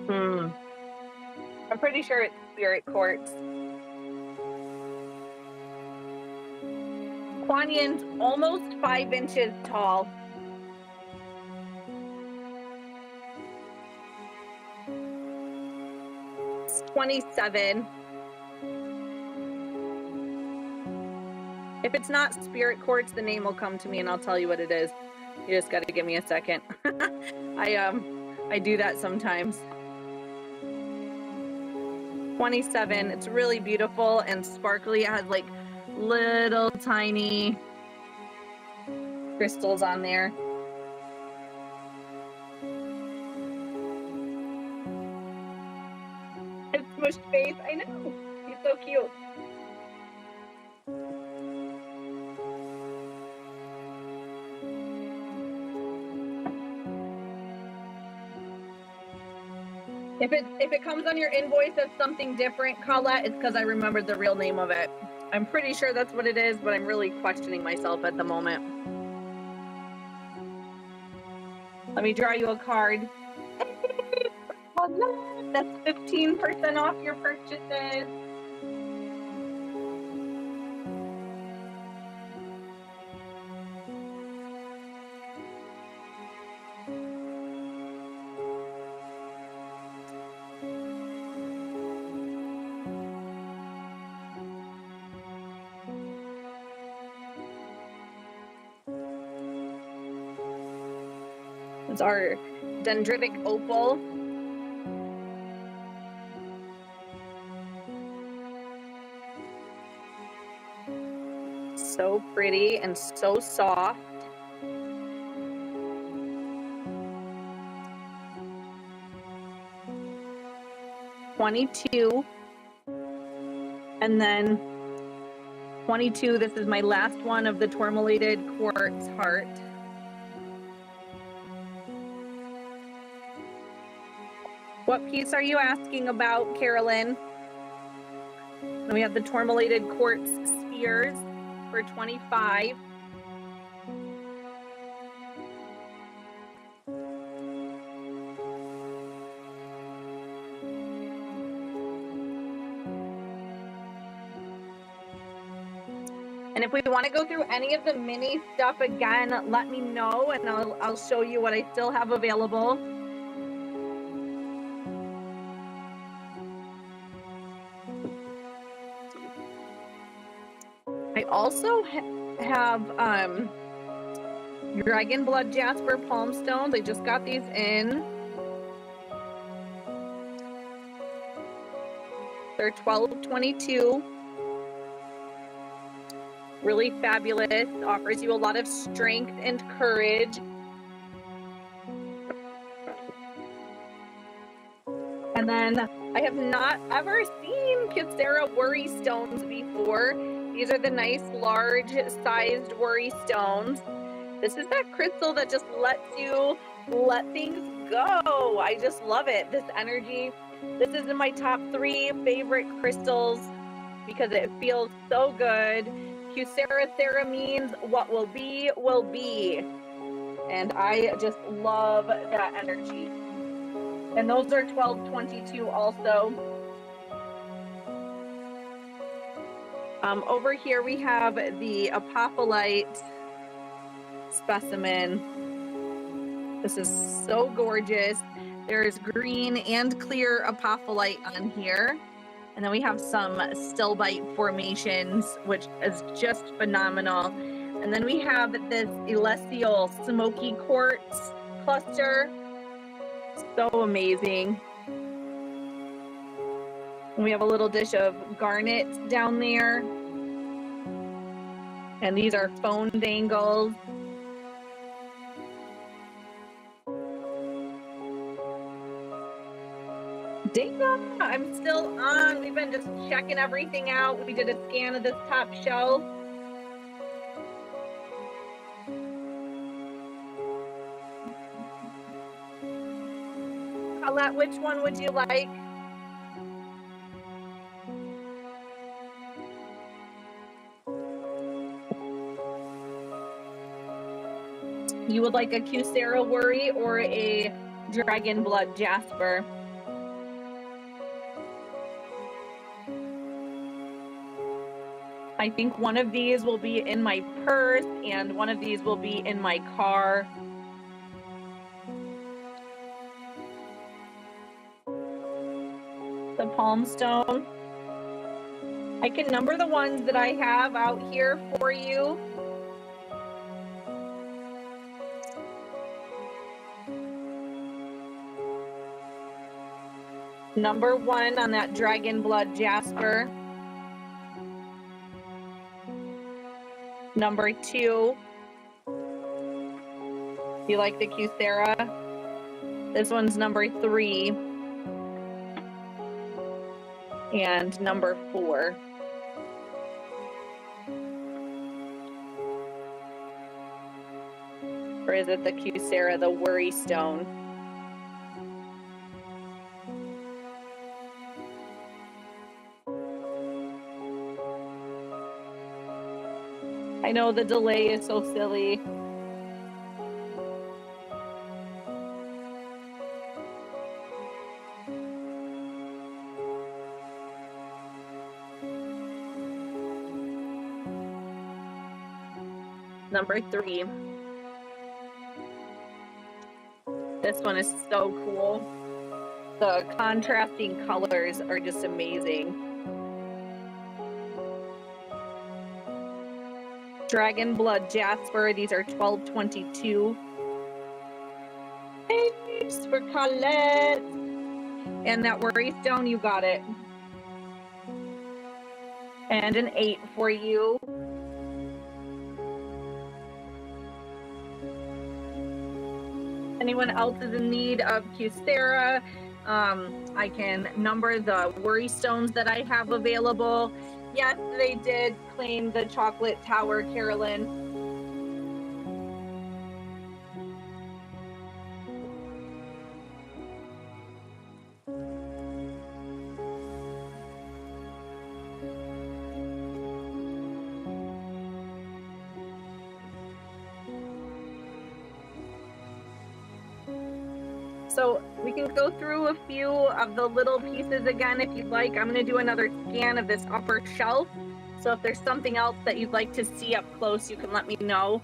I'm pretty sure it's Spirit Quartz. Kuan Yin's almost 5 inches tall. It's 27. If it's not Spirit Quartz, the name will come to me and I'll tell you what it is. You just got to give me a second. I do that sometimes. 27. It's really beautiful and sparkly. It has like little tiny crystals on there. It's smushed face. I know. He's so cute. If it comes on your invoice as something different, Colette, it's because I remembered the real name of it. I'm pretty sure that's what it is, but I'm really questioning myself at the moment. Let me draw you a card. That's 15% off your purchases. It's our dendritic opal. So pretty and so soft. $22. And then 22, this is my last one of the tourmalated quartz heart. What piece are you asking about, Carolyn? And we have the tourmalated quartz spheres for $25. And if we want to go through any of the mini stuff again, let me know and I'll show you what I still have available. I also have Dragon Blood Jasper Palm Stones. I just got these in. They're $12.22. Really fabulous. Offers you a lot of strength and courage. And then I have not ever seen Kyocera worry stones before. These are the nice large sized worry stones. This is that crystal that just lets you let things go. I just love it. This energy. This is in my top 3 favorite crystals because it feels so good. Kyocera means what will be, will be. And I just love that energy. And those are $12.22 also. Over here we have the apophyllite specimen. This is so gorgeous. There's green and clear apophyllite on here. And then we have some stilbite formations, which is just phenomenal. And then we have this celestial smoky quartz cluster. So amazing. And we have a little dish of garnet down there. And these are phone dangles. Dana, I'm still on. We've been just checking everything out. We did a scan of this top shelf. Colette, which one would you like? You would like a Kyocera worry or a dragon blood jasper? I think one of these will be in my purse and one of these will be in my car. The palm stone. I can number the ones that I have out here for you. Number 1 on that dragon blood jasper. Number 2. You like the Kyocera? This one's number 3. And number 4. Or is it the Kyocera, the worry stone? I know the delay is so silly. Number 3. This one is so cool. The contrasting colors are just amazing. Dragon blood jasper. These are $12.22. Thanks for Colette. And that worry stone, you got it. And an 8 for you. Anyone else is in need of Kyocera, I can number the worry stones that I have available. Yes, they did claim the chocolate tower, Carolyn. So we can go through a few of the little pieces again if you'd like. I'm going to do another scan of this upper shelf. So if there's something else that you'd like to see up close, you can let me know.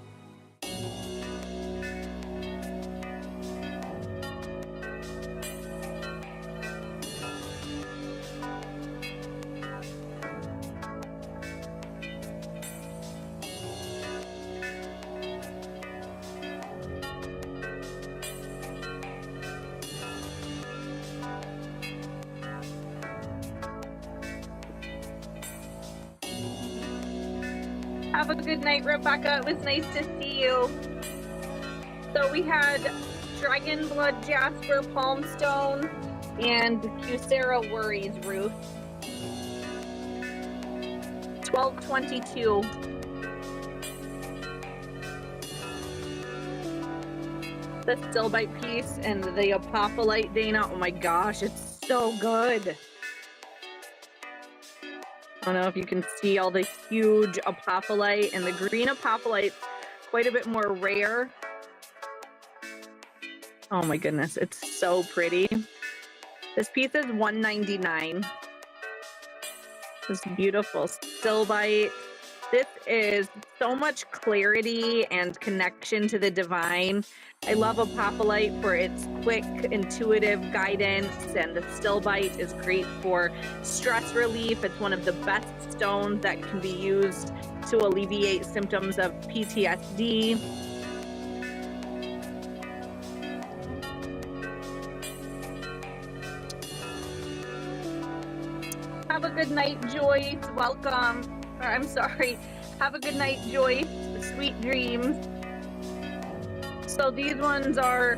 Have a good night, Rebecca. It was nice to see you. So we had Dragon Blood Jasper Palmstone and Cusera Worries Ruth. $12.22. The Stillbite piece and the Apophyllite, Dana. Oh my gosh, it's so good. I don't know if you can see all the huge Apophyllite, and the green Apophyllite, quite a bit more rare. Oh my goodness, it's so pretty. This piece is $1.99. This beautiful Stillbite. This is so much clarity and connection to the divine. I love Apophyllite for its quick, intuitive guidance, and the Stillbite is great for stress relief. It's one of the best stones that can be used to alleviate symptoms of PTSD. Have a good night, Joyce. Welcome. I'm sorry. Have a good night, Joyce. Sweet dreams. So these ones are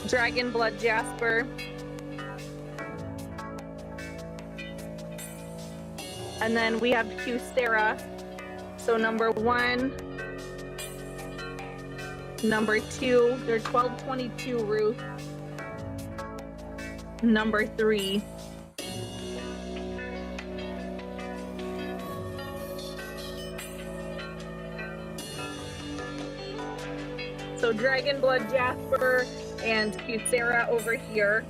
Dragon Blood Jasper. And then we have Cusera. So number 1, number 2, they're $12.22, Ruth. Number 3. So Dragon Blood Jasper and Cusera over here.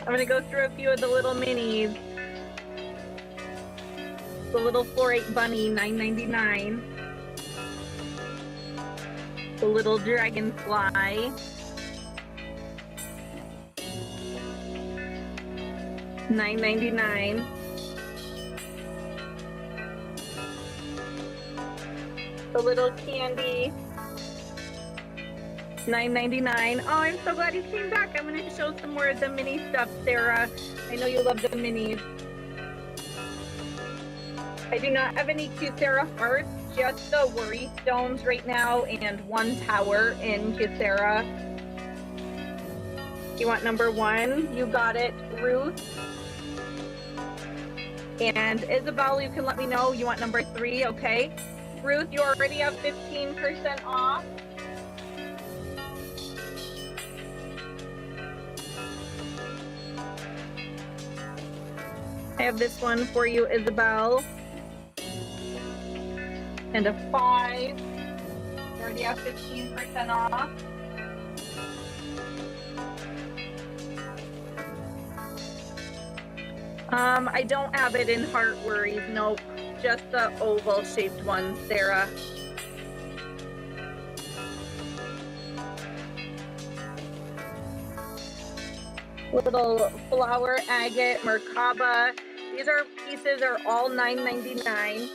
I'm gonna go through a few of the little minis. The little fluorite bunny, $9.99. The little dragonfly, $9.99. The little candy, $9.99. Oh, I'm so glad you came back. I'm going to show some more of the mini stuff, Sarah. I know you love the minis. I do not have any Cusera hearts, just the worry stones right now, and 1 tower in Cusera. You want number 1? You got it, Ruth. And Isabel, you can let me know. You want number 3, okay? Ruth, you already have 15% off. I have this one for you, Isabel. And a 5. You already have 15% off. I don't have it in heart worries. Nope. Just the oval shaped one, Sarah. Little flower agate, Merkaba. These pieces are all $9.99.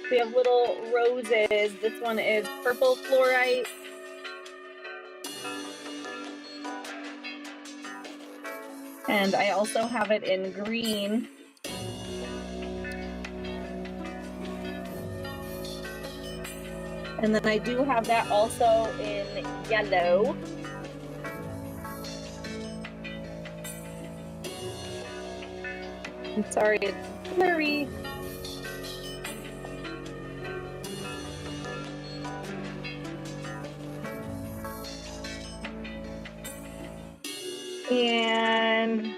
We have little roses. This one is purple fluorite. And I also have it in green. And then I do have that also in yellow. I'm sorry, it's blurry. And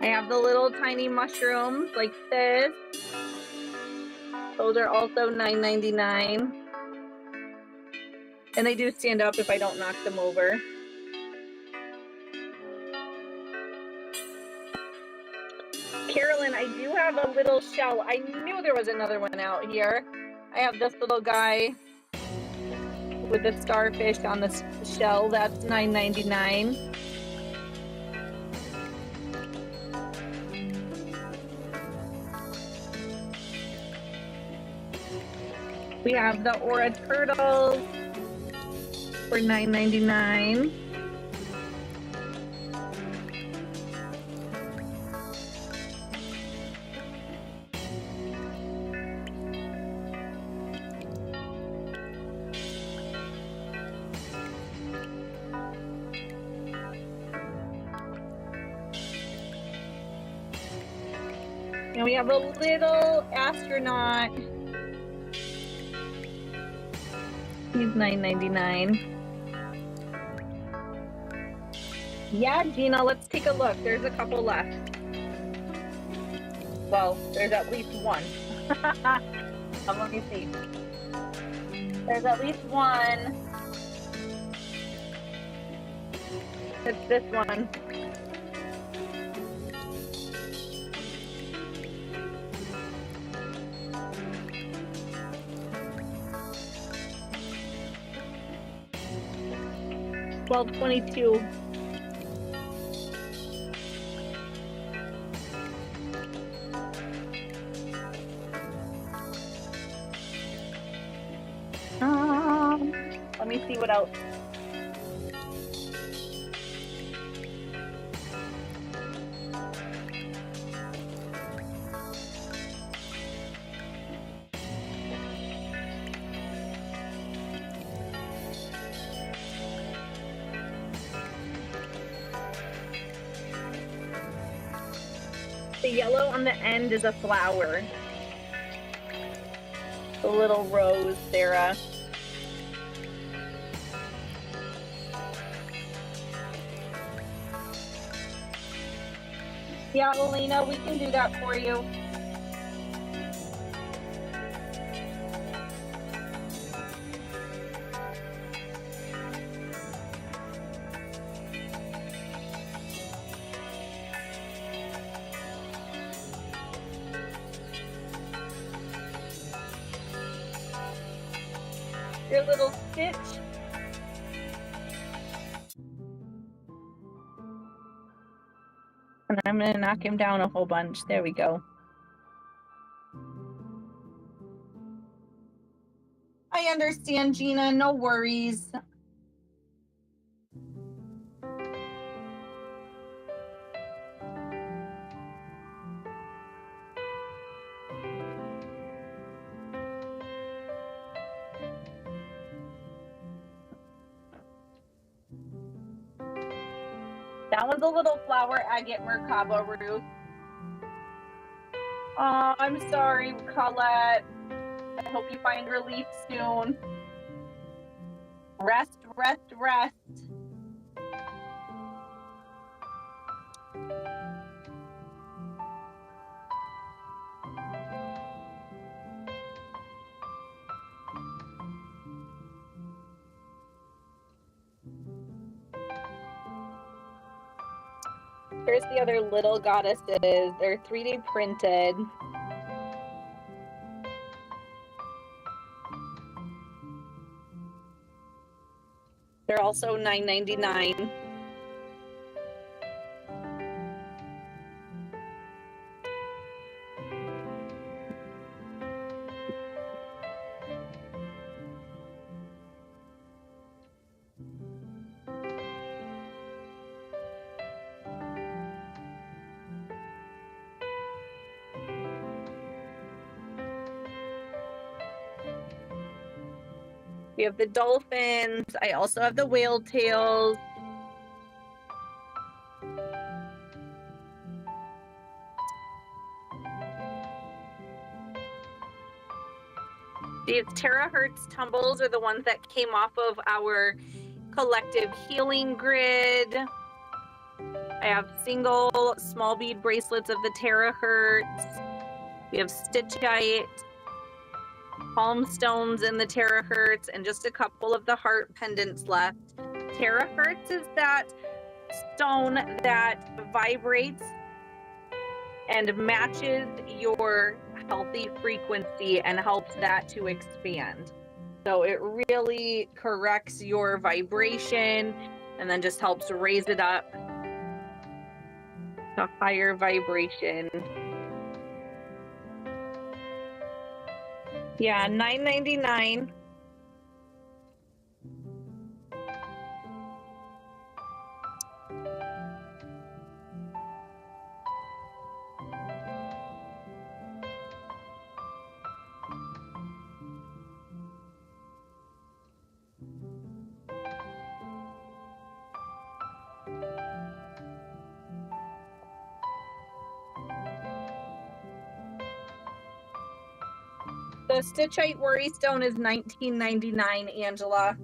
I have the little tiny mushrooms like this. Those are also $9.99. And they do stand up if I don't knock them over. Carolyn Carolyn, I do have a little shell. I knew there was another one out here. I have this little guy with the starfish on the shell. That's $9.99. We have the Aura turtles for $9.99. And we have a little astronaut. He's $9.99. Yeah, Gina, let's take a look. There's a couple left. Well, there's at least one. Let me see. There's at least one. It's this one. $12.22. Let me see what else. The yellow on the end is a flower. The little rose, Sarah. Yeah, Elena, we can do that for you. Your little Stitch. And I'm gonna knock him down a whole bunch. There we go. I understand, Gina. No worries. That was a little flower agate Merkaba, Ruth. Oh, I'm sorry, Colette. I hope you find relief soon. Rest, rest, rest. Here's the other little goddesses. They're 3D printed. They're also $9.99. We have the dolphins. I also have the whale tails. These terahertz tumbles are the ones that came off of our collective healing grid. I have single small bead bracelets of the terahertz. We have stitchite, palm stones in the terahertz, and just a couple of the heart pendants left. Terahertz is that stone that vibrates and matches your healthy frequency and helps that to expand. So it really corrects your vibration and then just helps raise it up to higher vibration. Yeah, $9.99. The Stitchite Worry Stone is $19.99, Angela.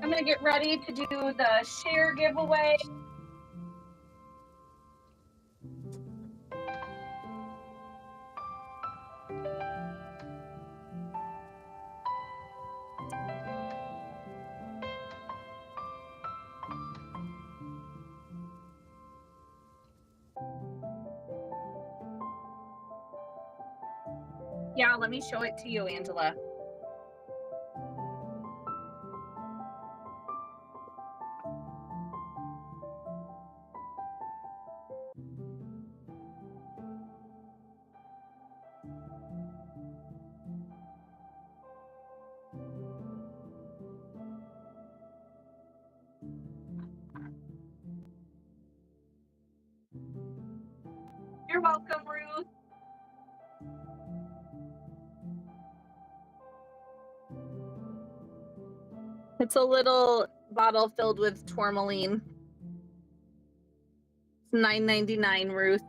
I'm going to get ready to do the share giveaway. Yeah, let me show it to you, Angela. You're welcome, Ruth. It's a little bottle filled with tourmaline. It's $9.99, Ruth.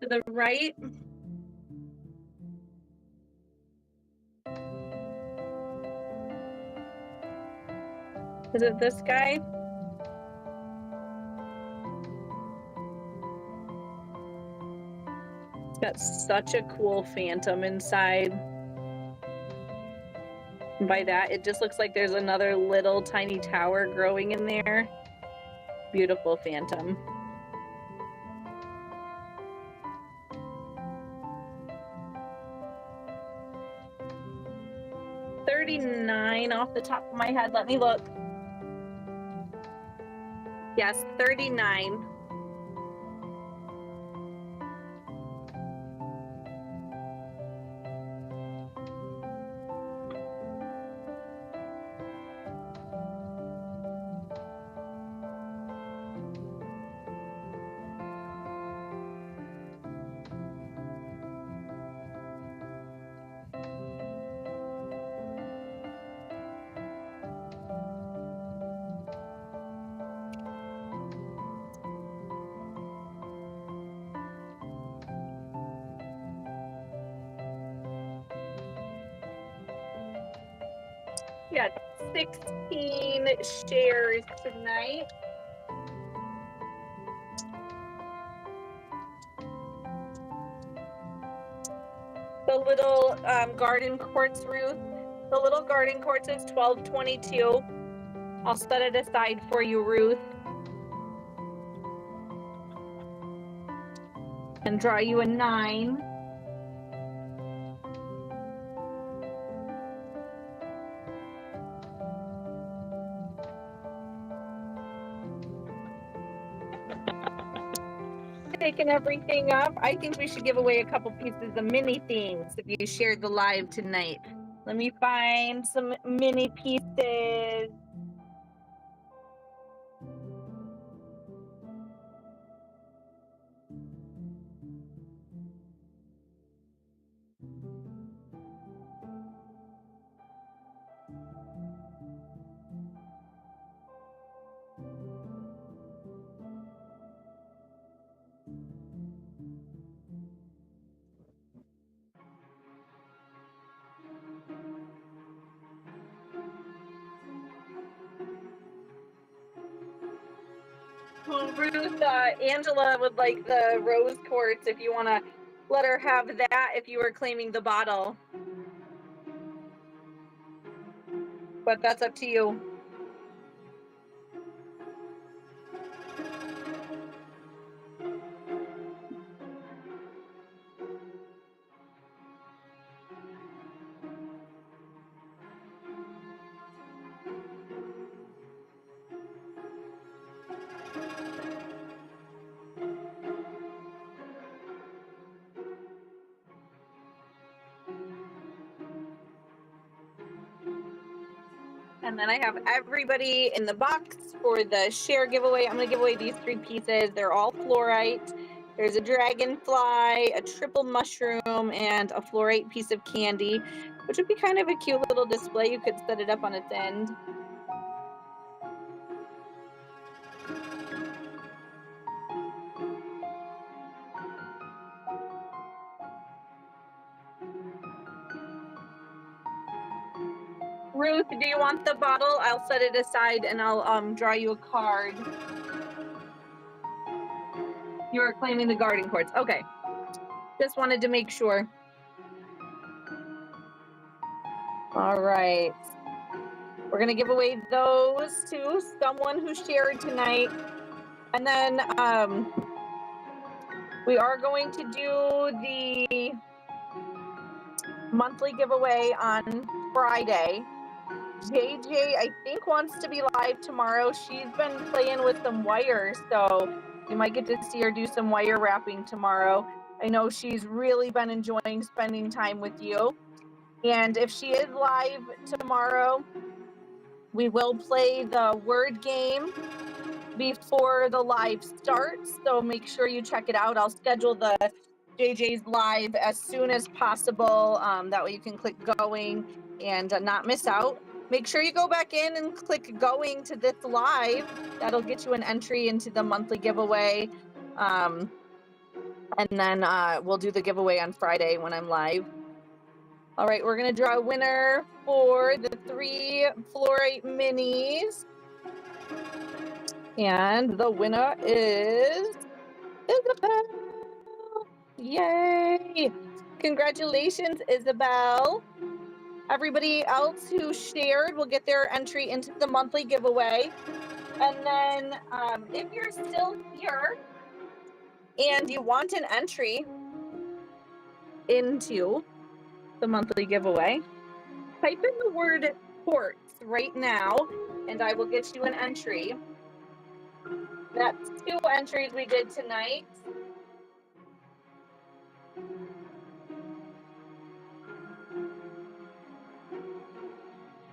To the right. Is it this guy? It's got such a cool phantom inside. And by that, it just looks like there's another little tiny tower growing in there. Beautiful phantom. $39 off the top of my head. Let me look. Yes, $39. Yeah, 16 shares tonight. The little garden quartz, Ruth. The little garden quartz is $12.22. I'll set it aside for you, Ruth. And draw you a 9. Taking everything up. I think we should give away a couple pieces of mini things if you shared the live tonight. Let me find some mini pieces. Well, Ruth, Angela would like the rose quartz if you want to let her have that if you were claiming the bottle. But that's up to you. And then I have everybody in the box for the share giveaway. I'm going to give away these 3 pieces. They're all fluorite. There's a dragonfly, a triple mushroom, and a fluorite piece of candy, which would be kind of a cute little display. You could set it up on its end. Ruth, do you want the bottle? I'll set it aside and I'll draw you a card. You are claiming the garden quartz. Okay. Just wanted to make sure. All right. We're going to give away those to someone who shared tonight. And then we are going to do the monthly giveaway on Friday. JJ, I think, wants to be live tomorrow. She's been playing with some wires, so you might get to see her do some wire wrapping tomorrow. I know she's really been enjoying spending time with you. And if she is live tomorrow, we will play the word game before the live starts, so make sure you check it out. I'll schedule the JJ's live as soon as possible. That way you can click going and not miss out. Make sure you go back in and click going to this live. That'll get you an entry into the monthly giveaway. And then we'll do the giveaway on Friday when I'm live. All right, we're going to draw a winner for the 3 fluorite minis. And the winner is Isabel. Yay! Congratulations, Isabel. Everybody else who shared will get their entry into the monthly giveaway. And then if you're still here and you want an entry into the monthly giveaway, type in the word quartz right now, and I will get you an entry. That's 2 entries we did tonight.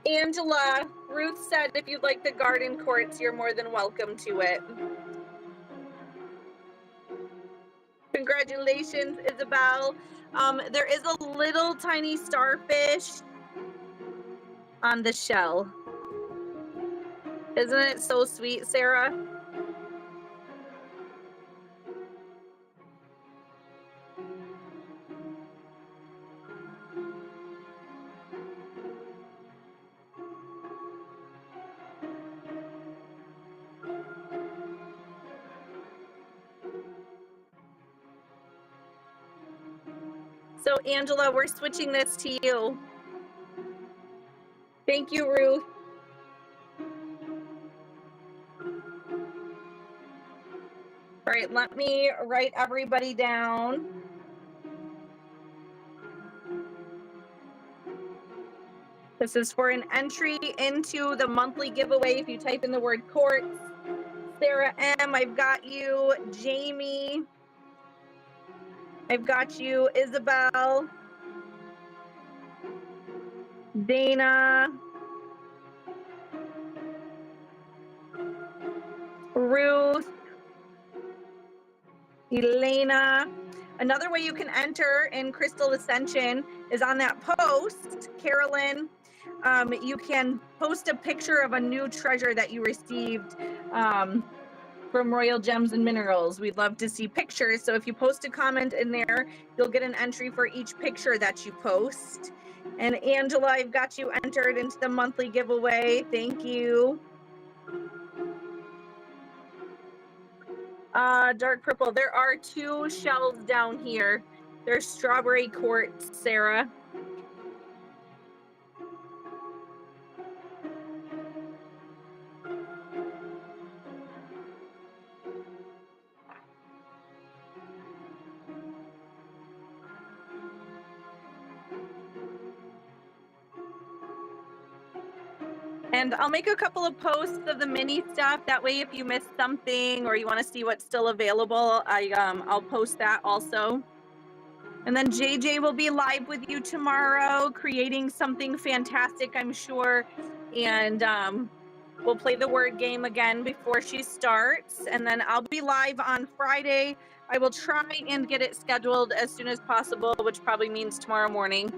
Angela, Ruth said if you'd like the garden quartz, you're more than welcome to it. Congratulations, Isabel. There is a little tiny starfish on the shell. Isn't it so sweet, Sarah? So, Angela, we're switching this to you. Thank you, Ruth. All right, let me write everybody down. This is for an entry into the monthly giveaway if you type in the word quartz. Sarah M, I've got you. Jamie, I've got you. Isabel, Dana, Ruth, Elena. Another way you can enter in Crystal Ascension is on that post, Carolyn. You can post a picture of a new treasure that you received from Royal Gems and Minerals. We'd love to see pictures. So if you post a comment in there, you'll get an entry for each picture that you post. And Angela, I've got you entered into the monthly giveaway. Thank you. Dark purple. There are 2 shells down here. There's strawberry quartz, Sarah. And I'll make a couple of posts of the mini stuff. That way, if you missed something or you want to see what's still available, I'll post that also. And then JJ will be live with you tomorrow, creating something fantastic, I'm sure. And we'll play the word game again before she starts. And then I'll be live on Friday. I will try and get it scheduled as soon as possible, which probably means tomorrow morning.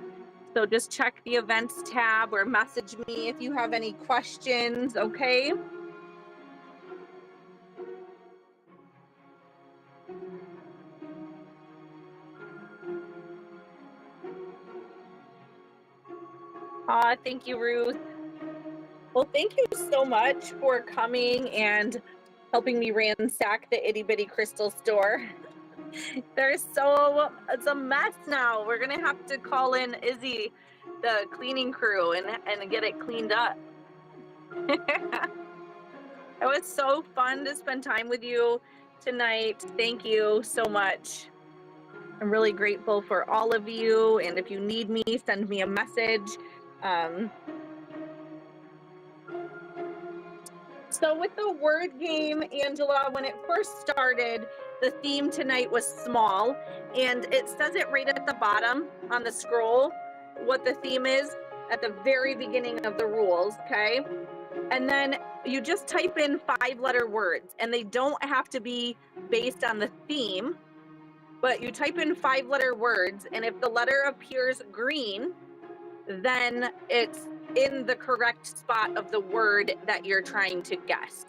So just check the events tab or message me if you have any questions, okay? Thank you, Ruth. Well, thank you so much for coming and helping me ransack the Itty Bitty Crystal store. It's a mess now. We're gonna have to call in Izzy, the cleaning crew, and get it cleaned up. It was so fun to spend time with you tonight. Thank you so much. I'm really grateful for all of you. And if you need me, send me a message. So with the word game, Angela, when it first started, the theme tonight was small, and it says it right at the bottom on the scroll, what the theme is at the very beginning of the rules, okay? And then you just type in 5-letter words, and they don't have to be based on the theme, but you type in 5-letter words, and if the letter appears green, then it's in the correct spot of the word that you're trying to guess.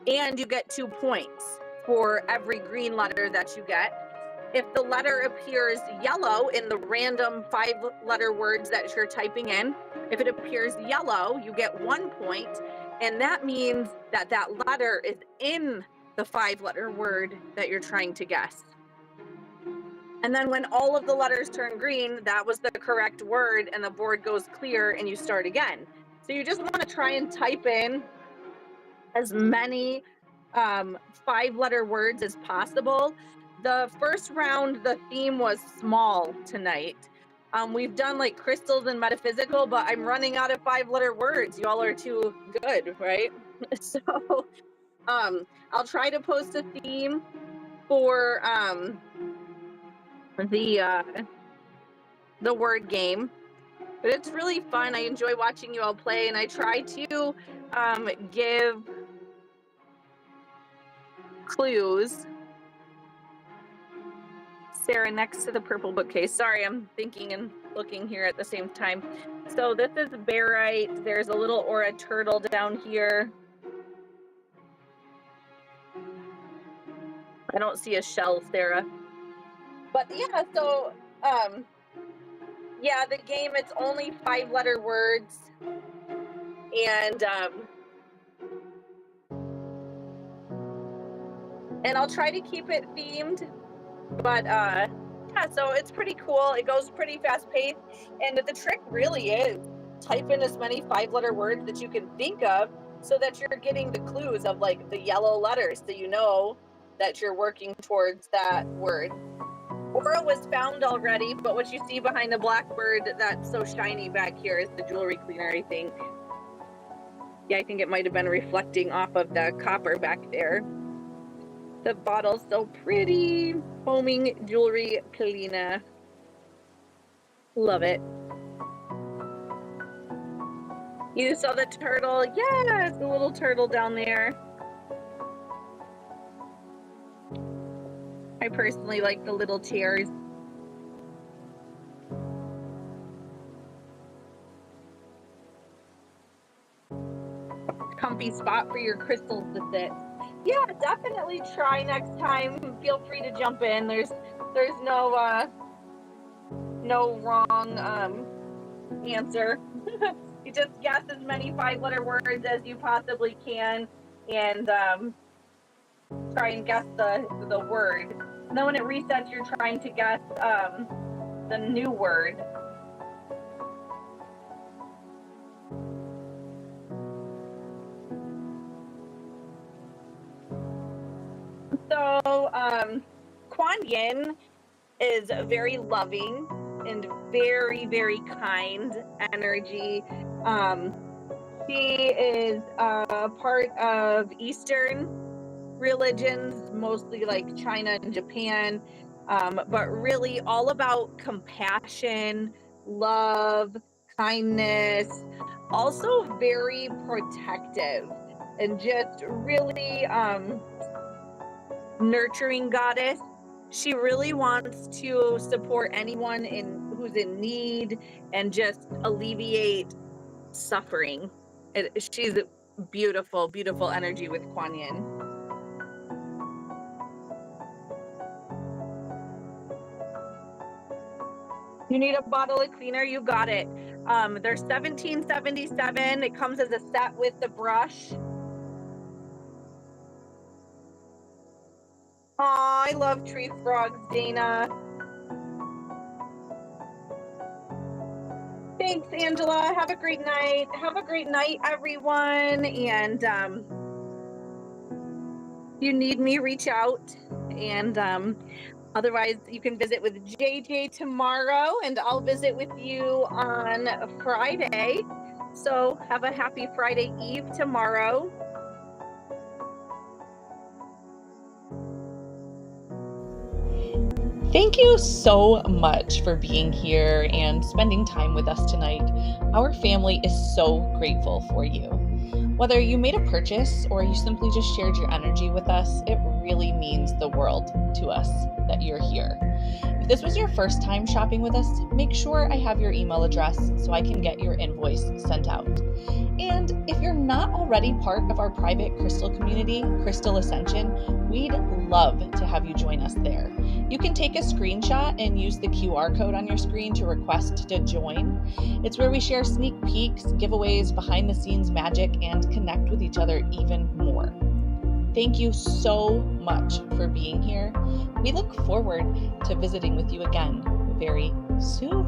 And you get 2 points for every green letter that you get. If the letter appears yellow in the random 5-letter words that you're typing in, if it appears yellow, you get 1 point, and that means that that letter is in the 5-letter word that you're trying to guess. And then when all of the letters turn green, that was the correct word, and the board goes clear and you start again. So you just want to try and type in as many 5-letter words as possible. The first round, the theme was small tonight. We've done like crystals and metaphysical, but I'm running out of 5-letter words. Y'all are too good, right? So I'll try to post a theme for the word game, but it's really fun. I enjoy watching you all play, and I try to give clues. Sarah, next to the purple bookcase. Sorry, I'm thinking and looking here at the same time. So this is barite. There's a little aura turtle down here. I don't see a shell, Sarah. But yeah, so yeah, the game, it's only 5-letter words, and I'll try to keep it themed, but yeah, so it's pretty cool. It goes pretty fast paced, and the trick really is type in as many 5-letter words that you can think of so that you're getting the clues of like the yellow letters, so you know that you're working towards that word. Aura was found already, but what you see behind the blackbird that's so shiny back here is the jewelry cleaner, I think. Yeah, I think it might have been reflecting off of the copper back there. The bottle's so pretty. Foaming jewelry cleaner. Love it. You saw the turtle? Yes, the little turtle down there. I personally like the little chairs. Comfy spot for your crystals to sit. Yeah, definitely try next time. Feel free to jump in. There's no wrong answer. You just guess as many 5-letter words as you possibly can, and try and guess the word. And then when it resets, you're trying to guess the new word. So Kuan Yin is very loving and very, very kind energy. She is a part of Eastern religions, mostly like China and Japan, but really all about compassion, love, kindness, also very protective, and just really nurturing goddess. She really wants to support anyone who's in need and just alleviate suffering. She's beautiful, beautiful energy with Kuan Yin. You need a bottle of cleaner? You got it. They're $17.77. It comes as a set with the brush. Aw, I love tree frogs, Dana. Thanks, Angela. Have a great night. Have a great night, everyone. And if you need me, reach out. And otherwise, you can visit with JJ tomorrow, and I'll visit with you on Friday. So have a happy Friday Eve tomorrow. Thank you so much for being here and spending time with us tonight. Our family is so grateful for you. Whether you made a purchase or you simply just shared your energy with us, it really means the world to us that you're here. If this was your first time shopping with us, make sure I have your email address so I can get your invoice sent out. And if you're not already part of our private crystal community, Crystal Ascension, we'd love to have you join us there. You can take a screenshot and use the QR code on your screen to request to join. It's where we share sneak peeks, giveaways, behind the scenes magic, and connect with each other even more. Thank you so much for being here. We look forward to visiting with you again very soon.